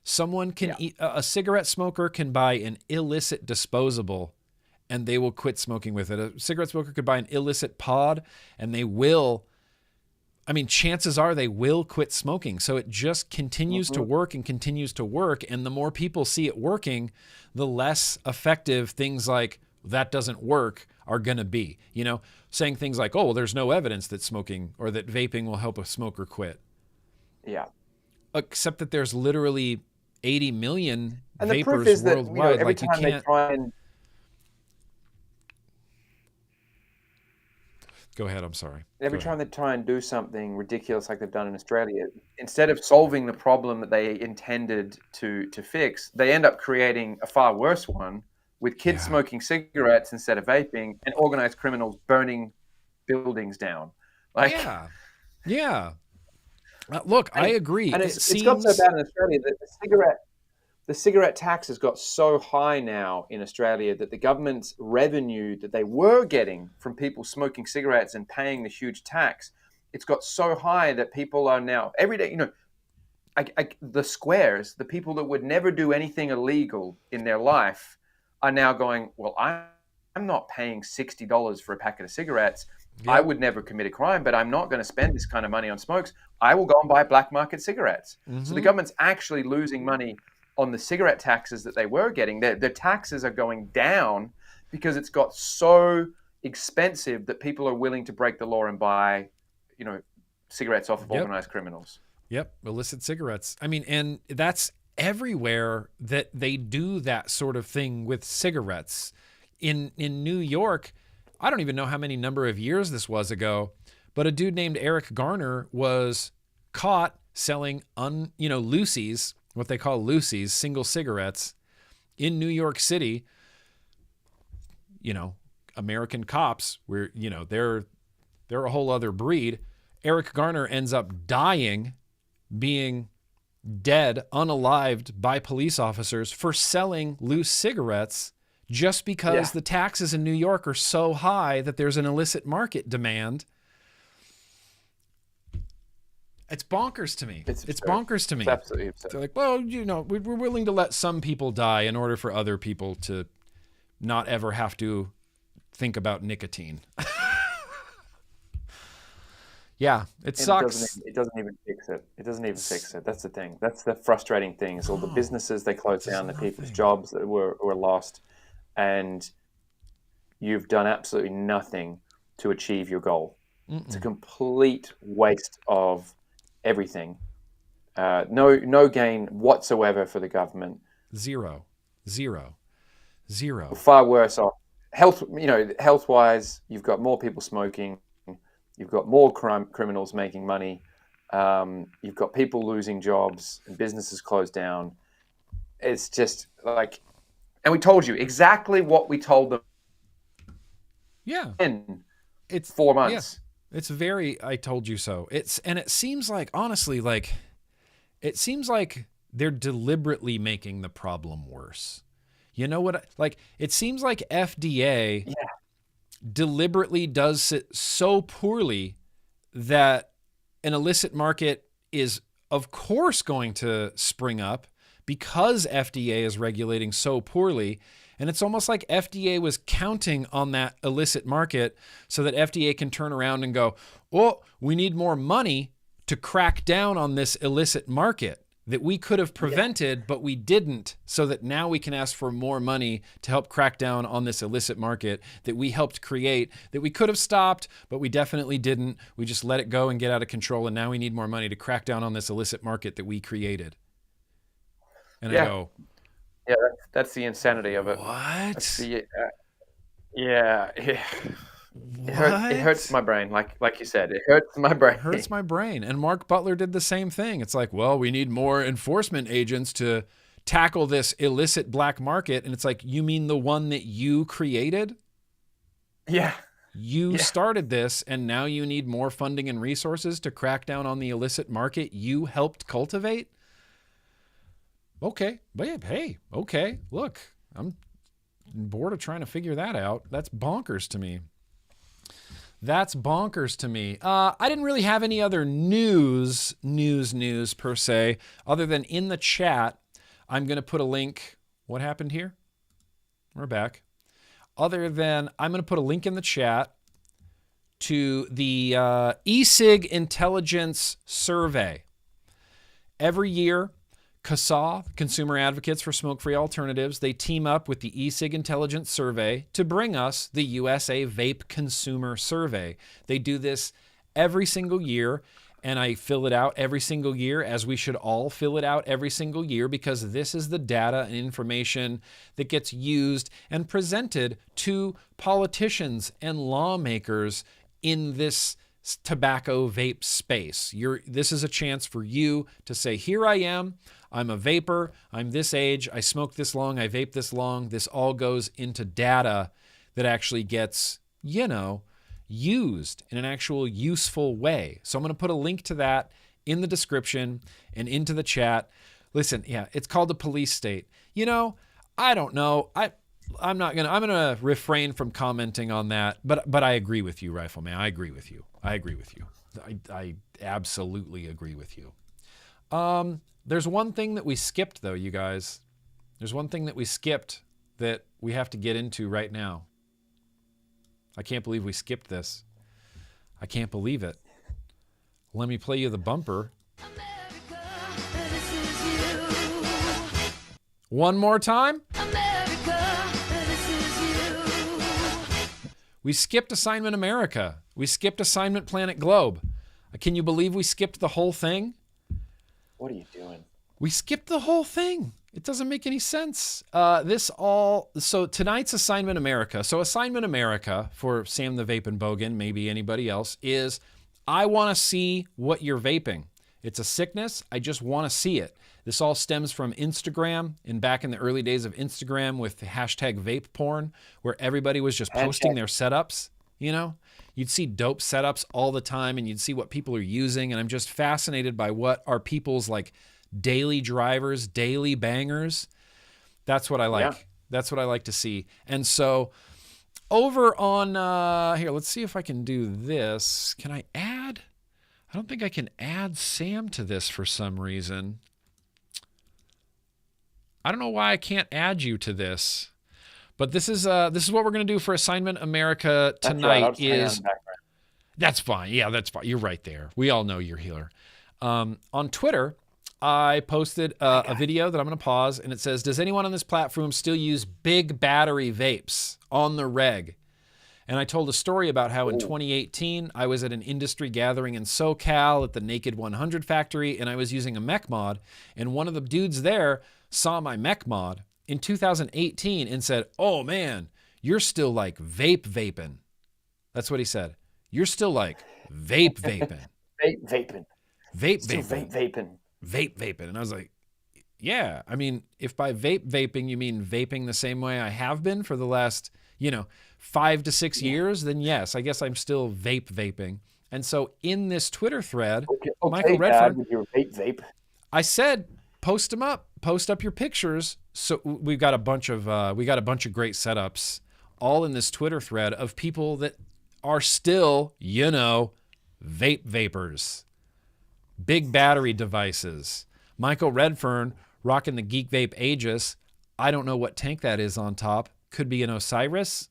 Someone can a cigarette smoker can buy an illicit disposable and they will quit smoking with it. A cigarette smoker could buy an illicit pod and they will, chances are they will quit smoking. So it just continues to work and continues to work. And the more people see it working, the less effective things like that doesn't work are going to be, saying things like, oh, well, there's no evidence that smoking or that vaping will help a smoker quit. Yeah. Except that there's literally 80 million and vapors the proof is that, worldwide. every time they try and... Go ahead, I'm sorry. Every time they try and do something ridiculous like they've done in Australia, instead of solving the problem that they intended to fix, they end up creating a far worse one, with kids smoking cigarettes instead of vaping and organized criminals burning buildings down. Like, look, I agree. And it's got so bad in Australia that the cigarette tax has got so high now in Australia that the government's revenue that they were getting from people smoking cigarettes and paying the huge tax, it's got so high that people are now, every day, the squares, the people that would never do anything illegal in their life, are now going, well, I'm not paying $60 for a packet of cigarettes. Yep. I would never commit a crime, but I'm not going to spend this kind of money on smokes. I will go and buy black market cigarettes. Mm-hmm. So the government's actually losing money on the cigarette taxes that they were getting. Their taxes are going down because it's got so expensive that people are willing to break the law and buy, cigarettes off of organized criminals. Yep, illicit cigarettes. And that's everywhere that they do that sort of thing with cigarettes. In New York, I don't even know how many number of years this was ago, but a dude named Eric Garner was caught selling loosies, what they call loosies, single cigarettes, in New York City. American cops, where they're a whole other breed. Eric Garner ends up dying, being dead, unalived by police officers for selling loose cigarettes just because the taxes in New York are so high that there's an illicit market demand. It's bonkers to me. It's bonkers to me. It's absolutely absurd. They're like, well, we're willing to let some people die in order for other people to not ever have to think about nicotine. Yeah, it sucks. It doesn't even fix it. It doesn't even fix it. That's the thing. That's the frustrating thing. Is all the businesses they close down, the people's jobs that were lost, and you've done absolutely nothing to achieve your goal. It's a complete waste of everything. No gain whatsoever for the government. Zero. Far worse off. Health-wise, you've got more people smoking. You've got more criminals making money. You've got people losing jobs and businesses closed down. It's just like, and we told you exactly what we told them. Yeah. It's 4 months. Yeah. It's very, I told you so. And it seems like, honestly, like, it seems like they're deliberately making the problem worse. You know what? Like, it seems like FDA deliberately does it so poorly that an illicit market is, of course, going to spring up because FDA is regulating so poorly. And it's almost like FDA was counting on that illicit market so that FDA can turn around and go, oh, we need more money to crack down on this illicit market that we could have prevented, but we didn't, so that now we can ask for more money to help crack down on this illicit market that we helped create, that we could have stopped, but we definitely didn't. We just let it go and get out of control, and now we need more money to crack down on this illicit market that we created. And I go, yeah, that's the insanity of it. What? That's the, it hurts my brain. Like you said, it hurts my brain. It hurts my brain. And Mark Butler did the same thing. It's like, well, we need more enforcement agents to tackle this illicit black market. And it's like, you mean the one that you created? Yeah. You started this, and now you need more funding and resources to crack down on the illicit market you helped cultivate? Okay, but hey, okay, look, I'm bored of trying to figure that out. That's bonkers to me. That's bonkers to me. I didn't really have any other news per se, other than in the chat, I'm going to put a link. What happened here? We're back. Other than, I'm going to put a link in the chat to the e-cig intelligence survey. Every year, CASA, Consumer Advocates for Smoke-Free Alternatives, they team up with the e-cig intelligence survey to bring us the USA Vape Consumer Survey. They do this every single year, and I fill it out every single year, as we should all fill it out every single year, because this is the data and information that gets used and presented to politicians and lawmakers in this tobacco vape space. This is a chance for you to say, here I am, I'm a vapor, I'm this age, I smoke this long, I vape this long. This all goes into data that actually gets, used in an actual useful way. So I'm going to put a link to that in the description and into the chat. Listen, it's called the police state. I don't know. I'm going to refrain from commenting on that, but I agree with you, Rifleman. I agree with you. I absolutely agree with you. There's one thing that we skipped, though, you guys. There's one thing that we skipped that we have to get into right now. I can't believe we skipped this. I can't believe it. Let me play you the bumper. America, this is you. One more time. America, this is you. We skipped Assignment America. We skipped Assignment Planet Globe. Can you believe we skipped the whole thing? What are you doing? We skipped the whole thing. It doesn't make any sense. So tonight's Assignment America. So Assignment America, for Sam the Vape and Bogan, maybe anybody else, is I want to see what you're vaping. It's a sickness. I just want to see it. This all stems from Instagram, and back in the early days of Instagram with the hashtag vape porn, where everybody was just posting their setups, You'd see dope setups all the time, and you'd see what people are using, and I'm just fascinated by what are people's daily drivers, daily bangers. That's what I like. Yeah. That's what I like to see. And so over on here, let's see if I can do this. Can I add? I don't think I can add Sam to this for some reason. I don't know why I can't add you to this. But this is what we're going to do for Assignment America tonight. That's fine. Yeah, that's fine. You're right there. We all know you're healer. On Twitter, I posted a video that I'm going to pause, and it says, does anyone on this platform still use big battery vapes on the reg? And I told a story about how in 2018, I was at an industry gathering in SoCal at the Naked 100 factory, and I was using a mech mod. And one of the dudes there saw my mech mod in 2018 and said, "Oh man, you're still like vaping." That's what he said. You're still like vaping. Vaping. Vaping. And I was like, yeah. I mean, if by vaping you mean vaping the same way I have been for the last, 5 to 6 years, then yes, I guess I'm still vaping. And so in this Twitter thread, Michael Redfern, with your vape. I said, post them up, post up your pictures. So we've got a bunch of great setups all in this Twitter thread of people that are still, vapors. Big battery devices. Michael Redfern rocking the Geek Vape Aegis. I don't know what tank that is on top. Could be an Osiris.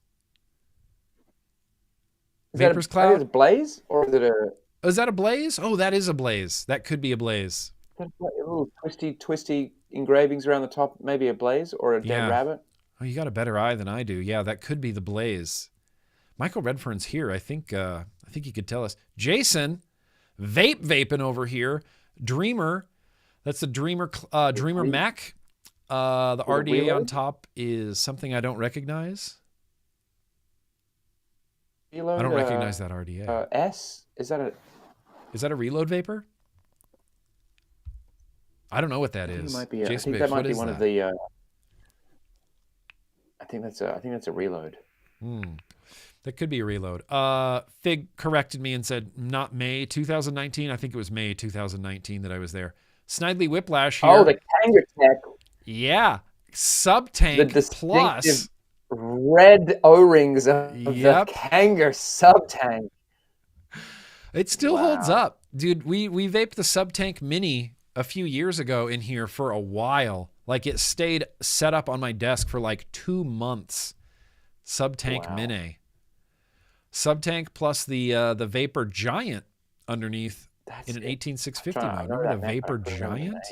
Vapors Cloud. Is it a Blaze or is it a? Is that a Blaze? Oh, that is a Blaze. That could be a Blaze. Little twisty engravings around the top. Maybe a Blaze or a dead rabbit. Oh, you got a better eye than I do. Yeah, that could be the Blaze. Michael Redfern's here. I think he could tell us. Jason, vaping over here. Dreamer. That's the Dreamer Mac. The RDA on top is something I don't recognize. Reload, I don't recognize that RDA. S? Is that a reload vapor? I don't know what that is. It might be. Jason I think Biggs, that might be one that? of the. I think that's a reload. That could be a reload. Fig corrected me and said not May 2019. I think it was May 2019 that I was there. Snidely Whiplash here. Oh, the Kanger Tech. Yeah, sub-tank plus red O-rings of the Kanger sub-tank. It still holds up. Dude, we vaped the sub-tank mini a few years ago in here for a while. Like it stayed set up on my desk for like 2 months. Sub-tank mini. Sub-tank plus the Vapor Giant underneath in an 18650 mode. Remember the Vapor Giant?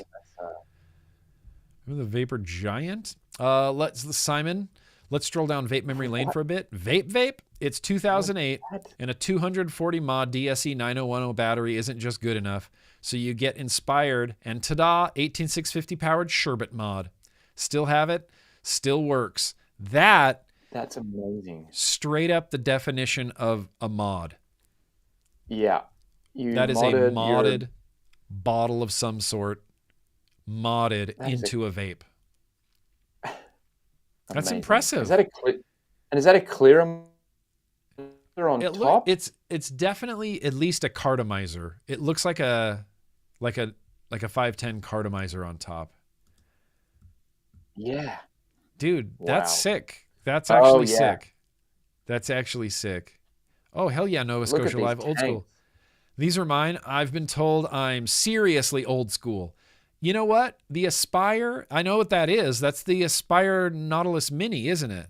Remember the Vapor Giant? Simon, let's stroll down vape memory lane for a bit. Vape. It's 2008, and a 240 mod DSE 9010 battery isn't just good enough. So you get inspired, and ta-da, 18650 powered Sherbet mod. Still have it, still works. That's amazing. Straight up the definition of a mod. Yeah. That is a modded bottle of some sort, modded into a vape. That's impressive. Is that a clear on top? It's definitely at least a cartomizer. It looks like a 510 cartomizer on top. Yeah. Dude, that's sick. That's actually sick. That's actually sick. Oh, hell yeah, Nova Scotia Live old school. These are mine. I've been told I'm seriously old school. You know what? The Aspire, I know what that is. That's the Aspire Nautilus Mini, isn't it?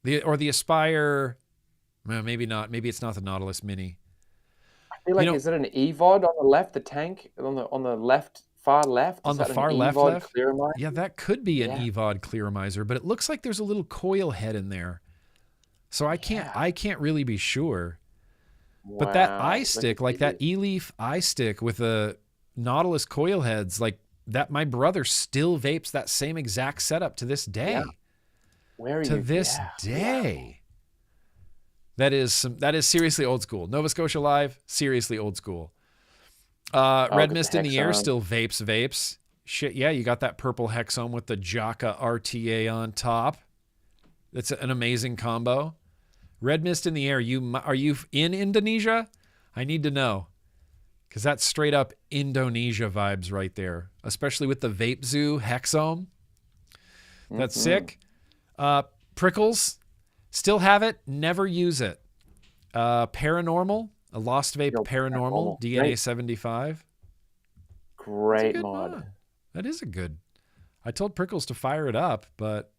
The Aspire, well, maybe not. Maybe it's not the Nautilus Mini. I feel like, is it an EVOD on the left, the tank on the left, far left? On the far left? Yeah, that could be an EVOD clearomizer, but it looks like there's a little coil head in there. So I can't really be sure. Wow. But that eye stick, like that E-Leaf eye stick with the Nautilus coil heads, like that, my brother still vapes that same exact setup to this day. Yeah. Where are you? To this day. That is seriously old school. Nova Scotia Live, seriously old school. Red Mist in the Air still vapes. Shit, yeah, you got that purple Hexome with the Jaka RTA on top. That's an amazing combo. Red Mist in the Air, are you in Indonesia? I need to know. Because that's straight up Indonesia vibes right there. Especially with the Vape Zoo Hexome. That's sick. Prickles, still have it, never use it. Paranormal, a Lost Vape Paranormal, DNA 75. Great mod. That is a good. I told Prickles to fire it up, but.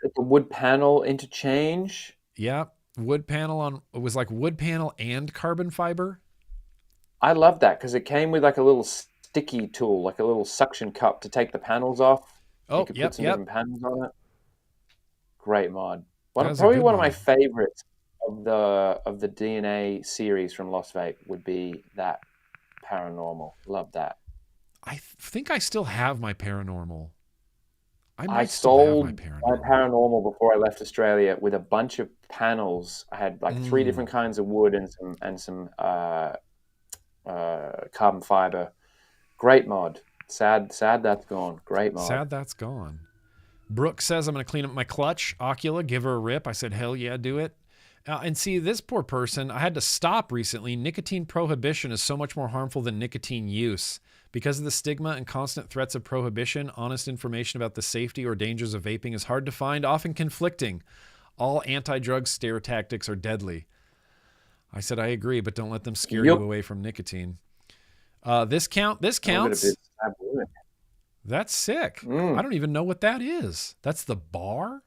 The wood panel interchange. Yeah, wood panel it was like wood panel and carbon fiber. I love that because it came with like a little sticky tool, like a little suction cup to take the panels off. Oh, you could put some different panels on it. Great mod. Probably one of my favorites of the DNA series from Lost Vape would be that paranormal. Love that. I think I still have my paranormal. I sold my paranormal before I left Australia with a bunch of panels. I had like 3 different kinds of wood and some carbon fiber. Great mod. Sad that's gone. Great mod. Sad that's gone. Brooke says I'm going to clean up my clutch. Ocula, give her a rip. I said, hell yeah, do it. And see, this poor person, I had to stop recently. Nicotine prohibition is so much more harmful than nicotine use. Because of the stigma and constant threats of prohibition, honest information about the safety or dangers of vaping is hard to find, often conflicting. All anti-drug scare tactics are deadly. I said, I agree, but don't let them scare you away from nicotine. This counts. That's sick. I don't even know what that is. That's the bar?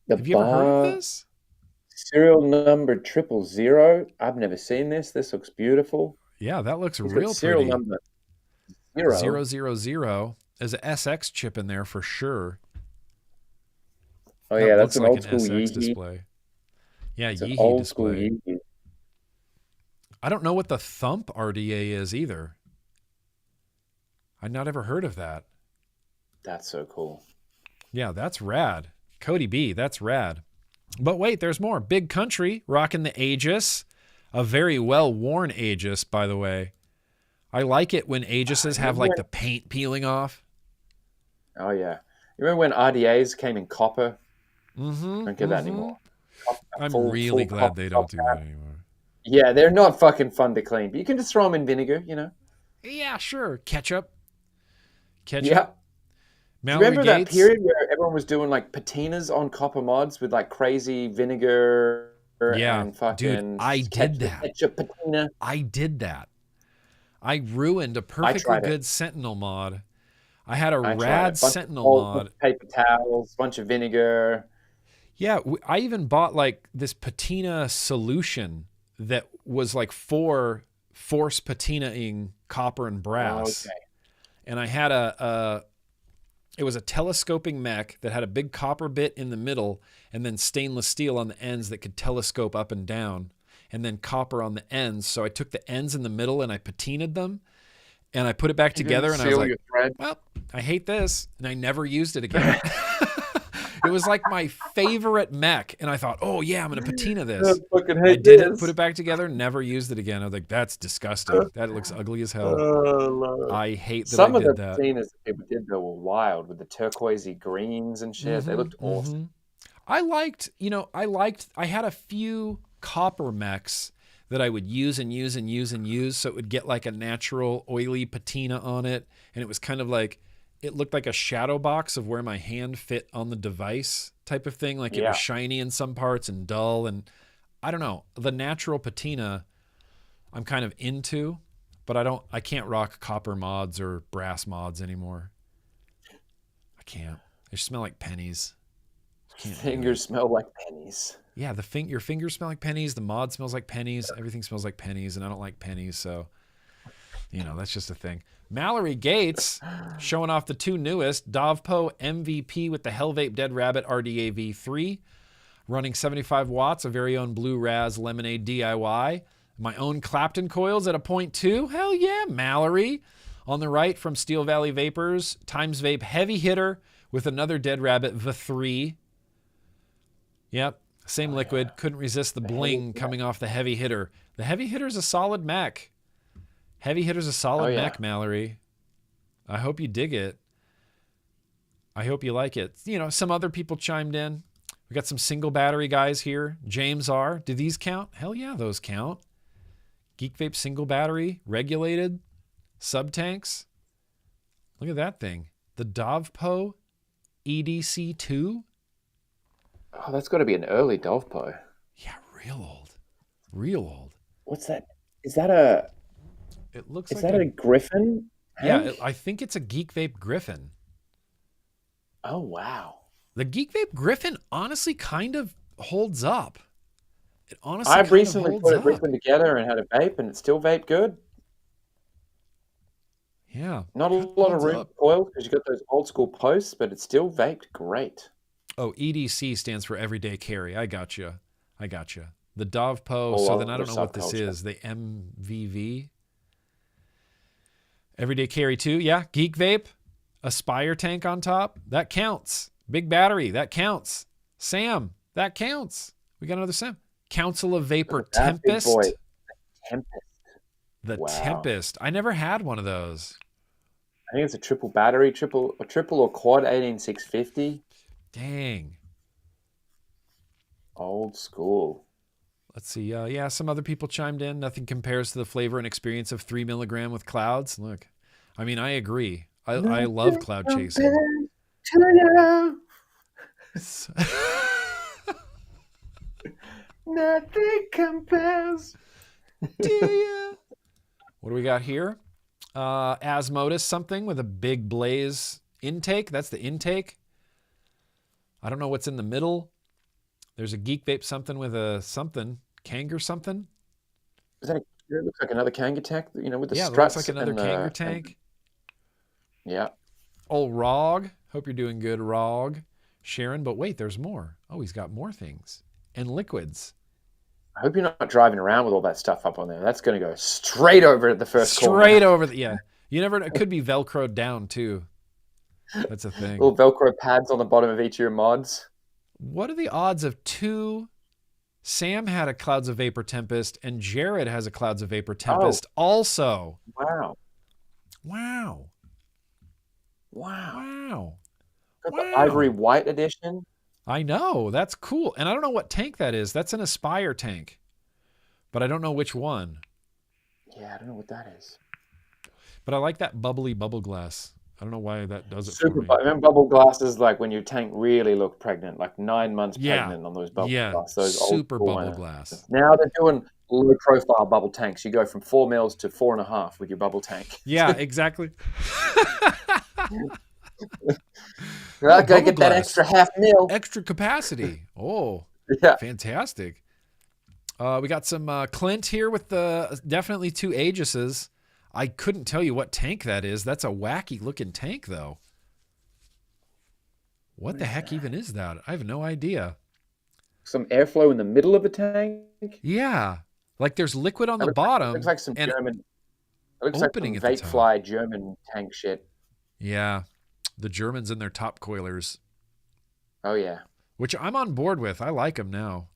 Have you ever heard of this? Serial number 000. I've never seen this. This looks beautiful. Yeah, that looks real serial pretty. Number 000. There's an SX chip in there for sure. Oh yeah, that's an like old school SX Yeezy display. Yeah, it's an Yeezy old display. School Yeezy. I don't know what the Thump RDA is either. I'd not ever heard of that. That's so cool. Yeah, that's rad. Cody B, that's rad. But wait, there's more. Big Country rocking the Aegis. A very well-worn Aegis, by the way. I like it when Aegises have like the paint peeling off. Oh yeah. You remember when RDAs came in copper? Don't get that anymore. I'm really glad they don't do that anymore. Yeah, they're not fucking fun to clean, but you can just throw them in vinegar, you know? Yeah, sure. Ketchup. Yeah. Remember that period where everyone was doing like patinas on copper mods with like crazy vinegar and fucking dude, I did that. Ketchup patina? I did that. I ruined a perfectly good Sentinel mod. I had a rad Sentinel mod. Paper towels, bunch of vinegar. Yeah, I even bought like this patina solution that was like for force patinaing copper and brass. Okay. And I had it was a telescoping mech that had a big copper bit in the middle and then stainless steel on the ends that could telescope up and down, and then copper on the ends. So I took the ends in the middle and I patinaed them and I put it back together and I was like, well, I hate this. And I never used it again. It was like my favorite mech. And I thought, oh yeah, I'm going to patina this. I did it, put it back together, never used it again. I was like, that's disgusting. That looks ugly as hell. I hate that I did that. Some of the patinas that people did though were wild with the turquoisey greens and shit. They looked awesome. I had a few copper mechs that I would use and use and use and use, so it would get like a natural oily patina on it, and it was kind of like, it looked like a shadow box of where my hand fit on the device type of thing. Like it was shiny in some parts and dull, and I don't know, the natural patina I'm kind of into, but I can't rock copper mods or brass mods anymore. I can't. They smell like pennies. Fingers smell like pennies. Yeah, your fingers smell like pennies. The mod smells like pennies. Everything smells like pennies, and I don't like pennies, so that's just a thing. Mallory Gates showing off the two newest Dovpo MVP with the Hellvape Dead Rabbit RDA V3, running 75 watts, a very own Blue Raz Lemonade DIY. My own Clapton coils at a 0.2. Hell yeah, Mallory. On the right from Steel Valley Vapors, Times Vape Heavy Hitter with another Dead Rabbit V3. Yep, same liquid. Couldn't resist the bling coming off the Heavy Hitter. The Heavy Hitter's a solid mech. Heavy Hitter's a solid mech, Mallory. I hope you dig it. I hope you like it. Some other people chimed in. We got some single battery guys here. James R. Do these count? Hell yeah, those count. Geek Vape single battery, regulated, sub tanks. Look at that thing. The Dovpo EDC2. Oh, that's got to be an early Dovpo. Yeah, real old. What's that? Is that a? It looks. Is like that a Griffin? Yeah, I think it's a Geek Vape Griffin. Oh wow! The Geek Vape Griffin honestly kind of holds up. It honestly. I've recently put a Griffin together and had a vape, and it still vape good. Yeah. Not a lot of room for coils because you got those old school posts, but it still vaped great. Oh, EDC stands for everyday carry. I got you. I gotcha. The Dovpo. Oh, So then I the don't know what this subculture. is. The MVV. Everyday carry 2. Yeah. Geek Vape. Aspire tank on top. That counts. Big battery. That counts. Sam. That counts. We got another Sam. Council of Vapor That big Tempest. boy. Tempest. The Wow. Tempest. I never had one of those. I think it's a triple battery, triple or quad 18650. Dang. Old school. Let's see. Yeah, some other people chimed in. Nothing compares to the flavor and experience of 3 milligram with clouds. Look, I mean, I agree. I love cloud chasing. Nothing compares. Do ya? What do we got here? Asmodus something with a big blaze intake. That's the intake. I don't know what's in the middle. There's a Geek Vape something with a something. Kanger something? Is that it looks like another Kanga tank, with the Yeah, it struts. looks like another and, Kanger tank. Yeah. Old Rog. Hope you're doing good, Rog. Sharon, but wait, there's more. Oh, he's got more things. And liquids. I hope you're not driving around with all that stuff up on there. That's going to go straight over at the first corner. Straight over the, yeah. You never know. It could be Velcroed down, too. That's a thing. Little Velcro pads on the bottom of each of your mods. What are the odds of 2? Sam had a Clouds of Vapor Tempest, and Jared has a Clouds of Vapor Tempest also. Wow. Wow. Wow. Wow. Got the ivory white edition. I know. That's cool. And I don't know what tank that is. That's an Aspire tank. But I don't know which one. Yeah, I don't know what that is. But I like that bubbly bubble glass. I don't know why that does it Super. for me. Remember bubble glasses, like when your tank really looked pregnant, like 9 months pregnant on those bubble glass. Those super old bubble glass. Now they're doing low profile bubble tanks. You go from 4 mils to 4.5 with your bubble tank. Yeah, exactly. Well, go get that extra half mil. Extra capacity. Oh, yeah. Fantastic. We got some Clint here with the definitely 2 Aegises. I couldn't tell you what tank that is. That's a wacky looking tank, though. What the heck even is that? I have no idea. Some airflow in the middle of the tank? Yeah. Like there's liquid on the bottom. Looks like some German. It looks opening like at the some top. Vapefly German tank shit. Yeah. The Germans and their top coilers. Oh, yeah. Which I'm on board with. I like them now.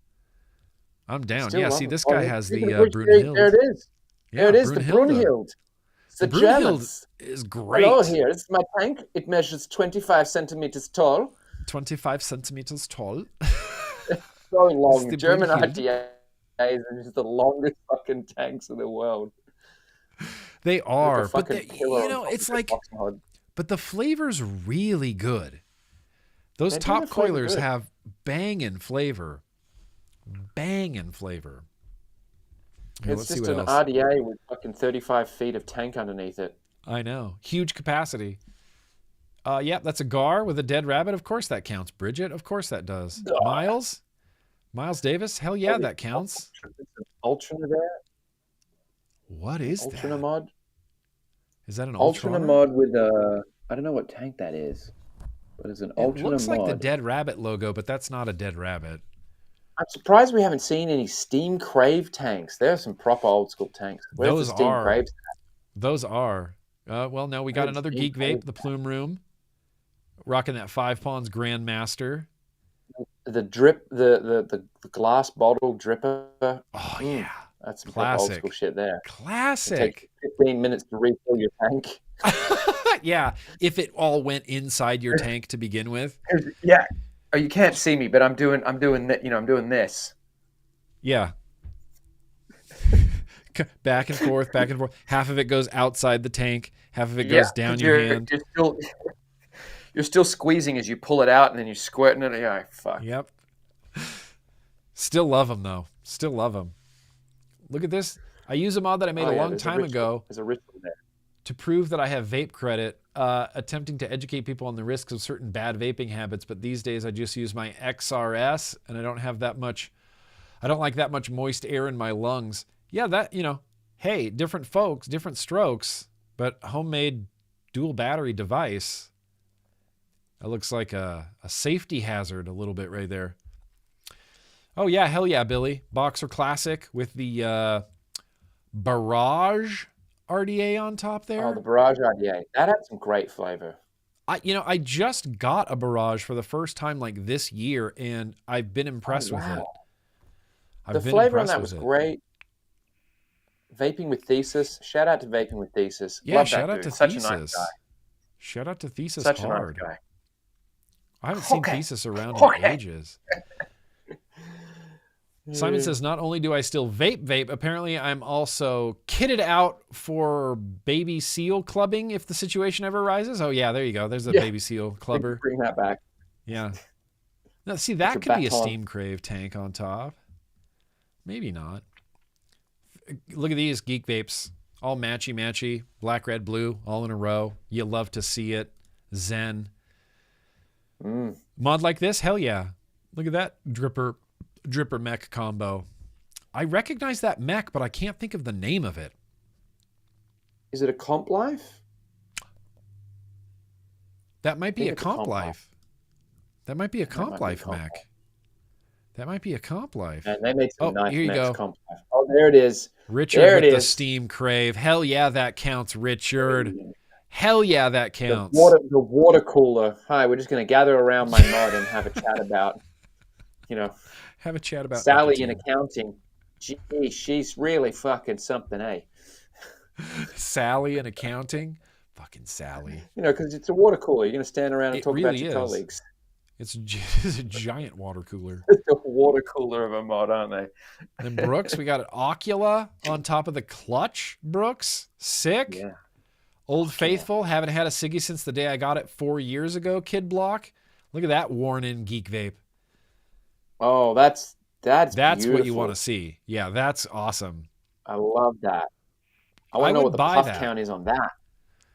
I'm down. Still yeah, love see, it. this guy has the Brunhild. There it is. Yeah, There it is, the Brunhilde. Brunhild. It's the Brunhild Germans. is great. Hello here. This is my tank. It measures 25 centimeters tall. 25 centimeters tall. So long. the German Brunhild. RTAs are just the longest fucking tanks in the world. They are. But fucking they, killer you know, on it's top of like, the box mod. but the flavor's really good. Those They do top the flavor coilers good. have banging flavor. Banging flavor. Here, It's let's see just what an else. RDA with fucking 35 feet of tank underneath it. I know. Huge capacity. Yep, that's a Gar with a dead rabbit. Of course that counts. Bridget, of course that does. Miles? Miles Davis? Hell yeah, that counts. Ultrana there. What is Ultrana that? mod. Is that an Ultrana Ultrana? mod with a... I don't know what tank that is. But it's an It Ultrana looks mod. like the dead rabbit logo, but that's not a dead rabbit. I'm surprised we haven't seen any Steam Crave tanks. There are some proper old school tanks. Where's Those the Steam are. Craves? Those are. Well, no, we got It's another Steam Geek Crave. Vape, the Plume Room. Rocking that 5 Pawns Grandmaster. The drip, the glass bottle dripper. Oh, yeah. That's some proper old Classic. school shit there. It Classic. takes 15 minutes to refill your tank. Yeah, if it all went inside your tank to begin with. Yeah. Oh, you can't see me, but I'm doing that. I'm doing this. Yeah. Back and forth, back and forth. Half of it goes outside the tank. Half of it goes down your hand. You're still squeezing as you pull it out, and then you're squirting it. Yeah, fuck. Yep. Still love them, though. Still love them. Look at this. I use a mod that I made a long time ago There's a ritual there. to prove that I have vape credit, attempting to educate people on the risks of certain bad vaping habits. But these days I just use my XRS, and I don't have that much. I don't like that much moist air in my lungs. Yeah, that, hey, different folks, different strokes, but homemade dual battery device. That looks like a safety hazard a little bit right there. Oh yeah, hell yeah, Billy. Boxer Classic with the Barrage RDA on top there. Oh, the Barrage RDA. That had some great flavor. I just got a Barrage for the first time like this year, and I've been impressed with it. The flavor on that was great. Vaping with Thesis. Shout out to Vaping with Thesis. Yeah, Love shout that out dude. to Such Thesis. a nice guy. Shout out to Thesis Such hard. a nice guy. I haven't seen Thesis around in ages. Simon says, not only do I still vape, apparently I'm also kitted out for baby seal clubbing if the situation ever arises. Oh, yeah, there you go. There's a baby seal clubber. Bring that back. Yeah. Now, see, that could be a Steam Crave tank on top. Maybe not. Look at these Geek Vapes. All matchy, black, red, blue, all in a row. You love to see it. Zen. Mod like this? Hell yeah. Look at that dripper mech combo. I recognize that mech, but I can't think of the name of it. Is it a Comp Life? That might be a Comp Life. That might be a Comp Life mech. That might be a Comp Life. And they made some nice here you go. Comp Life. Oh, there it is. Richard there with the Steam Crave. Hell yeah, that counts, Richard. Hell yeah, that counts. The water cooler. Hi, we're just going to gather around my mod and have a chat about, have a chat about Sally in accounting. Gee, she's really fucking something, eh? Sally in accounting? Fucking Sally. Because it's a water cooler. You're going to stand around and talk about your colleagues. It's a giant water cooler. It's a water cooler of a mod, aren't they? And Brooks, we got an Ocula on top of the clutch. Brooks, sick. Yeah. Old Faithful, haven't had a ciggy since the day I got it 4 years ago. Kid Block, look at that worn in Geek Vape. Oh, that's beautiful. What you want to see. Yeah, that's awesome. I love that. I want to know what the puff count is on that.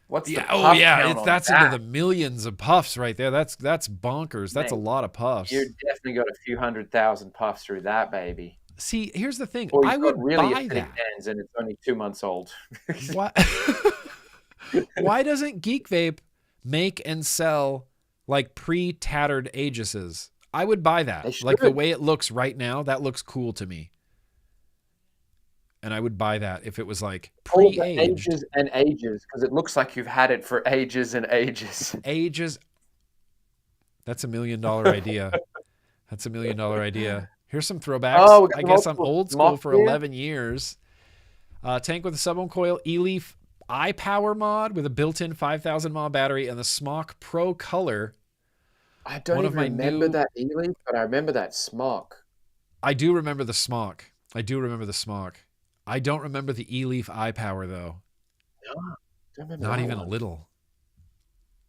What's the puff count that's on that? into the millions of puffs right there. That's bonkers. That's a lot of puffs. You definitely got a few 100,000 puffs through that, baby. See, here's the thing. Or I would really buy that. Ends and it's only 2 months old. Why doesn't Geek Vape make and sell like pre-tattered Aegises? I would buy that. Like the way it looks right now, that looks cool to me. And I would buy that if it was like pre-aged. Ages and ages, because it looks like you've had it for ages and ages. Ages. That's $1 million idea. That's $1 million idea. Here's some throwbacks. Oh, I guess I'm old school for 11 years. Tank with a sub-ohm coil, E-Leaf iPower mod with a built-in 5,000 mAh battery and the Smock Pro color. I don't even remember that E-Leaf, but I remember that Smock. I do remember the Smock. I don't remember the E-Leaf iPower though. No, not even a little.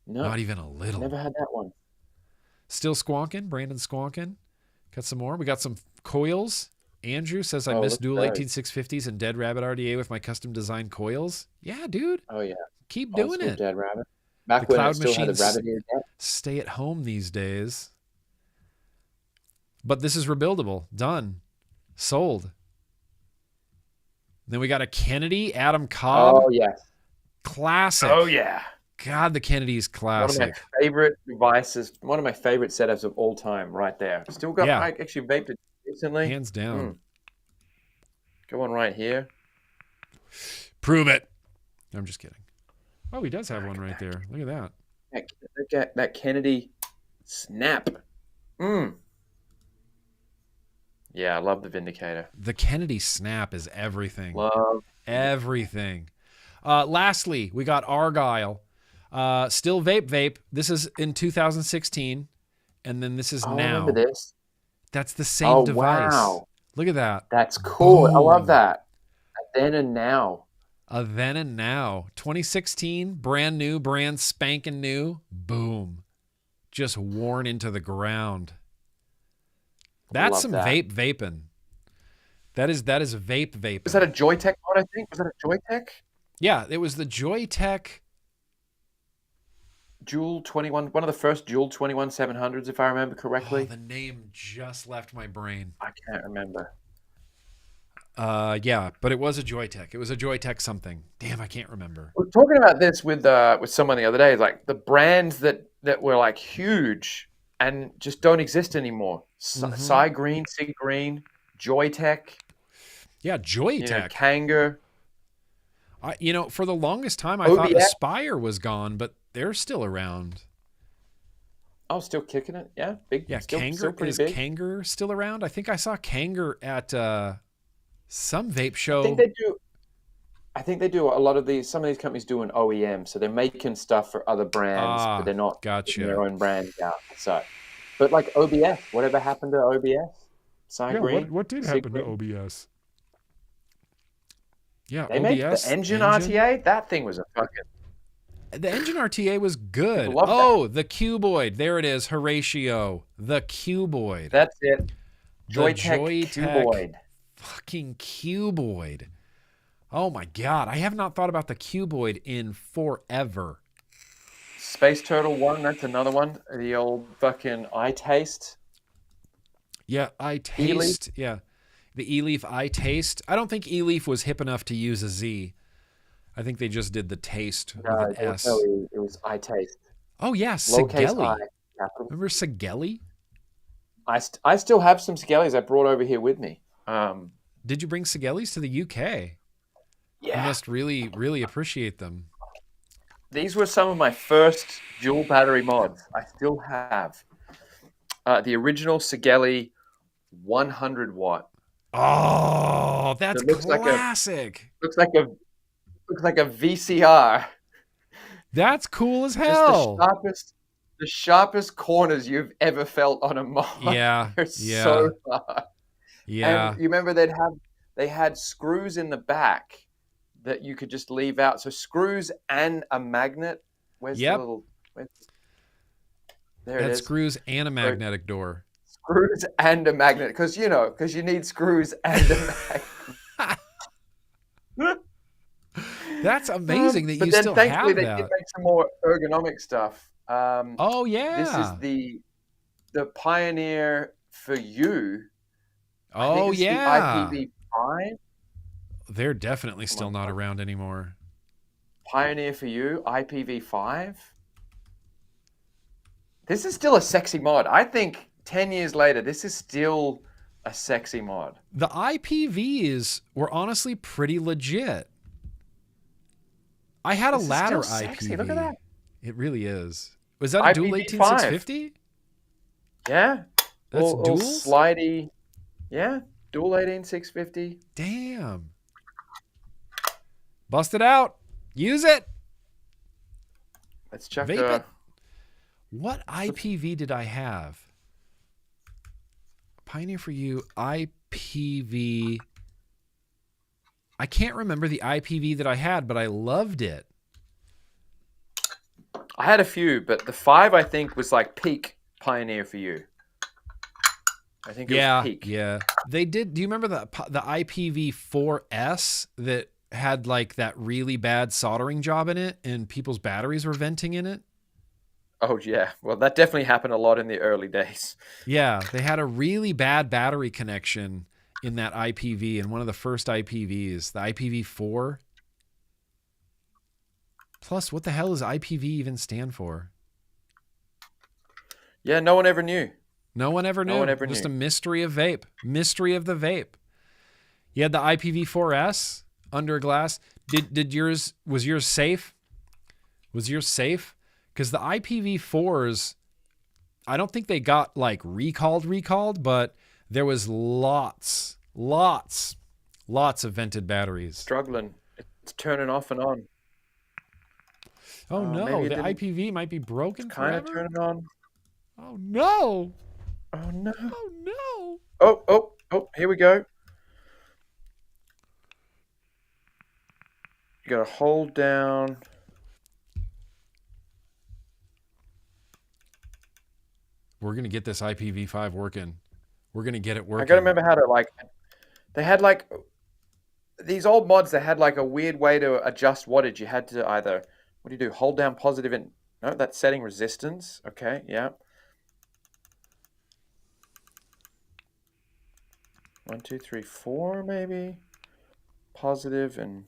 No, not even a little. Never had that one. Still squonking, Brandon squonking. Got some more. We got some coils. Andrew says, I miss dual 18650s and Dead Rabbit RDA with my custom designed coils. Yeah, dude. Oh, yeah. Keep doing it. Dead Rabbit. Back the when cloud I still had a rabbit ear deck. Stay at home these days. But this is rebuildable. Done. Sold. Then we got a Kennedy, Adam Cobb. Oh, yes. Classic. Oh, yeah. God, the Kennedy's classic. One of my favorite devices, one of my favorite setups of all time right there. Still got, I actually vaped it recently. Hands down. Go on right here. Prove it. I'm just kidding. Oh, he does have one right there. Look at that. Look at that Kennedy snap. Yeah, I love the Vindicator. The Kennedy snap is everything. Love everything. Lastly, we got Argyle. Still vape. This is in 2016. And then this is now. I remember this. That's the same device. Wow. Look at that. That's cool. Boom. I love that. A then and now. A then and now. 2016, brand new, brand spanking new. Boom. Just worn into the ground. That's some vaping. That is vaping. Was that a Joytech one, I think? Was that a Joytech? Yeah, it was the Joytech Joule 21, one of the first Joule 21 700s, if I remember correctly. Oh, the name just left my brain. I can't remember. Yeah, but it was a Joytech. It was a Joytech something. Damn, I can't remember. We were talking about this with someone the other day. Like the brands that were like huge and just don't exist anymore. Cy Green, Sig Green, Joytech. Yeah, Joytech. You know, Kanger. For the longest time, I thought Aspire was gone, but they're still around. Oh, still kicking it? Yeah, big. Yeah, still pretty is big. Kanger still around? I think I saw Kanger at some vape show. I think they do a lot of these. Some of these companies do an OEM, so they're making stuff for other brands, but they're not putting their own brand out. So, but like OBS, whatever happened to OBS? Green, what did happen to OBS? Yeah, they OBS, made the engine RTA. That thing was a fucking. The engine RTA was good. The Cuboid. There it is, Horatio. The Cuboid. That's it. Joytech Cuboid. Fucking Cuboid. Oh my God. I have not thought about the Cuboid in forever. Space Turtle 1, that's another one. The old fucking iTaste. Yeah, iTaste. Yeah. The E-Leaf iTaste. I don't think E-Leaf was hip enough to use a Z. I think they just did the taste with an S. No, it was iTaste. Oh, yeah, Sigelli. Remember Sigelli? I still have some Sigellis I brought over here with me. Did you bring Sigellis to the UK? Yeah. You must really, really appreciate them. These were some of my first dual battery mods. I still have the original Sigelli 100 watt. Oh, that's classic. Looks like a VCR. That's cool as hell. Just the sharpest corners you've ever felt on a mod. Yeah. They're so hard. Yeah. And you remember they had screws in the back that you could just leave out. So screws and a magnet. Where's the little? There it is. Screws and a magnetic door. Screws and a magnet, because you need screws and a magnet. That's amazing that you still have that. But then thankfully they did make some more ergonomic stuff. Oh yeah. This is the Pioneer for You. Oh yeah. The IPv5. They're definitely still not around anymore. Pioneer for You, IPv5. This is still a sexy mod. I think 10 years later, this is still a sexy mod. The IPVs were honestly pretty legit. I had a ladder IPV. Look at that. It really is. Was that a dual 18650? Yeah. That's dual slidey. Yeah. Dual 18650. Damn. Bust it out. Use it. Let's check Vape it. What IPV did I have? Pioneer for You, IPV. I can't remember the IPV that I had, but I loved it. I had a few, but the 5 I think was like peak Pioneer for You. I think it was peak. Yeah. They did. Do you remember the IPv4S that had like that really bad soldering job in it and people's batteries were venting in it? Oh, yeah. Well, that definitely happened a lot in the early days. Yeah. They had a really bad battery connection in that IPV, in one of the first IPVs, the IPv4. Plus, what the hell does IPV even stand for? Yeah, no one ever knew. No one ever knew. Just a mystery of vape. Mystery of the vape. You had the IPv4S under glass. Did yours, was yours safe? Was yours safe? Because the IPv4s, I don't think they got like recalled, but there was lots of vented batteries. Struggling. It's turning off and on. Oh no, the IPV might be broken kind of forever? turning on. Oh no. Oh no. Oh no. Oh, here we go. You gotta hold down. We're going to get this IPv5 working. We're going to get it working. I got to remember how to they had these old mods, they had like a weird way to adjust wattage. You had to either, what do you do? Hold down positive and, no, that's setting resistance. Okay, yeah. 1, 2, 3, 4 maybe. Positive and...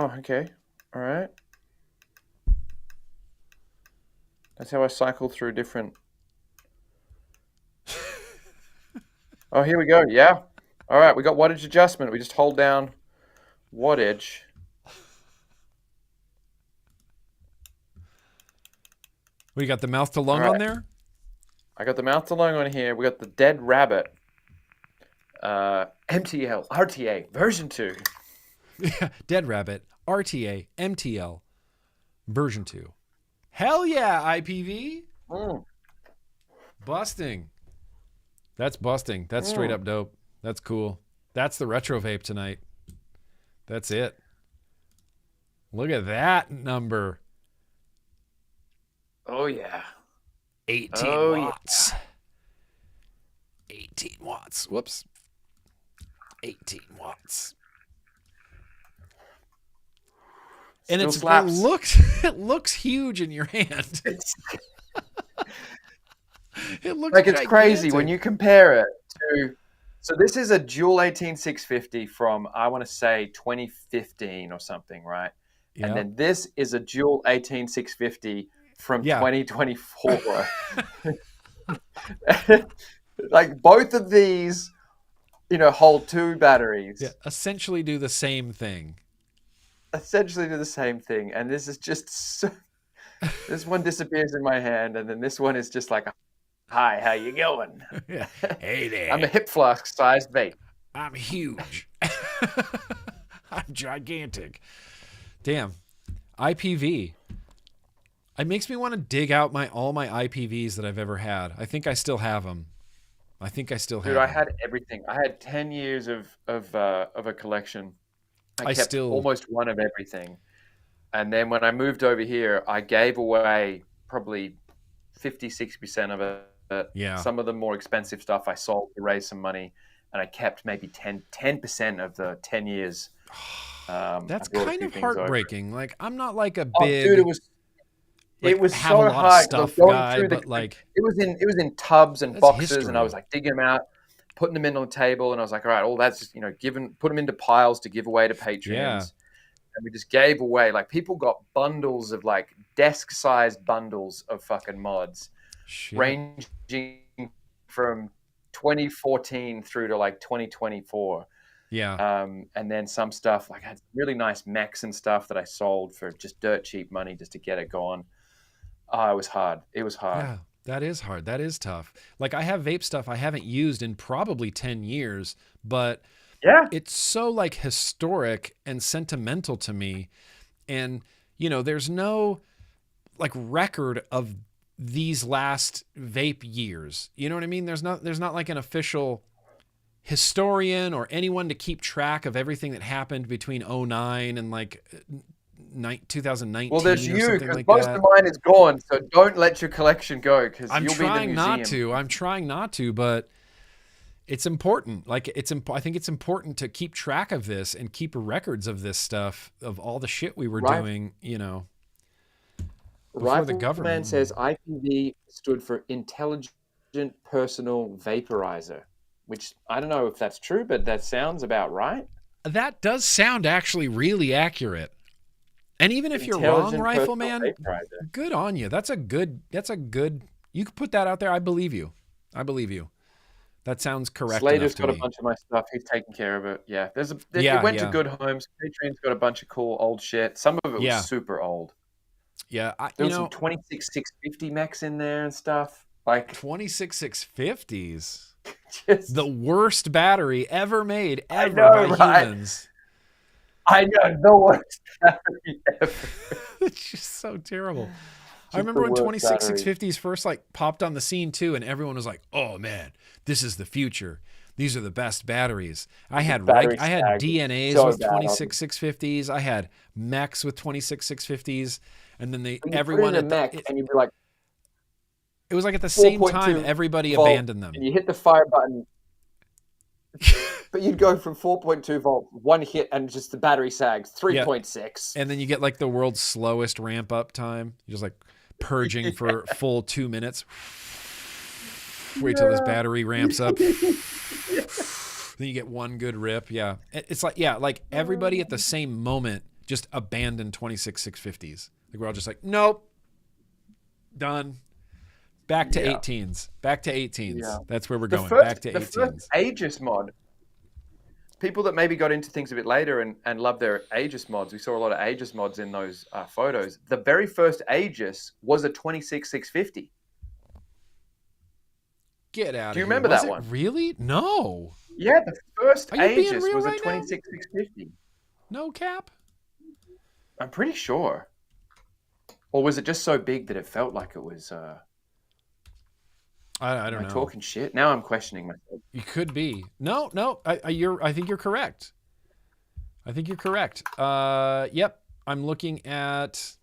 Oh, okay. All right. That's how I cycle through different. Oh, here we go. Yeah. All right. We got wattage adjustment. We just hold down wattage. We got the mouth to lung on there? I got the mouth to lung on here. We got the dead rabbit. MTL, RTA, version 2. Yeah, dead rabbit, RTA, MTL, version 2. Hell yeah, IPV. Busting. That's busting. That's straight up dope. That's cool. That's the retro vape tonight. That's it. Look at that number. Oh, yeah. 18 watts. Yeah. 18 watts. Whoops. 18 watts. And it looks huge in your hand. It looks like it's crazy when you compare it to. So this is a dual 18650 from, I want to say 2015 or something, right? Yep. And then this is a dual 18650 from 2024. Like both of these, hold 2 batteries. Yeah, essentially do the same thing. And this is just so, this one disappears in my hand, and then this one is just like, hi, how you going? Yeah. Hey there. I'm a hip flask sized vape. I'm huge. I'm gigantic. Damn. IPV. It makes me want to dig out all my IPVs that I've ever had. I think I still have them. Dude, I had everything. I had 10 years of a collection. I kept almost one of everything. And then when I moved over here, I gave away probably 50, 60% of it. Yeah. Some of the more expensive stuff I sold to raise some money, and I kept maybe 10% of the 10 years. That's kind of heartbreaking. Over. Like, I'm not like a big... Dude, it was have so a lot hard. of stuff guy, but like... It was in tubs and boxes, history. And I was like digging them out, putting them in on the table, and I was like, all right, all that's just, put them into piles to give away to patrons. Yeah. And we just gave away, like, people got bundles of, like, desk-sized bundles of fucking mods. Shit. Ranging from 2014 through to, like, 2024. Yeah. And then some stuff, like, I had really nice mechs and stuff that I sold for just dirt cheap money just to get it going. Oh, it was hard. Yeah, that is hard. That is tough. Like, I have vape stuff I haven't used in probably 10 years, but yeah, it's so like historic and sentimental to me. And, there's no like record of these last vape years. You know what I mean? There's not like an official historian or anyone to keep track of everything that happened between 2009 and like 2019. Well, there's you, because like most of mine is gone, so don't let your collection go, because you'll be in the museum. I'm trying not to, but it's important. Like, I think it's important to keep track of this and keep records of this stuff, of all the shit we were doing, before the government. Man says IPV stood for Intelligent Personal Vaporizer, which I don't know if that's true, but that sounds about right. That does sound actually really accurate. And even if you're wrong, Rifleman, good on you. That's a good, you could put that out there. I believe you. That sounds correct. Slater's got a bunch of my stuff. He's taking care of it. Yeah. It went to good homes. Patron's got a bunch of cool old shit. Some of it was super old. Yeah. There was some 26650 mechs in there and stuff. Like 26650s. Just, the worst battery ever made by humans. I know, the worst battery ever. It's just so terrible. I remember when 26650s first like popped on the scene too, and everyone was like, "Oh man, this is the future. These are the best batteries." I had DNAs with 26650s. I had mechs with 26650s, and then everyone and you'd be like, it was like at the same time everybody abandoned them. And you hit the fire button. But you'd go from 4.2 volt, one hit, and just the battery sags 3.6. And then you get like the world's slowest ramp up time. You're just like purging for full 2 minutes. Wait till this battery ramps up. Then you get one good rip. Yeah. It's like, like everybody at the same moment just abandoned 26650s. Like we're all just like, nope, done. Back to 18s. Back to 18s. Yeah. That's where we're going. Back to 18s. The first Aegis mod. People that maybe got into things a bit later and love their Aegis mods. We saw a lot of Aegis mods in those photos. The very first Aegis was a 26650. Get out of here. Do you remember that one? Really? No. Yeah, the first Aegis was a 26650. No cap? I'm pretty sure. Or was it just so big that it felt like it was... I don't know. Talking shit? Now I'm questioning myself. You could be. No. I think you're correct. I think you're correct. Yep. I'm looking at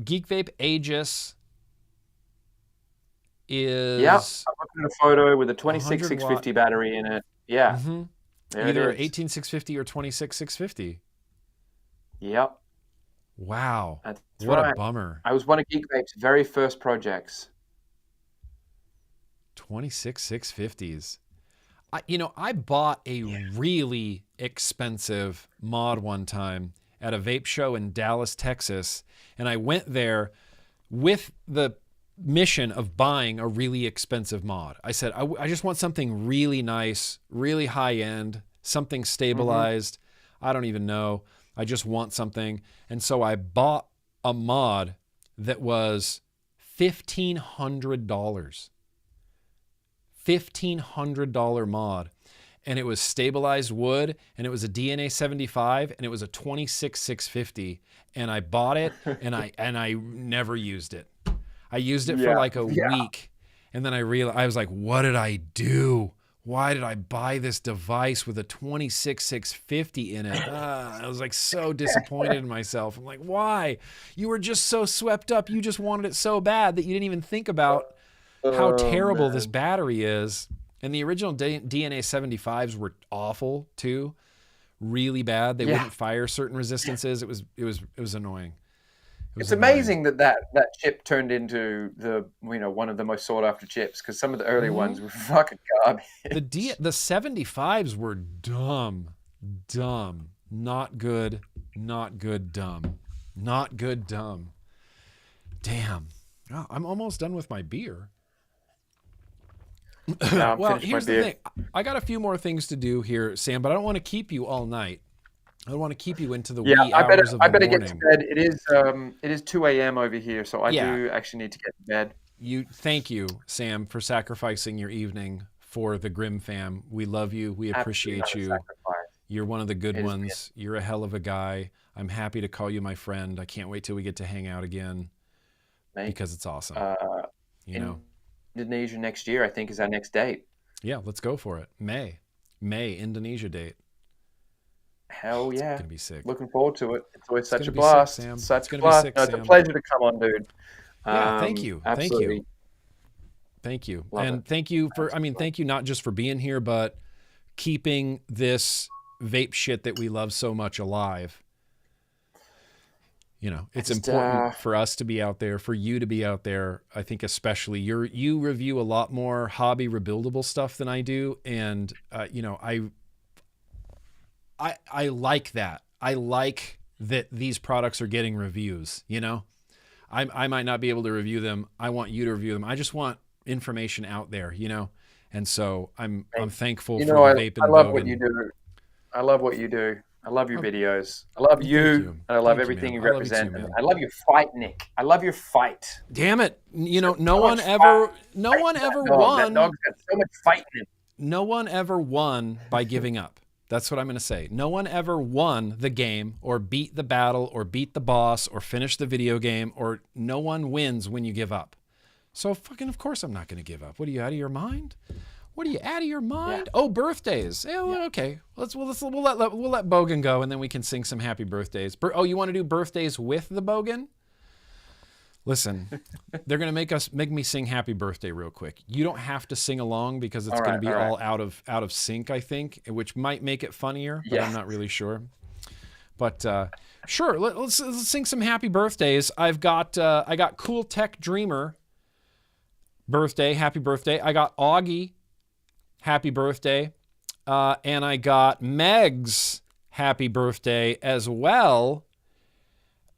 Geek Vape Aegis is... Yep. I'm looking at a photo with a 26650 battery in it. Yeah. Mm-hmm. Either 18650 or 26650. Yep. Wow. That's what right. A bummer. I was one of Geek Vape's very first projects. 26650s. I bought a really expensive mod one time at a vape show in Dallas, Texas, and I went there with the mission of buying a really expensive mod. I said, I just want something really nice, really high end, something stabilized. I don't even know. I just want something. And so I bought a mod that was $1,500. $1,500 mod, and it was stabilized wood, and it was a DNA 75, and it was a 26650, and I bought it, and I never used it. I used it for like a week, and then I realized, I was like, what did I do? Why did I buy this device with a 26650 in it? I was like so disappointed in myself. I'm like, why? You were just so swept up. You just wanted it so bad that you didn't even think about how terrible this battery is. And the original DNA 75s were awful too, really bad. They wouldn't fire certain resistances. It was annoying. It's amazing that chip turned into one of the most sought after chips, because some of the early ones were fucking garbage. The 75s were dumb, not good, dumb. Damn, oh, I'm almost done with my beer. No, well, here's the thing. I got a few more things to do here, Sam, but I don't want to keep you all night. I don't want to keep you into the wee hours of the morning. I better get to bed. It is 2 a.m. over here, so I do actually need to get to bed. Thank you, Sam, for sacrificing your evening for the Grimm fam. We love you. We appreciate you. You're one of the good ones. You're a hell of a guy. I'm happy to call you my friend. I can't wait till we get to hang out again, because it's awesome. Indonesia next year, I think, is our next date. Yeah, let's go for it. May Indonesia date. Hell yeah. It's gonna be sick. Looking forward to it. It's always such a blast. Sick, Sam. Such a blast. Sick, no, it's a pleasure to come on, dude. Yeah, thank you. Absolutely. Thank you. Love and it. Thank you for, thank you not just for being here, but keeping this vape shit that we love so much alive. It's important for us to be out there, for you to be out there. I think especially you review a lot more hobby rebuildable stuff than I do. And, I like that. I like that these products are getting reviews, I might not be able to review them. I want you to review them. I just want information out there, And so I'm thankful for the vape and I love Bogan. what you do. I love what you do. I love your videos. I love you. And I love everything you represent. I love your fight, Nick. I love your fight. Damn it. No one ever won. That dog's got so much fight in him. No one ever won by giving up. That's what I'm going to say. No one ever won the game or beat the battle or beat the boss or finish the video game, or no one wins when you give up. So fucking of course I'm not going to give up. What are you, out of your mind? What are you, out of your mind? Yeah. Oh, birthdays. Yeah, well, okay. We'll let Bogan go, and then we can sing some happy birthdays. You want to do birthdays with the Bogan? Listen, they're going to make me sing happy birthday real quick. You don't have to sing along because it's going to be all out of sync, I think, which might make it funnier, but I'm not really sure. But sure, let's sing some happy birthdays. I got Cool Tech Dreamer birthday, happy birthday. I got Augie, happy birthday. And I got Megs, happy birthday as well.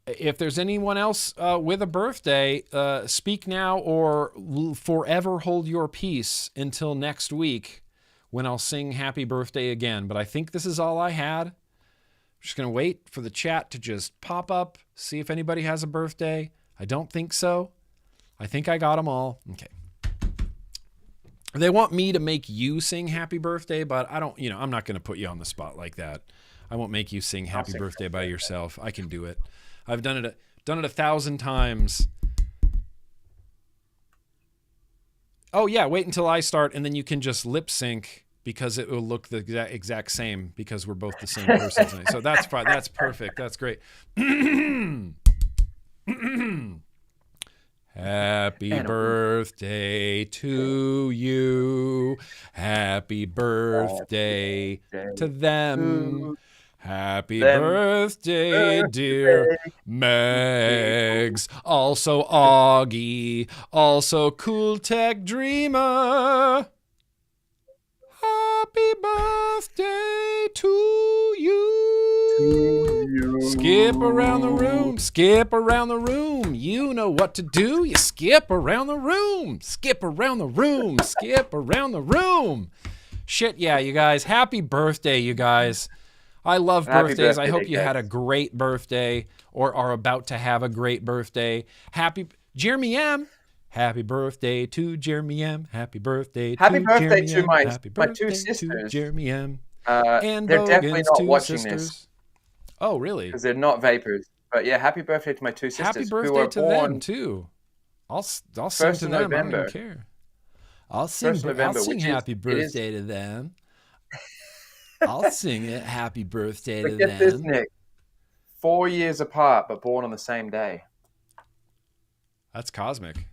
If there's anyone else with a birthday, speak now or forever hold your peace until next week when I'll sing happy birthday again. But I think this is all I had. I'm just going to wait for the chat to just pop up, see if anybody has a birthday. I don't think so. I think I got them all. Okay. They want me to make you sing happy birthday, but I don't, I'm not going to put you on the spot like that. I won't make you sing happy birthday by yourself. I can do it. I've done it 1,000 times. Oh yeah, wait until I start and then you can just lip sync because it will look the exact same because we're both the same person tonight. So that's fine. That's perfect. That's great. Happy birthday to you. Happy birthday to them. Happy birthday, dear Megs. Also Augie. Also Cool Tech Dreamer. Happy birthday to you. Skip around the room. Skip around the room. You know what to do. You skip around the room. Skip around the room. Skip around the room. Shit, yeah, you guys. Happy birthday, you guys. I love birthdays. I hope you had a great birthday or are about to have a great birthday. Happy Jeremy M. Happy birthday to Jeremy M. Happy birthday to Jeremy M. Happy birthday to my two to sisters. Jeremy M. And they're definitely Bogan's not watching this. Oh, really? Because they're not vapors. But yeah, happy birthday to my two sisters. Happy birthday to them too. I'll sing to them. I don't even care. I'll sing happy birthday to them. I'll sing it. Happy birthday to them. Get this, Nick. 4 years apart, but born on the same day. That's cosmic.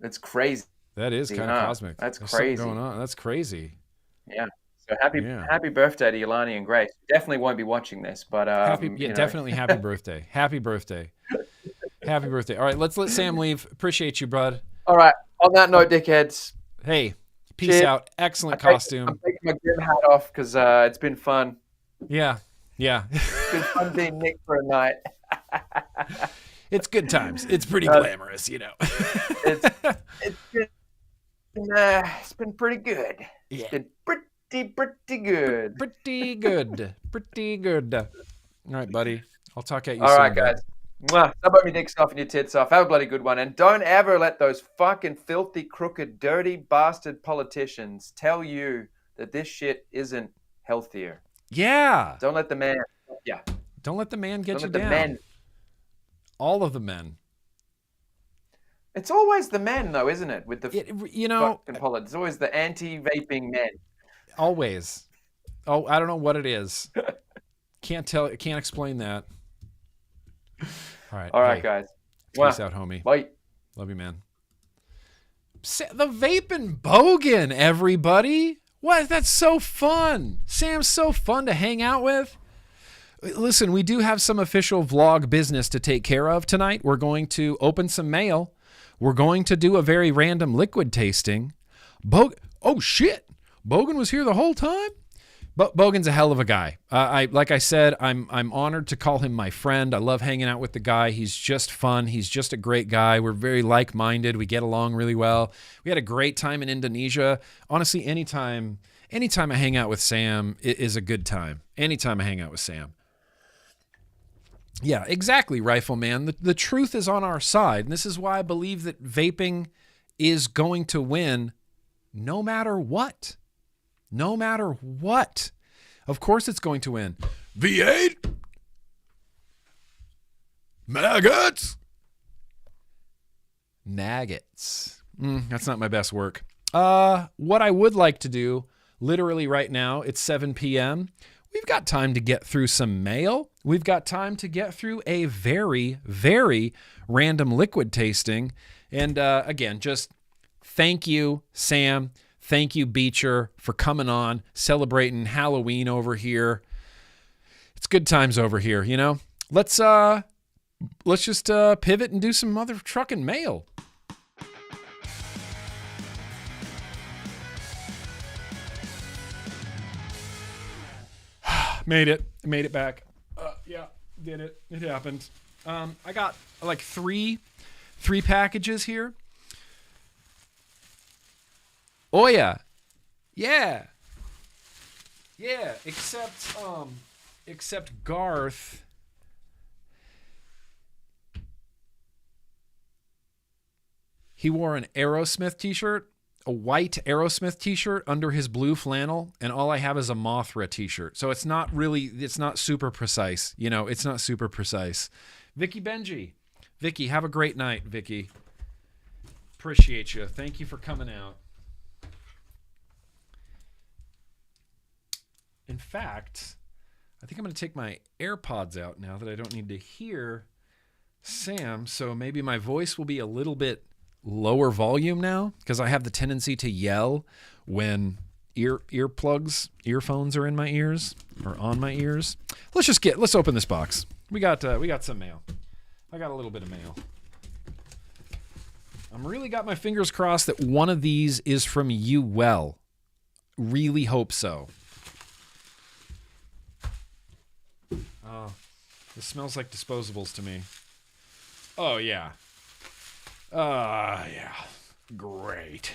It's crazy. That is kind of cosmic. That's There's crazy. Going on. That's crazy. Yeah. So happy birthday to Yolani and Grace. Definitely won't be watching this, but definitely happy birthday. Happy birthday. Happy birthday. All right, let's let Sam leave. Appreciate you, bud. All right. On that note, dickheads. Hey, peace out. Excellent costume. I'm taking my Grimm hat off because it's been fun. Yeah. It's been fun being Nick for a night. It's good times. It's pretty glamorous, It's been pretty good. Yeah. It's been pretty good. Pretty good. All right, buddy. I'll talk at you soon. All right, guys. Bud. Stop me dicks off and your tits off. Have a bloody good one. And don't ever let those fucking filthy, crooked, dirty bastard politicians tell you that this shit isn't healthier. Yeah. Don't let the man. Yeah. Don't let the man get you down. The men. All of the men. It's always the men, though, isn't it? With the fucking politics. It's always the anti-vaping men. Always. Oh, I don't know what it is. Can't explain that. All right, guys. Peace out, homie. Bye. Love you, man. The vaping Bogan, everybody. What? That's so fun. Sam's so fun to hang out with. Listen, we do have some official vlog business to take care of tonight. We're going to open some mail. We're going to do a very random liquid tasting. Oh, shit. Bogan was here the whole time? But Bogan's a hell of a guy. Like I said, I'm honored to call him my friend. I love hanging out with the guy. He's just fun. He's just a great guy. We're very like-minded. We get along really well. We had a great time in Indonesia. Honestly, anytime I hang out with Sam, it is a good time. Anytime I hang out with Sam. Yeah, exactly, Rifleman. The truth is on our side. And this is why I believe that vaping is going to win no matter what. No matter what. Of course it's going to win. V8? Maggots? Nuggets. That's not my best work. What I would like to do, literally right now, it's 7 p.m., we've got time to get through some mail. We've got time to get through a very, very random liquid tasting. And again, just thank you, Sam. Thank you, Beecher, for coming on, celebrating Halloween over here. It's good times over here, you know? Let's just pivot and do some mother trucking mail. Made it. Made it back. Yeah, did it. It happened. I got like three packages here. Oh yeah. Yeah. Yeah, except Garth. He wore an Aerosmith t-shirt, a white Aerosmith t-shirt under his blue flannel, and all I have is a Mothra t-shirt. So it's not super precise. You know, it's not super precise. Vicky Benji. Vicky, have a great night, Vicky. Appreciate you. Thank you for coming out. In fact, I think I'm going to take my AirPods out now that I don't need to hear Sam. So maybe my voice will be a little bit lower volume now because I have the tendency to yell when earphones are in my ears or on my ears. Let's open this box. We got some mail. I got a little bit of mail. I'm really got my fingers crossed that one of these is from you. Well, really hope so. Oh, this smells like disposables to me. Oh yeah. Yeah. Great.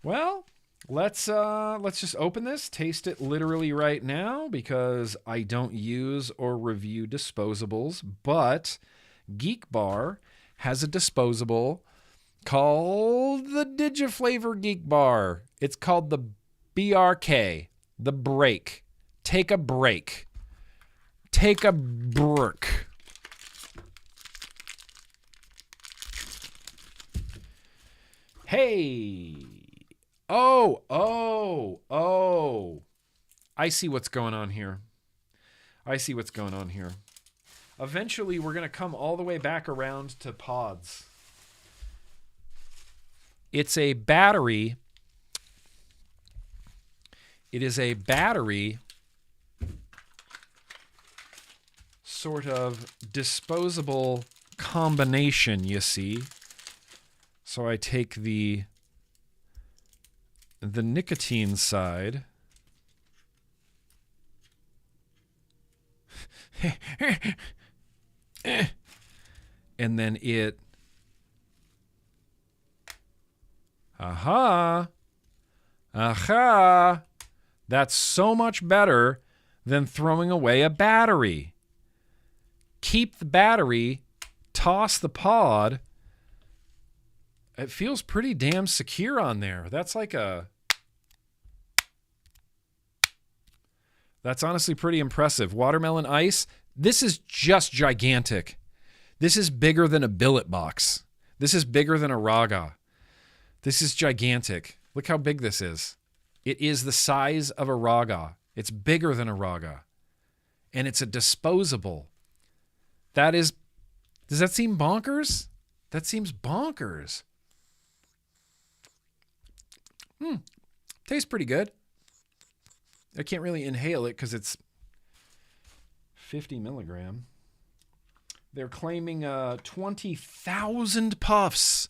Well, let's just open this, taste it literally right now because I don't use or review disposables, but Geek Bar has a disposable called the Digiflavor Geek Bar. It's called the BRK, the break. Take a break. Take a break. Hey. Oh. I see what's going on here. Eventually, we're going to come all the way back around to pods. It's a battery. It is a battery sort of disposable combination, you see. So I take the nicotine side. And then it aha. That's so much better than throwing away a battery. Keep the battery, toss the pod. It feels pretty damn secure on there. That's honestly pretty impressive. Watermelon ice. This is just gigantic. This is bigger than a billet box. This is bigger than a raga. This is gigantic. Look how big this is. It is the size of a raga. It's bigger than a raga. And it's a disposable. Does that seem bonkers? That seems bonkers. Tastes pretty good. I can't really inhale it because it's 50 milligram. They're claiming 20,000 puffs.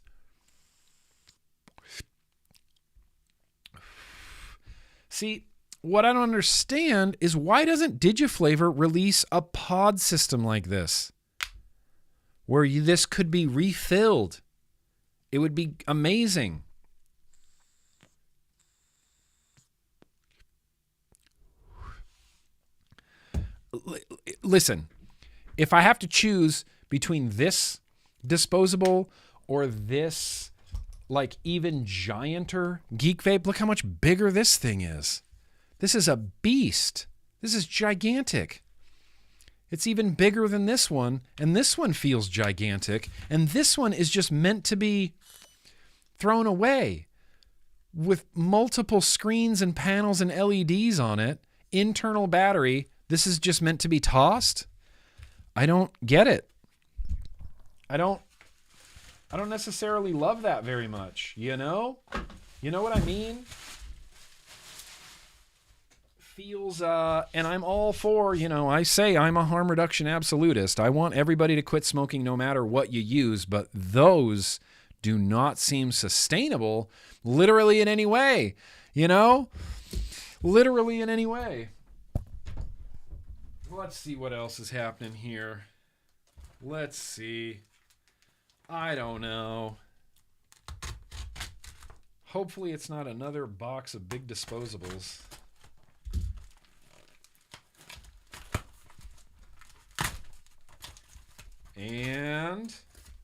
See, what I don't understand is why doesn't Digiflavor release a pod system like this? Where this could be refilled. It would be amazing. Listen, if I have to choose between this disposable or this like even gianter Geek Vape, look how much bigger this thing is. This is a beast. This is gigantic. It's even bigger than this one, and this one feels gigantic, and this one is just meant to be thrown away with multiple screens and panels and LEDs on it, internal battery. This is just meant to be tossed. I don't get it. I don't necessarily love that very much, you know? You know what I mean? Feels, and I'm all for, I say I'm a harm reduction absolutist. I want everybody to quit smoking no matter what you use, but those do not seem sustainable literally in any way, Literally in any way. Let's see what else is happening here. Let's see. I don't know. Hopefully it's not another box of big disposables. And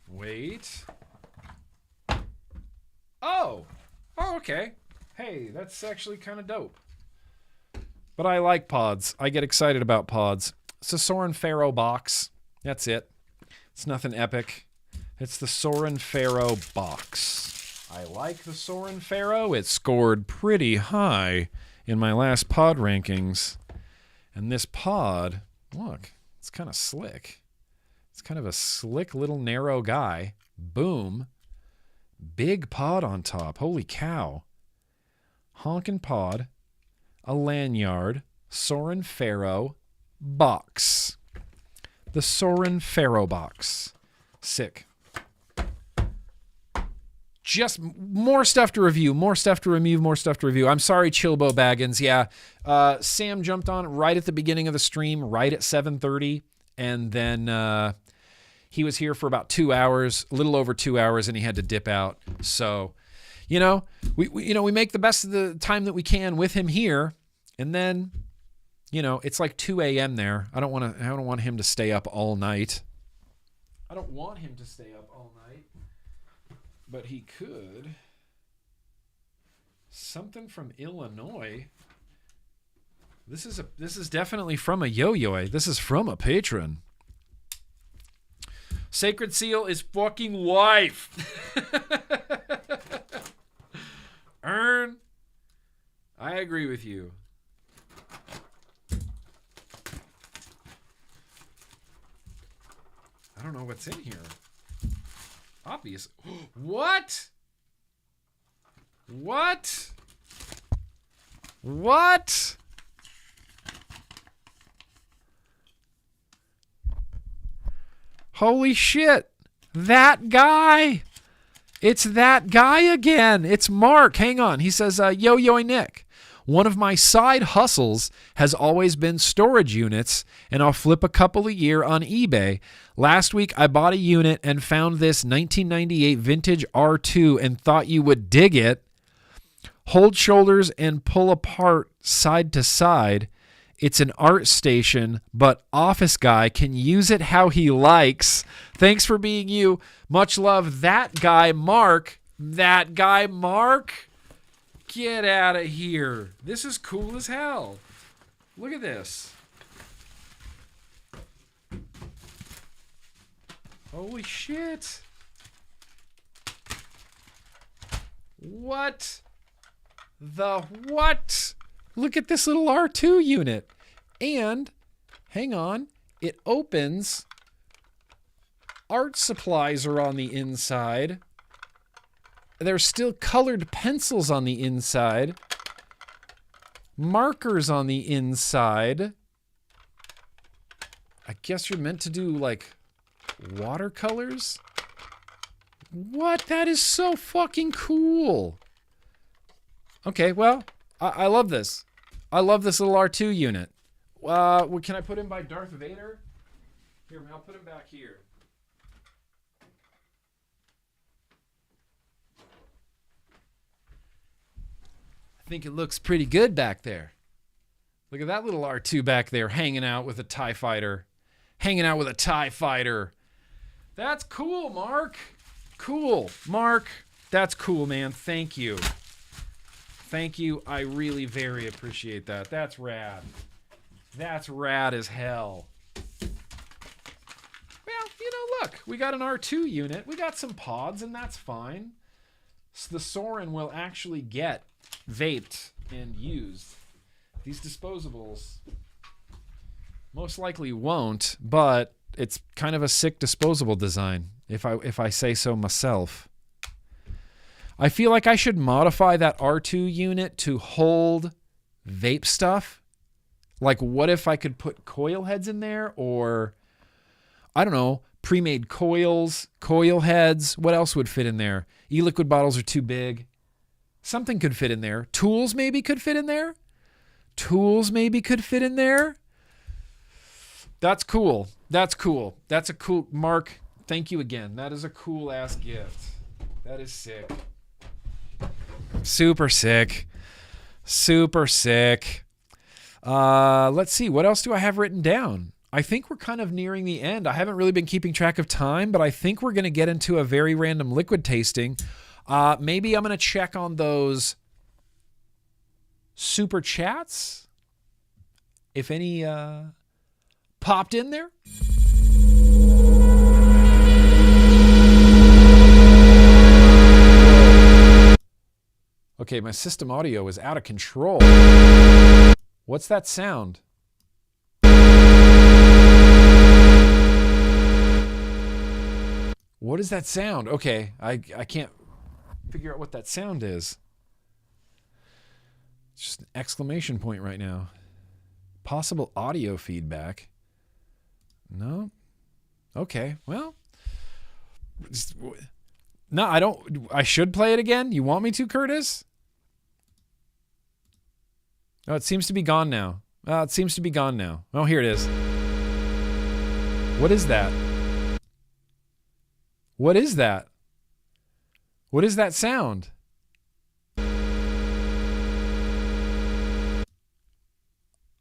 wait. Oh, okay. Hey, that's actually kind of dope. But I like pods. I get excited about pods. It's a Soren Pharaoh box. That's it. It's nothing epic. It's the Soren Pharaoh box. I like the Soren Pharaoh. It scored pretty high in my last pod rankings. And this pod, look, it's kind of slick. It's kind of a slick little narrow guy. Boom. Big pod on top. Holy cow. Honkin' pod. A lanyard. Soren Pharaoh box. The Soren Pharaoh box. Sick. Just more stuff to review, more stuff to review, more stuff to review. I'm sorry, Chilbo Baggins. Yeah, Sam jumped on right at the beginning of the stream, right at 7:30, and then he was here for about 2 hours, a little over 2 hours, and he had to dip out. So, we make the best of the time that we can with him here, and then, it's like 2 a.m. there. I don't want him to stay up all night. I don't want him to stay up all night. But he could. Something from Illinois. This is definitely from a yo-yo. This is from a patron. Sacred Seal is fucking life. Earn. I agree with you. I don't know what's in here. Obvious. What? What? What? Holy shit. That guy. It's that guy again. It's Mark. Hang on. He says, Yo Nick. One of my side hustles has always been storage units, and I'll flip a couple a year on eBay. Last week, I bought a unit and found this 1998 vintage R2 and thought you would dig it. Hold shoulders and pull apart side to side. It's an art station, but office guy can use it how he likes. Thanks for being you. Much love, that guy, Mark. That guy, Mark. Get out of here. This is cool as hell. Look at this. Holy shit. What the what? Look at this little R2 unit. And, hang on, it opens. Art supplies are on the inside. There's still colored pencils on the inside. Markers on the inside. I guess you're meant to do, like, watercolors? What? That is so fucking cool. Okay, well, I love this. I love this little R2 unit. Can I put him by Darth Vader? Here, I'll put him back here. I think it looks pretty good back there. Look at that little R2 back there hanging out with a TIE fighter. Hanging out with a TIE fighter. That's cool, Mark. Cool. Mark, that's cool, man. Thank you. Thank you. I really very appreciate that. That's rad. That's rad as hell. Well, look. We got an R2 unit. We got some pods, and that's fine. So the Soren will actually get vaped and used. These disposables most likely won't, but it's kind of a sick disposable design, if I say so myself. I feel like I should modify that R2 unit to hold vape stuff. Like, what if I could put coil heads in there? Or, I don't know, pre-made coils, coil heads. What else would fit in there? E-liquid bottles are too big. Something could fit in there. Tools maybe could fit in there. Tools maybe could fit in there. That's cool. That's cool. That's a cool, Mark, thank you again. That is a cool ass gift. That is sick. Super sick. Super sick. Let's see. What else do I have written down? I think we're kind of nearing the end. I haven't really been keeping track of time, but I think we're going to get into a very random liquid tasting. Maybe I'm going to check on those super chats. If any popped in there. Okay, my system audio is out of control. What's that sound? What is that sound? Okay, I can't figure out what that sound is. It's just an exclamation point right now. Possible audio feedback. No? Okay, well. No, I don't. I should play it again? You want me to, Curtis? Oh, it seems to be gone now. It seems to be gone now. Oh, here it is. What is that? What is that? What is that sound? I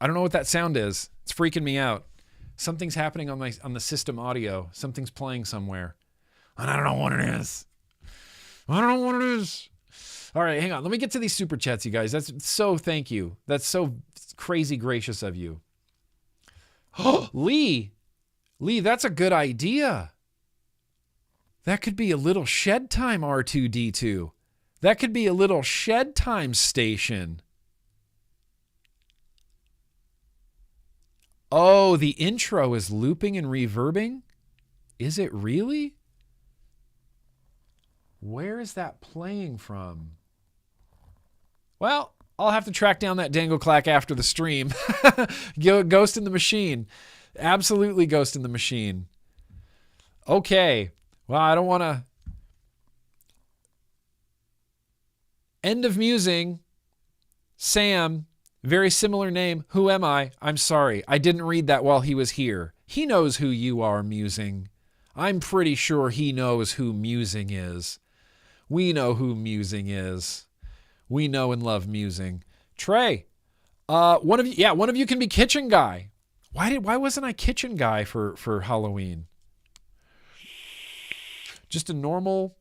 don't know what that sound is. It's freaking me out. Something's happening on the system audio. Something's playing somewhere. And I don't know what it is. I don't know what it is. All right, hang on. Let me get to these super chats, you guys. That's so thank you. That's so crazy gracious of you. Oh, Lee, that's a good idea. That could be a little shed time R2D2. That could be a little shed time station. Oh, the intro is looping and reverbing? Is it really? Where is that playing from? Well, I'll have to track down that dangle clack after the stream. Ghost in the machine. Absolutely Ghost in the machine. Okay. Well, I don't want to... End of musing. Sam. Very similar name. Who am I? I'm sorry. I didn't read that while he was here. He knows who you are, musing. I'm pretty sure he knows who musing is. We know who musing is. We know and love musing. Trey, one of you can be kitchen guy. Why wasn't I kitchen guy for Halloween? Just a normal,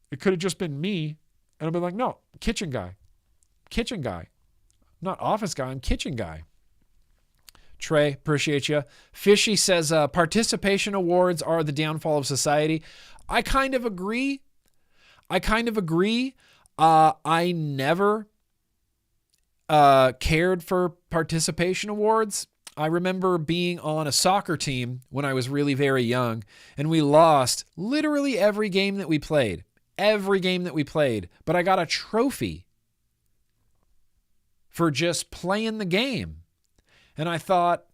it could have just been me. And I'd be like, no, kitchen guy. Kitchen guy. Not office guy, I'm kitchen guy. Trey, appreciate you. Fishy says, participation awards are the downfall of society. I kind of agree. I never cared for participation awards. I remember being on a soccer team when I was really very young, and we lost literally every game that we played. But I got a trophy for just playing the game. And I thought,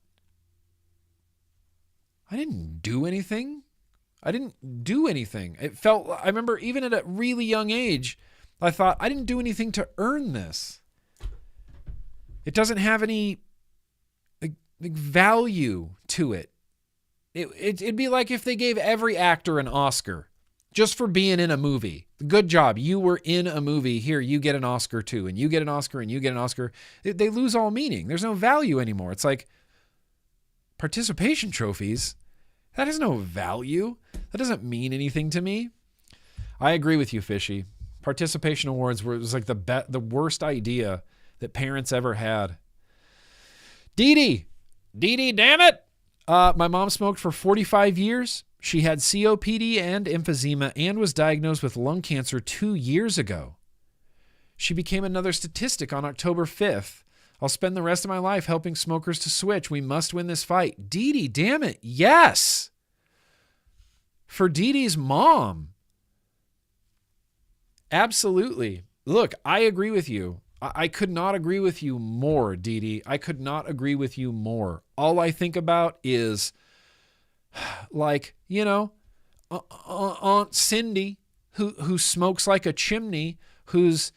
I didn't do anything. It felt, I remember even at a really young age, I thought, I didn't do anything to earn this. It doesn't have any value to it. It'd be like if they gave every actor an Oscar just for being in a movie. Good job. You were in a movie. Here, you get an Oscar too. And you get an Oscar and you get an Oscar. They lose all meaning. There's no value anymore. It's like participation trophies. That has no value. That doesn't mean anything to me. I agree with you, Fishy. Participation awards was like the worst idea that parents ever had. Dee Dee, damn it. My mom smoked for 45 years. She had COPD and emphysema and was diagnosed with lung cancer 2 years ago. She became another statistic on October 5th. I'll spend the rest of my life helping smokers to switch. We must win this fight. Dee Dee, damn it. Yes. For Dee Dee's mom. Absolutely. Look, I agree with you. I could not agree with you more, Dee Dee. I could not agree with you more. All I think about is, like, you know, Aunt Cindy, who smokes like a chimney, who's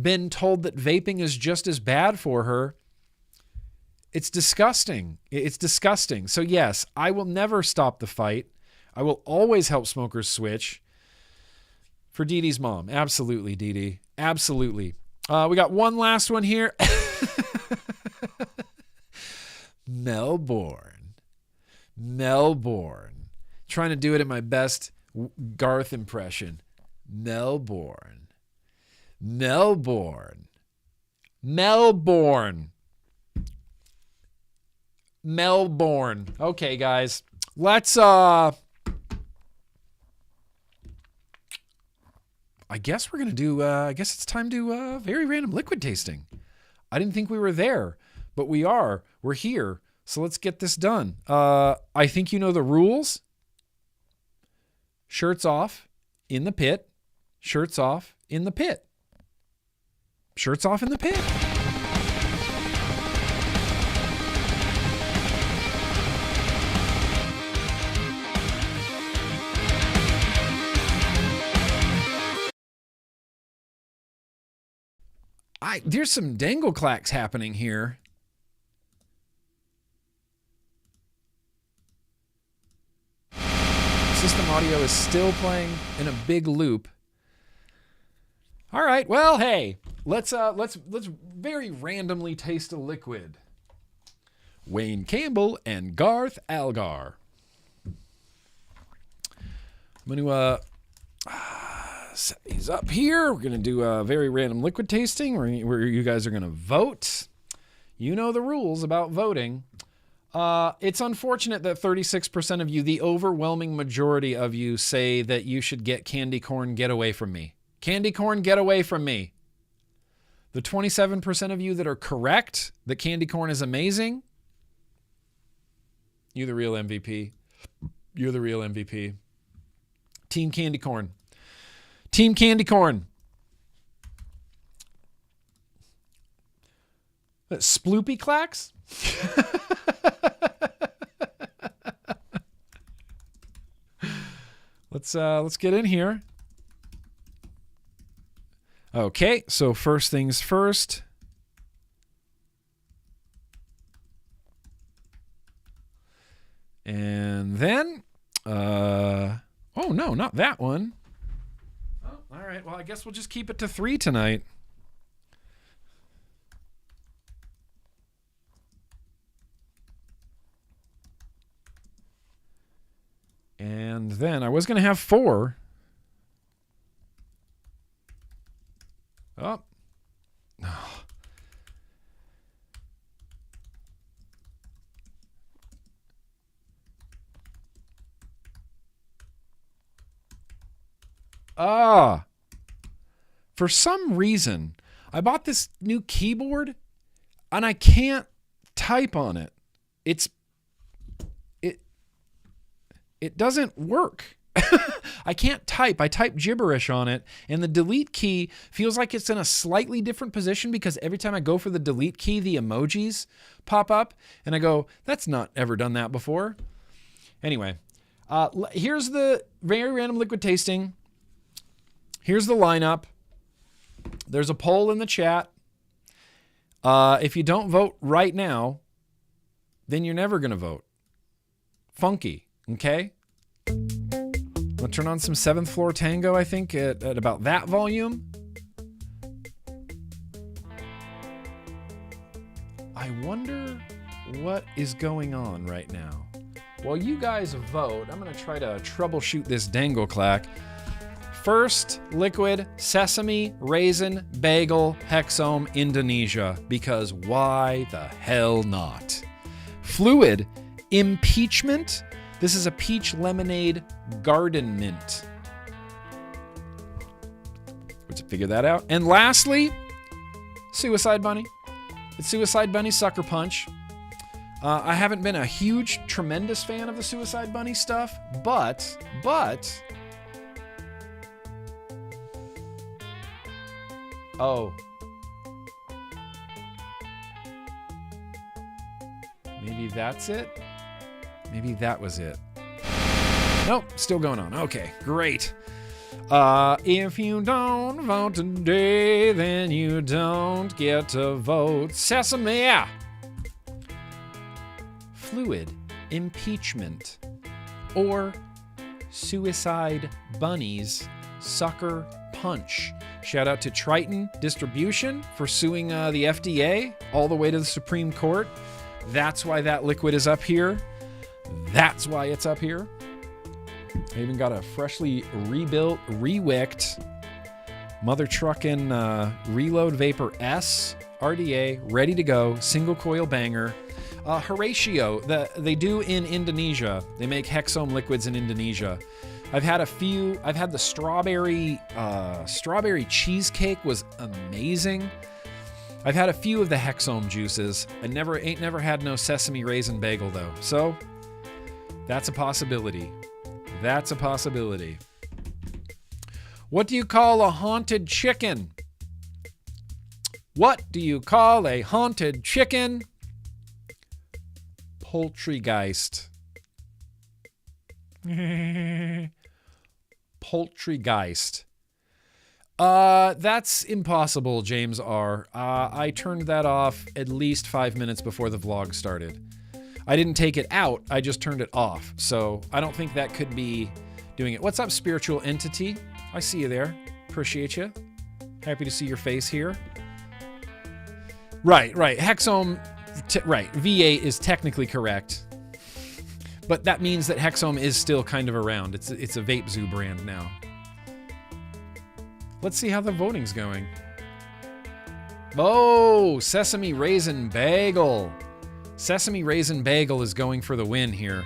been told that vaping is just as bad for her. It's disgusting. It's disgusting. So yes, I will never stop the fight. I will always help smokers switch. For Dee Dee's mom. Absolutely, Dee Dee. Absolutely. We got one last one here. Melbourne. Trying to do it in my best Garth impression. Melbourne. Okay, guys. Let's I guess we're going to do, I guess it's time to very random liquid tasting. I didn't think we were there, but we are. We're here. So let's get this done. I think you know the rules. Shirts off in the pit. Shirts off in the pit. Shirts off in the pit. There's some dangle clacks happening here. System audio is still playing in a big loop. All right, well, hey, let's very randomly taste a liquid. Wayne Campbell and Garth Algar. I'm going to set these up here. We're going to do a very random liquid tasting where you guys are going to vote. You know the rules about voting. It's unfortunate that 36% of you, the overwhelming majority of you, say that you should get candy corn, get away from me. Candy corn, get away from me. The 27% of you that are correct, that candy corn is amazing, you're the real MVP. You're the real MVP. Team Candy Corn. Team Candy Corn. Sploopy clacks? Let's get in here. Okay, so first things first. And then oh no, not that one. Oh, all right, well, I guess we'll just keep it to 3 tonight. And then I was going to have 4. Oh. For some reason, I bought this new keyboard and I can't type on it. It doesn't work. I can't type. I type gibberish on it, and the delete key feels like it's in a slightly different position because every time I go for the delete key, the emojis pop up, and I go, that's not ever done that before. Anyway, here's the very random liquid tasting. Here's the lineup. There's a poll in the chat. If you don't vote right now, then you're never going to vote. Funky, okay? I'm going to turn on some 7th Floor Tango, I think, at about that volume. I wonder what is going on right now. While you guys vote, I'm going to try to troubleshoot this dangle clack. First liquid, sesame, raisin, bagel, hexome, Indonesia. Because why the hell not? Fluid, impeachment. This is a peach lemonade garden mint. Let's figure that out. And lastly, Suicide Bunny. It's Suicide Bunny Sucker Punch. I haven't been a huge, tremendous fan of the Suicide Bunny stuff, but oh. Maybe that's it? Maybe that was it. Nope, still going on. Okay, great. If you don't vote today, then you don't get to vote. Sesame! fluid impeachment, or suicide bunnies sucker punch. Shout out to Triton Distribution for suing the FDA all the way to the Supreme Court. That's why that liquid is up here. That's why it's up here. I even got a freshly rebuilt, rewicked Mother Truckin' Reload Vapor S RDA, ready to go, single coil banger. Horatio, they do in Indonesia. They make Hexome liquids in Indonesia. I've had a few. I've had the strawberry cheesecake was amazing. I've had a few of the Hexome juices. I ain't never had no sesame raisin bagel though. So that's a possibility. That's a possibility. What do you call a haunted chicken? What do you call a haunted chicken? Poultrygeist. Poultrygeist. That's impossible, James R. I turned that off at least 5 minutes before the vlog started. I didn't take it out, I just turned it off. So I don't think that could be doing it. What's up, spiritual entity? I see you there. Appreciate you. Happy to see your face here. Right. Hexome, right. V8 is technically correct. But that means that Hexome is still kind of around. It's a Vape Zoo brand now. Let's see how the voting's going. Oh, Sesame Raisin Bagel. Sesame Raisin Bagel is going for the win here.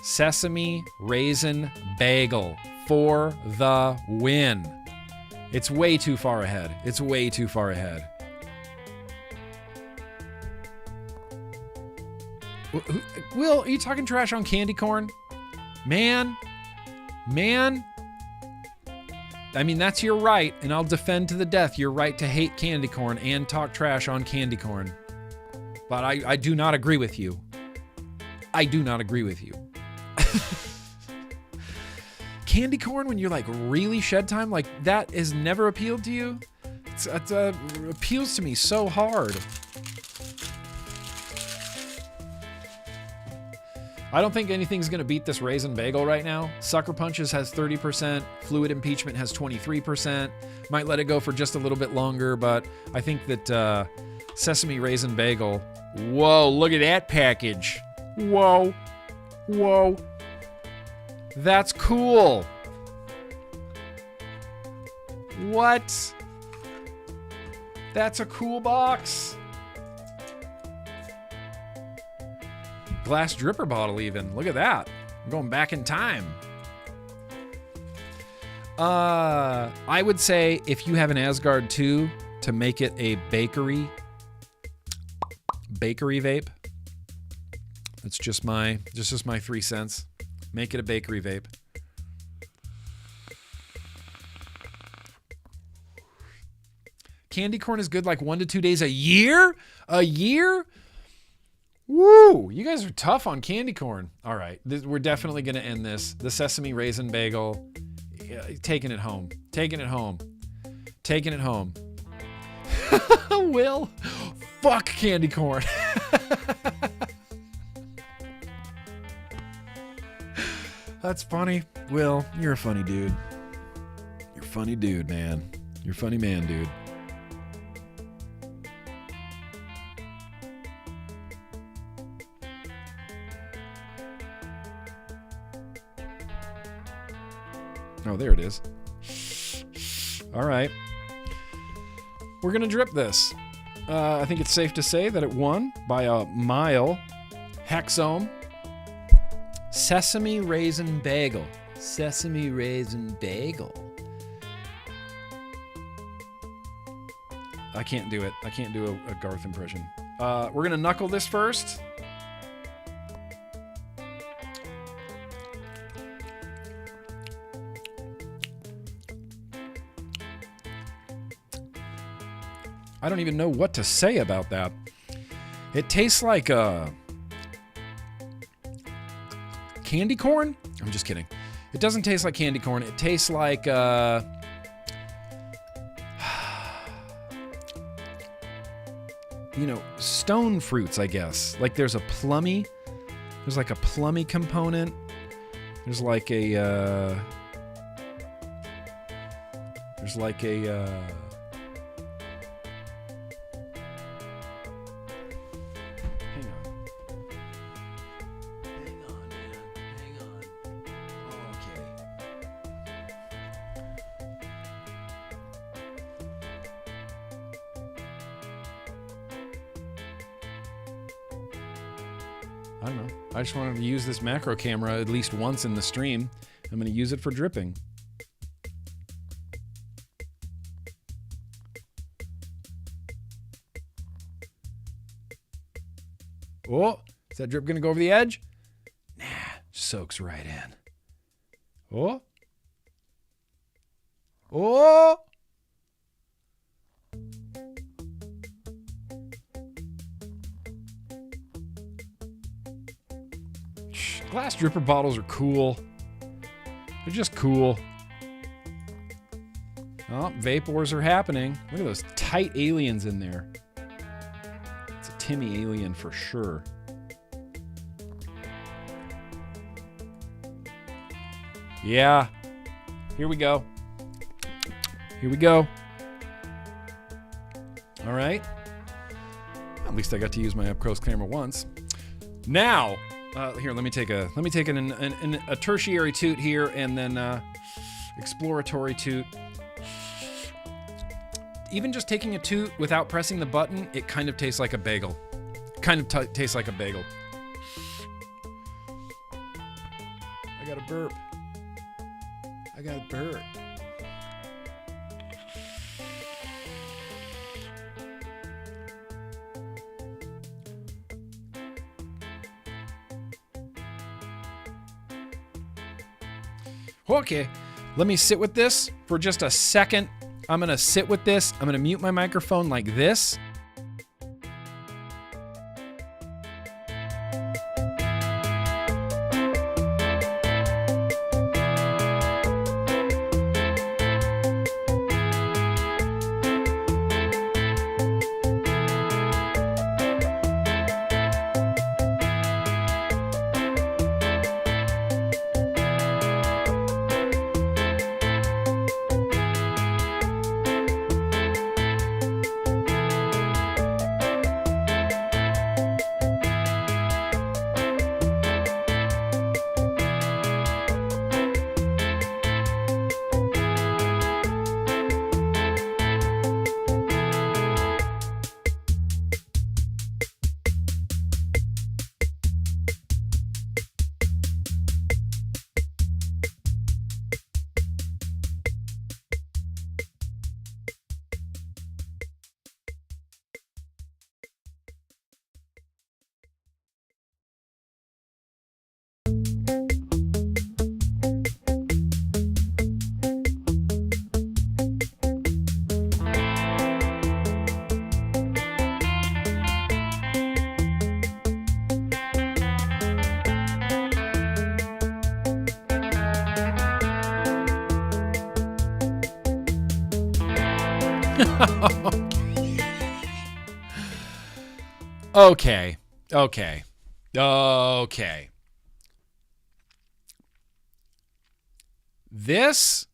Sesame Raisin Bagel for the win. It's way too far ahead. It's way too far ahead. Will, are you talking trash on candy corn? Man. I mean, that's your right, and I'll defend to the death your right to hate candy corn and talk trash on candy corn. But I do not agree with you. I do not agree with you. Candy corn, when you're like really shed time, like that has never appealed to you? It appeals to me so hard. I don't think anything's going to beat this Raisin Bagel right now. Sucker Punches has 30%. Fluid Impeachment has 23%. Might let it go for just a little bit longer, but I think that Sesame Raisin Bagel... Whoa, look at that package. Whoa. That's cool. What? That's a cool box. Glass dripper bottle even. Look at that. I'm going back in time. I would say if you have an Asgard 2 to make it a bakery vape. That's just my 3 cents. Make it a bakery vape. Candy corn is good like 1 to 2 days a year? A year? Woo! You guys are tough on candy corn. All right, we're definitely going to end this. The Sesame Raisin Bagel, taking it home. Will, fuck candy corn. That's funny. Will, you're a funny dude. You're a funny dude, man. You're a funny man, dude. Oh, there it is. All right. We're going to drip this. I think it's safe to say that it won by a mile. Hexome. Sesame Raisin Bagel. Sesame Raisin Bagel. I can't do it. I can't do a Garth impression. We're going to knuckle this first. I don't even know what to say about that. It tastes like candy corn? I'm just kidding. It doesn't taste like candy corn. It tastes like stone fruits, I guess. Like there's a plummy. There's like a plummy component. There's like a, hang on, man. Hang on. Oh, okay. I don't know. I just wanted to use this macro camera at least once in the stream. I'm going to use it for dripping. Oh, is that drip going to go over the edge? Nah, soaks right in. Oh. Oh. Glass dripper bottles are cool. They're just cool. Oh, vape wars are happening. Look at those tight aliens in there. It's a Timmy alien for sure. Yeah. Here we go. Here we go. All right. At least I got to use my up close camera once. Now, here, let me take a tertiary toot here, and then exploratory toot. Even just taking a toot without pressing the button, it kind of tastes like a bagel. Tastes like a bagel. I got a burp. Okay, let me sit with this for just a second. I'm gonna sit with this. I'm gonna mute my microphone like this. Okay. This,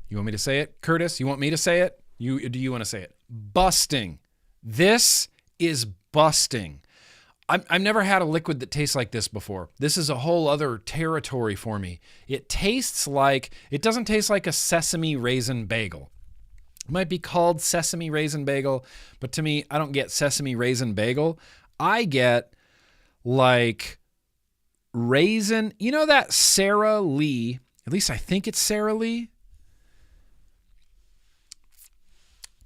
you want me to say it? Curtis, you want me to say it? Do you want to say it? Busting. This is busting. I've never had a liquid that tastes like this before. This is a whole other territory for me. It doesn't taste like a sesame raisin bagel. It might be called sesame raisin bagel, but to me, I don't get sesame raisin bagel. I get like raisin, you know that Sara Lee, at least I think it's Sara Lee.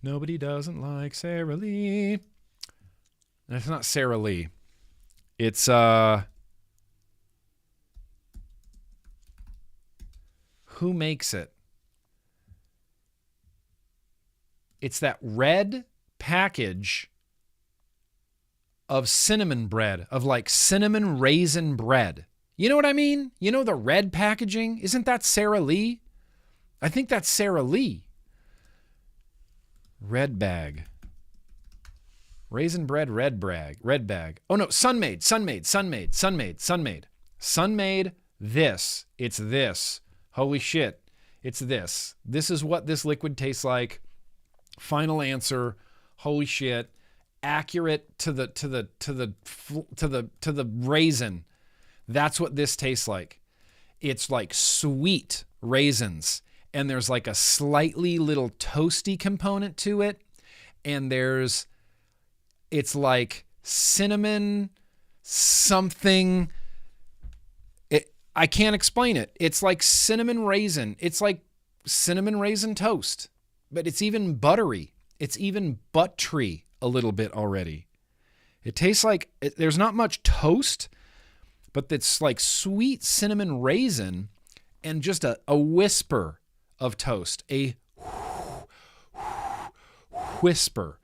Nobody doesn't like Sara Lee. That's not Sara Lee. It's who makes it? It's that red package of cinnamon bread, of like cinnamon raisin bread. You know what I mean? You know the red packaging? Isn't that Sara Lee? I think that's Sara Lee. Red bag. Raisin bread, red bag. Oh no, Sunmade. Sunmade, this. It's this. Holy shit. It's this. This is what this liquid tastes like. Final answer. Holy shit. Accurate to the raisin. That's what this tastes like. It's like sweet raisins, and there's like a slightly little toasty component to it, and it's like cinnamon something. I can't explain it. It's like cinnamon raisin. It's like cinnamon raisin toast, but it's even buttery. It's even buttery a little bit already. It tastes like there's not much toast, but it's like sweet cinnamon raisin and just a whisper of toast, a whisper.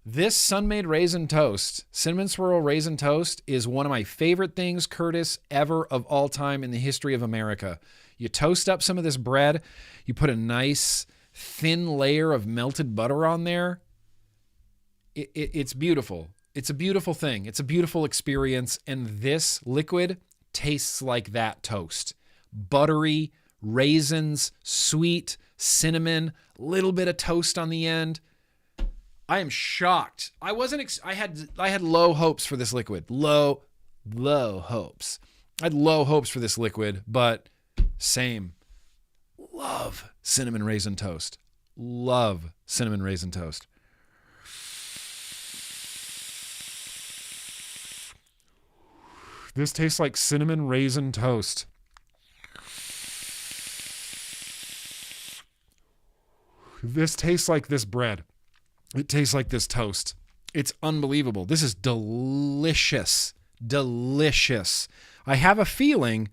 This Sunmade raisin toast, cinnamon swirl raisin toast, is one of my favorite things, Curtis, ever of all time in the history of America. You toast up some of this bread, you put a nice thin layer of melted butter on there. It's beautiful. It's a beautiful thing. It's a beautiful experience, and this liquid tastes like that toast. Buttery, raisins, sweet, cinnamon, little bit of toast on the end. I am shocked. I had low hopes for this liquid. Low hopes. I had low hopes for this liquid, but same. Love cinnamon raisin toast. Love cinnamon raisin toast. This tastes like cinnamon raisin toast. This tastes like this bread. It tastes like this toast. It's unbelievable. This is delicious. Delicious. I have a feeling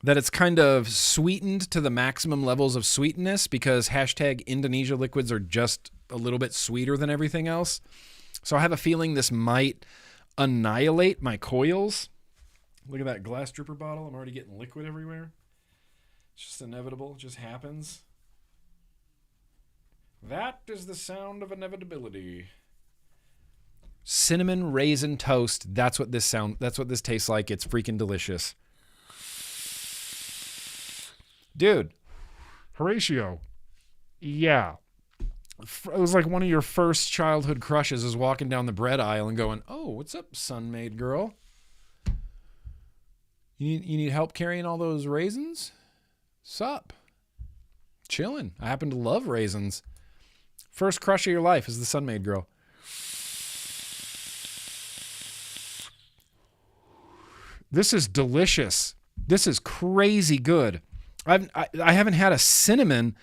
that it's kind of sweetened to the maximum levels of sweetness because hashtag Indonesia liquids are just a little bit sweeter than everything else. So I have a feeling this might annihilate my coils. Look at that glass dripper bottle. I'm already getting liquid everywhere. It's just inevitable. It just happens. That is the sound of inevitability. Cinnamon raisin toast. That's what this tastes like. It's freaking delicious. Dude, Horatio. Yeah. It was like one of your first childhood crushes is walking down the bread aisle and going, "Oh, what's up, Sunmade girl? You need help carrying all those raisins? Sup? Chilling. I happen to love raisins." First crush of your life is the Sunmade girl. This is delicious. This is crazy good. I haven't had a cinnamon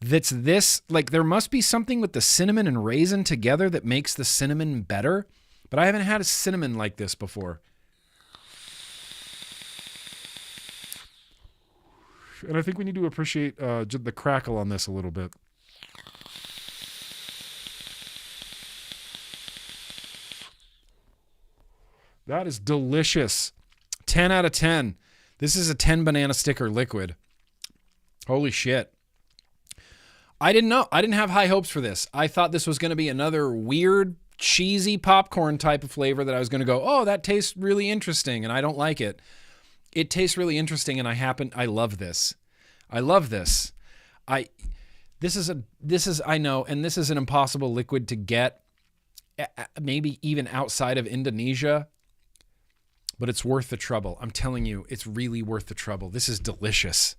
that's this, like there must be something with the cinnamon and raisin together that makes the cinnamon better, but I haven't had a cinnamon like this before. And I think we need to appreciate the crackle on this a little bit. That is delicious. 10 out of 10. This is a 10 banana sticker liquid. Holy shit. I didn't know. I didn't have high hopes for this. I thought this was going to be another weird, cheesy popcorn type of flavor that I was going to go, "Oh, that tastes really interesting," and I don't like it. It tastes really interesting, and I love this. I love this. This is I know, and this is an impossible liquid to get, maybe even outside of Indonesia. But it's worth the trouble. I'm telling you, it's really worth the trouble. This is delicious.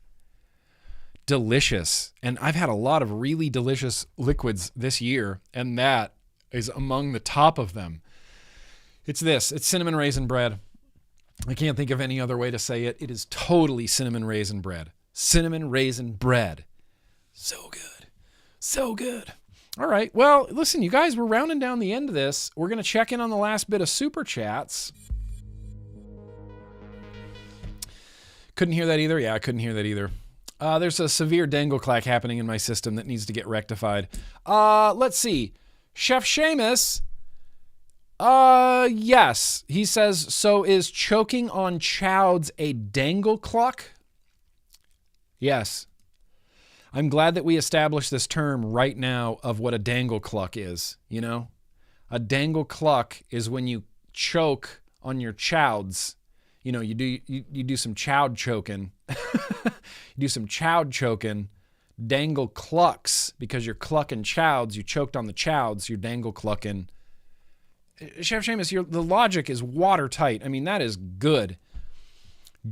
Delicious. And I've had a lot of really delicious liquids this year, and that is among the top of them. It's this. It's cinnamon raisin bread. I can't think of any other way to say it. It is totally cinnamon raisin bread. Cinnamon raisin bread. So good. So good. All right. Well, listen, you guys, we're rounding down the end of this. We're going to check in on the last bit of super chats. Couldn't hear that either? Yeah, I couldn't hear that either. There's a severe dangle clack happening in my system that needs to get rectified. Let's see. Chef Seamus. Yes. He says, so is choking on chowds a dangle cluck? Yes. I'm glad that we established this term right now of what a dangle cluck is, you know? A dangle cluck is when you choke on your chowds. You know, you do some chowd choking. You do some chowd choking. Dangle clucks, because you're clucking chowds. You choked on the chowds. You're dangle clucking. Chef Seamus, the logic is watertight. I mean, that is good.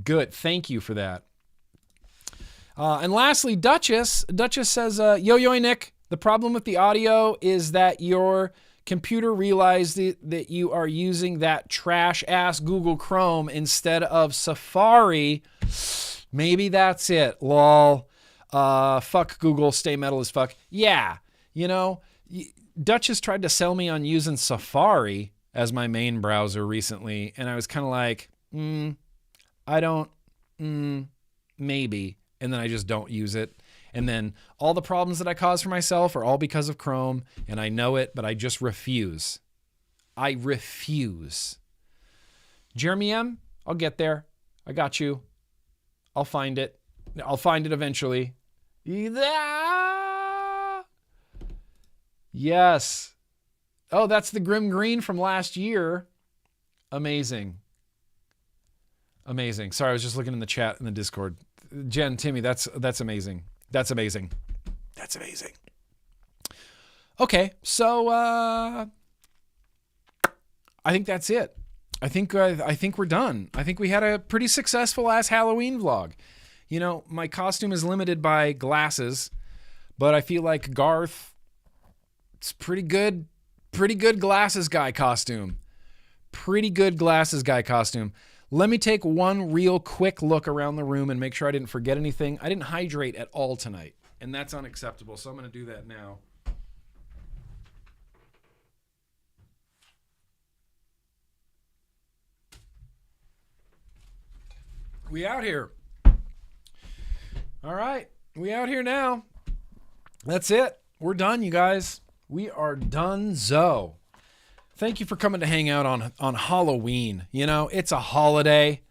Good. Thank you for that. And lastly, Duchess says, yo, Nick, the problem with the audio is that your computer realized that you are using that trash-ass Google Chrome instead of Safari. Maybe that's it. Lol. Fuck Google, stay metal as fuck. Yeah, you know, Duchess tried to sell me on using Safari as my main browser recently, and I was kind of like, maybe. And then I just don't use it. And then all the problems that I cause for myself are all because of Chrome, and I know it, but I just refuse. I refuse. Jeremy M., I'll get there. I got you. I'll find it. I'll find it eventually. Yes. Oh, that's the GrimmGreen from last year. Amazing. Amazing. Sorry, I was just looking in the chat in the Discord. Jen, Timmy, that's amazing. That's amazing. That's amazing. Okay, so I think that's it. I think we're done. I think we had a pretty successful ass Halloween vlog. You know, my costume is limited by glasses, but I feel like Garth, it's pretty good glasses guy costume. Pretty good glasses guy costume. Let me take one real quick look around the room and make sure I didn't forget anything. I didn't hydrate at all tonight, and that's unacceptable, so I'm going to do that now. We out here. All right, we out here now. That's it. We're done, you guys. We are done-zo. Thank you for coming to hang out on Halloween. You know, it's a holiday,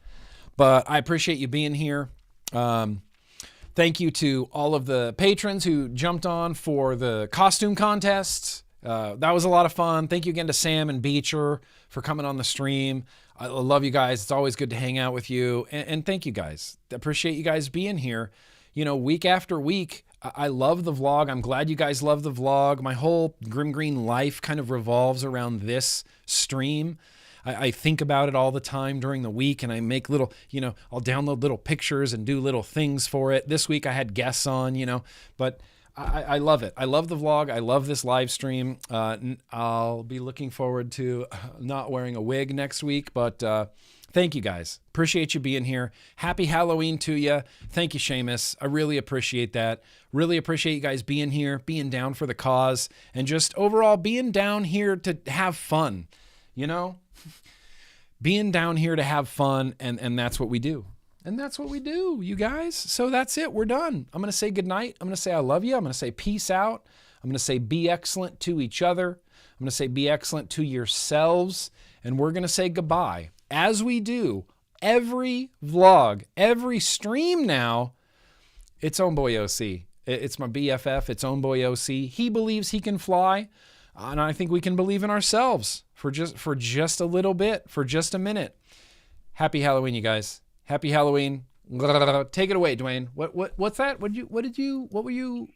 but I appreciate you being here. Thank you to all of the patrons who jumped on for the costume contests. That was a lot of fun. Thank you again to Sam and Beecher for coming on the stream. I love you guys. It's always good to hang out with you. And thank you guys. Appreciate you guys being here. You know, week after week, I love the vlog. I'm glad you guys love the vlog. My whole GrimmGreen life kind of revolves around this stream. I think about it all the time during the week, and I make little, you know, I'll download little pictures and do little things for it. This week I had guests on, you know, but I love it. I love the vlog. I love this live stream. I'll be looking forward to not wearing a wig next week, but thank you guys. Appreciate you being here. Happy Halloween to you. Thank you, Seamus. I really appreciate that. Really appreciate you guys being here, being down for the cause, and just overall being down here to have fun, you know? Being down here to have fun, and that's what we do. And that's what we do, you guys. So that's it. We're done. I'm going to say goodnight. I'm going to say I love you. I'm going to say peace out. I'm going to say be excellent to each other. I'm going to say be excellent to yourselves. And we're going to say goodbye. As we do every vlog, every stream now, it's own boy OC. It's my BFF. It's own boy OC. He believes he can fly. And I think we can believe in ourselves for just a little bit, for just a minute. Happy Halloween, you guys. Happy Halloween. Take it away, Dwayne. What's that? What were you?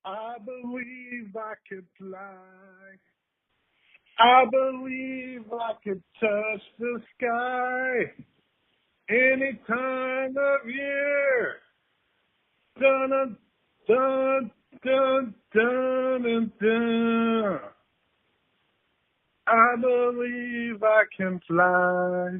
I believe I could fly. I believe I could touch the sky any time of year. Dun dun dun dun dun dun. I believe I can fly.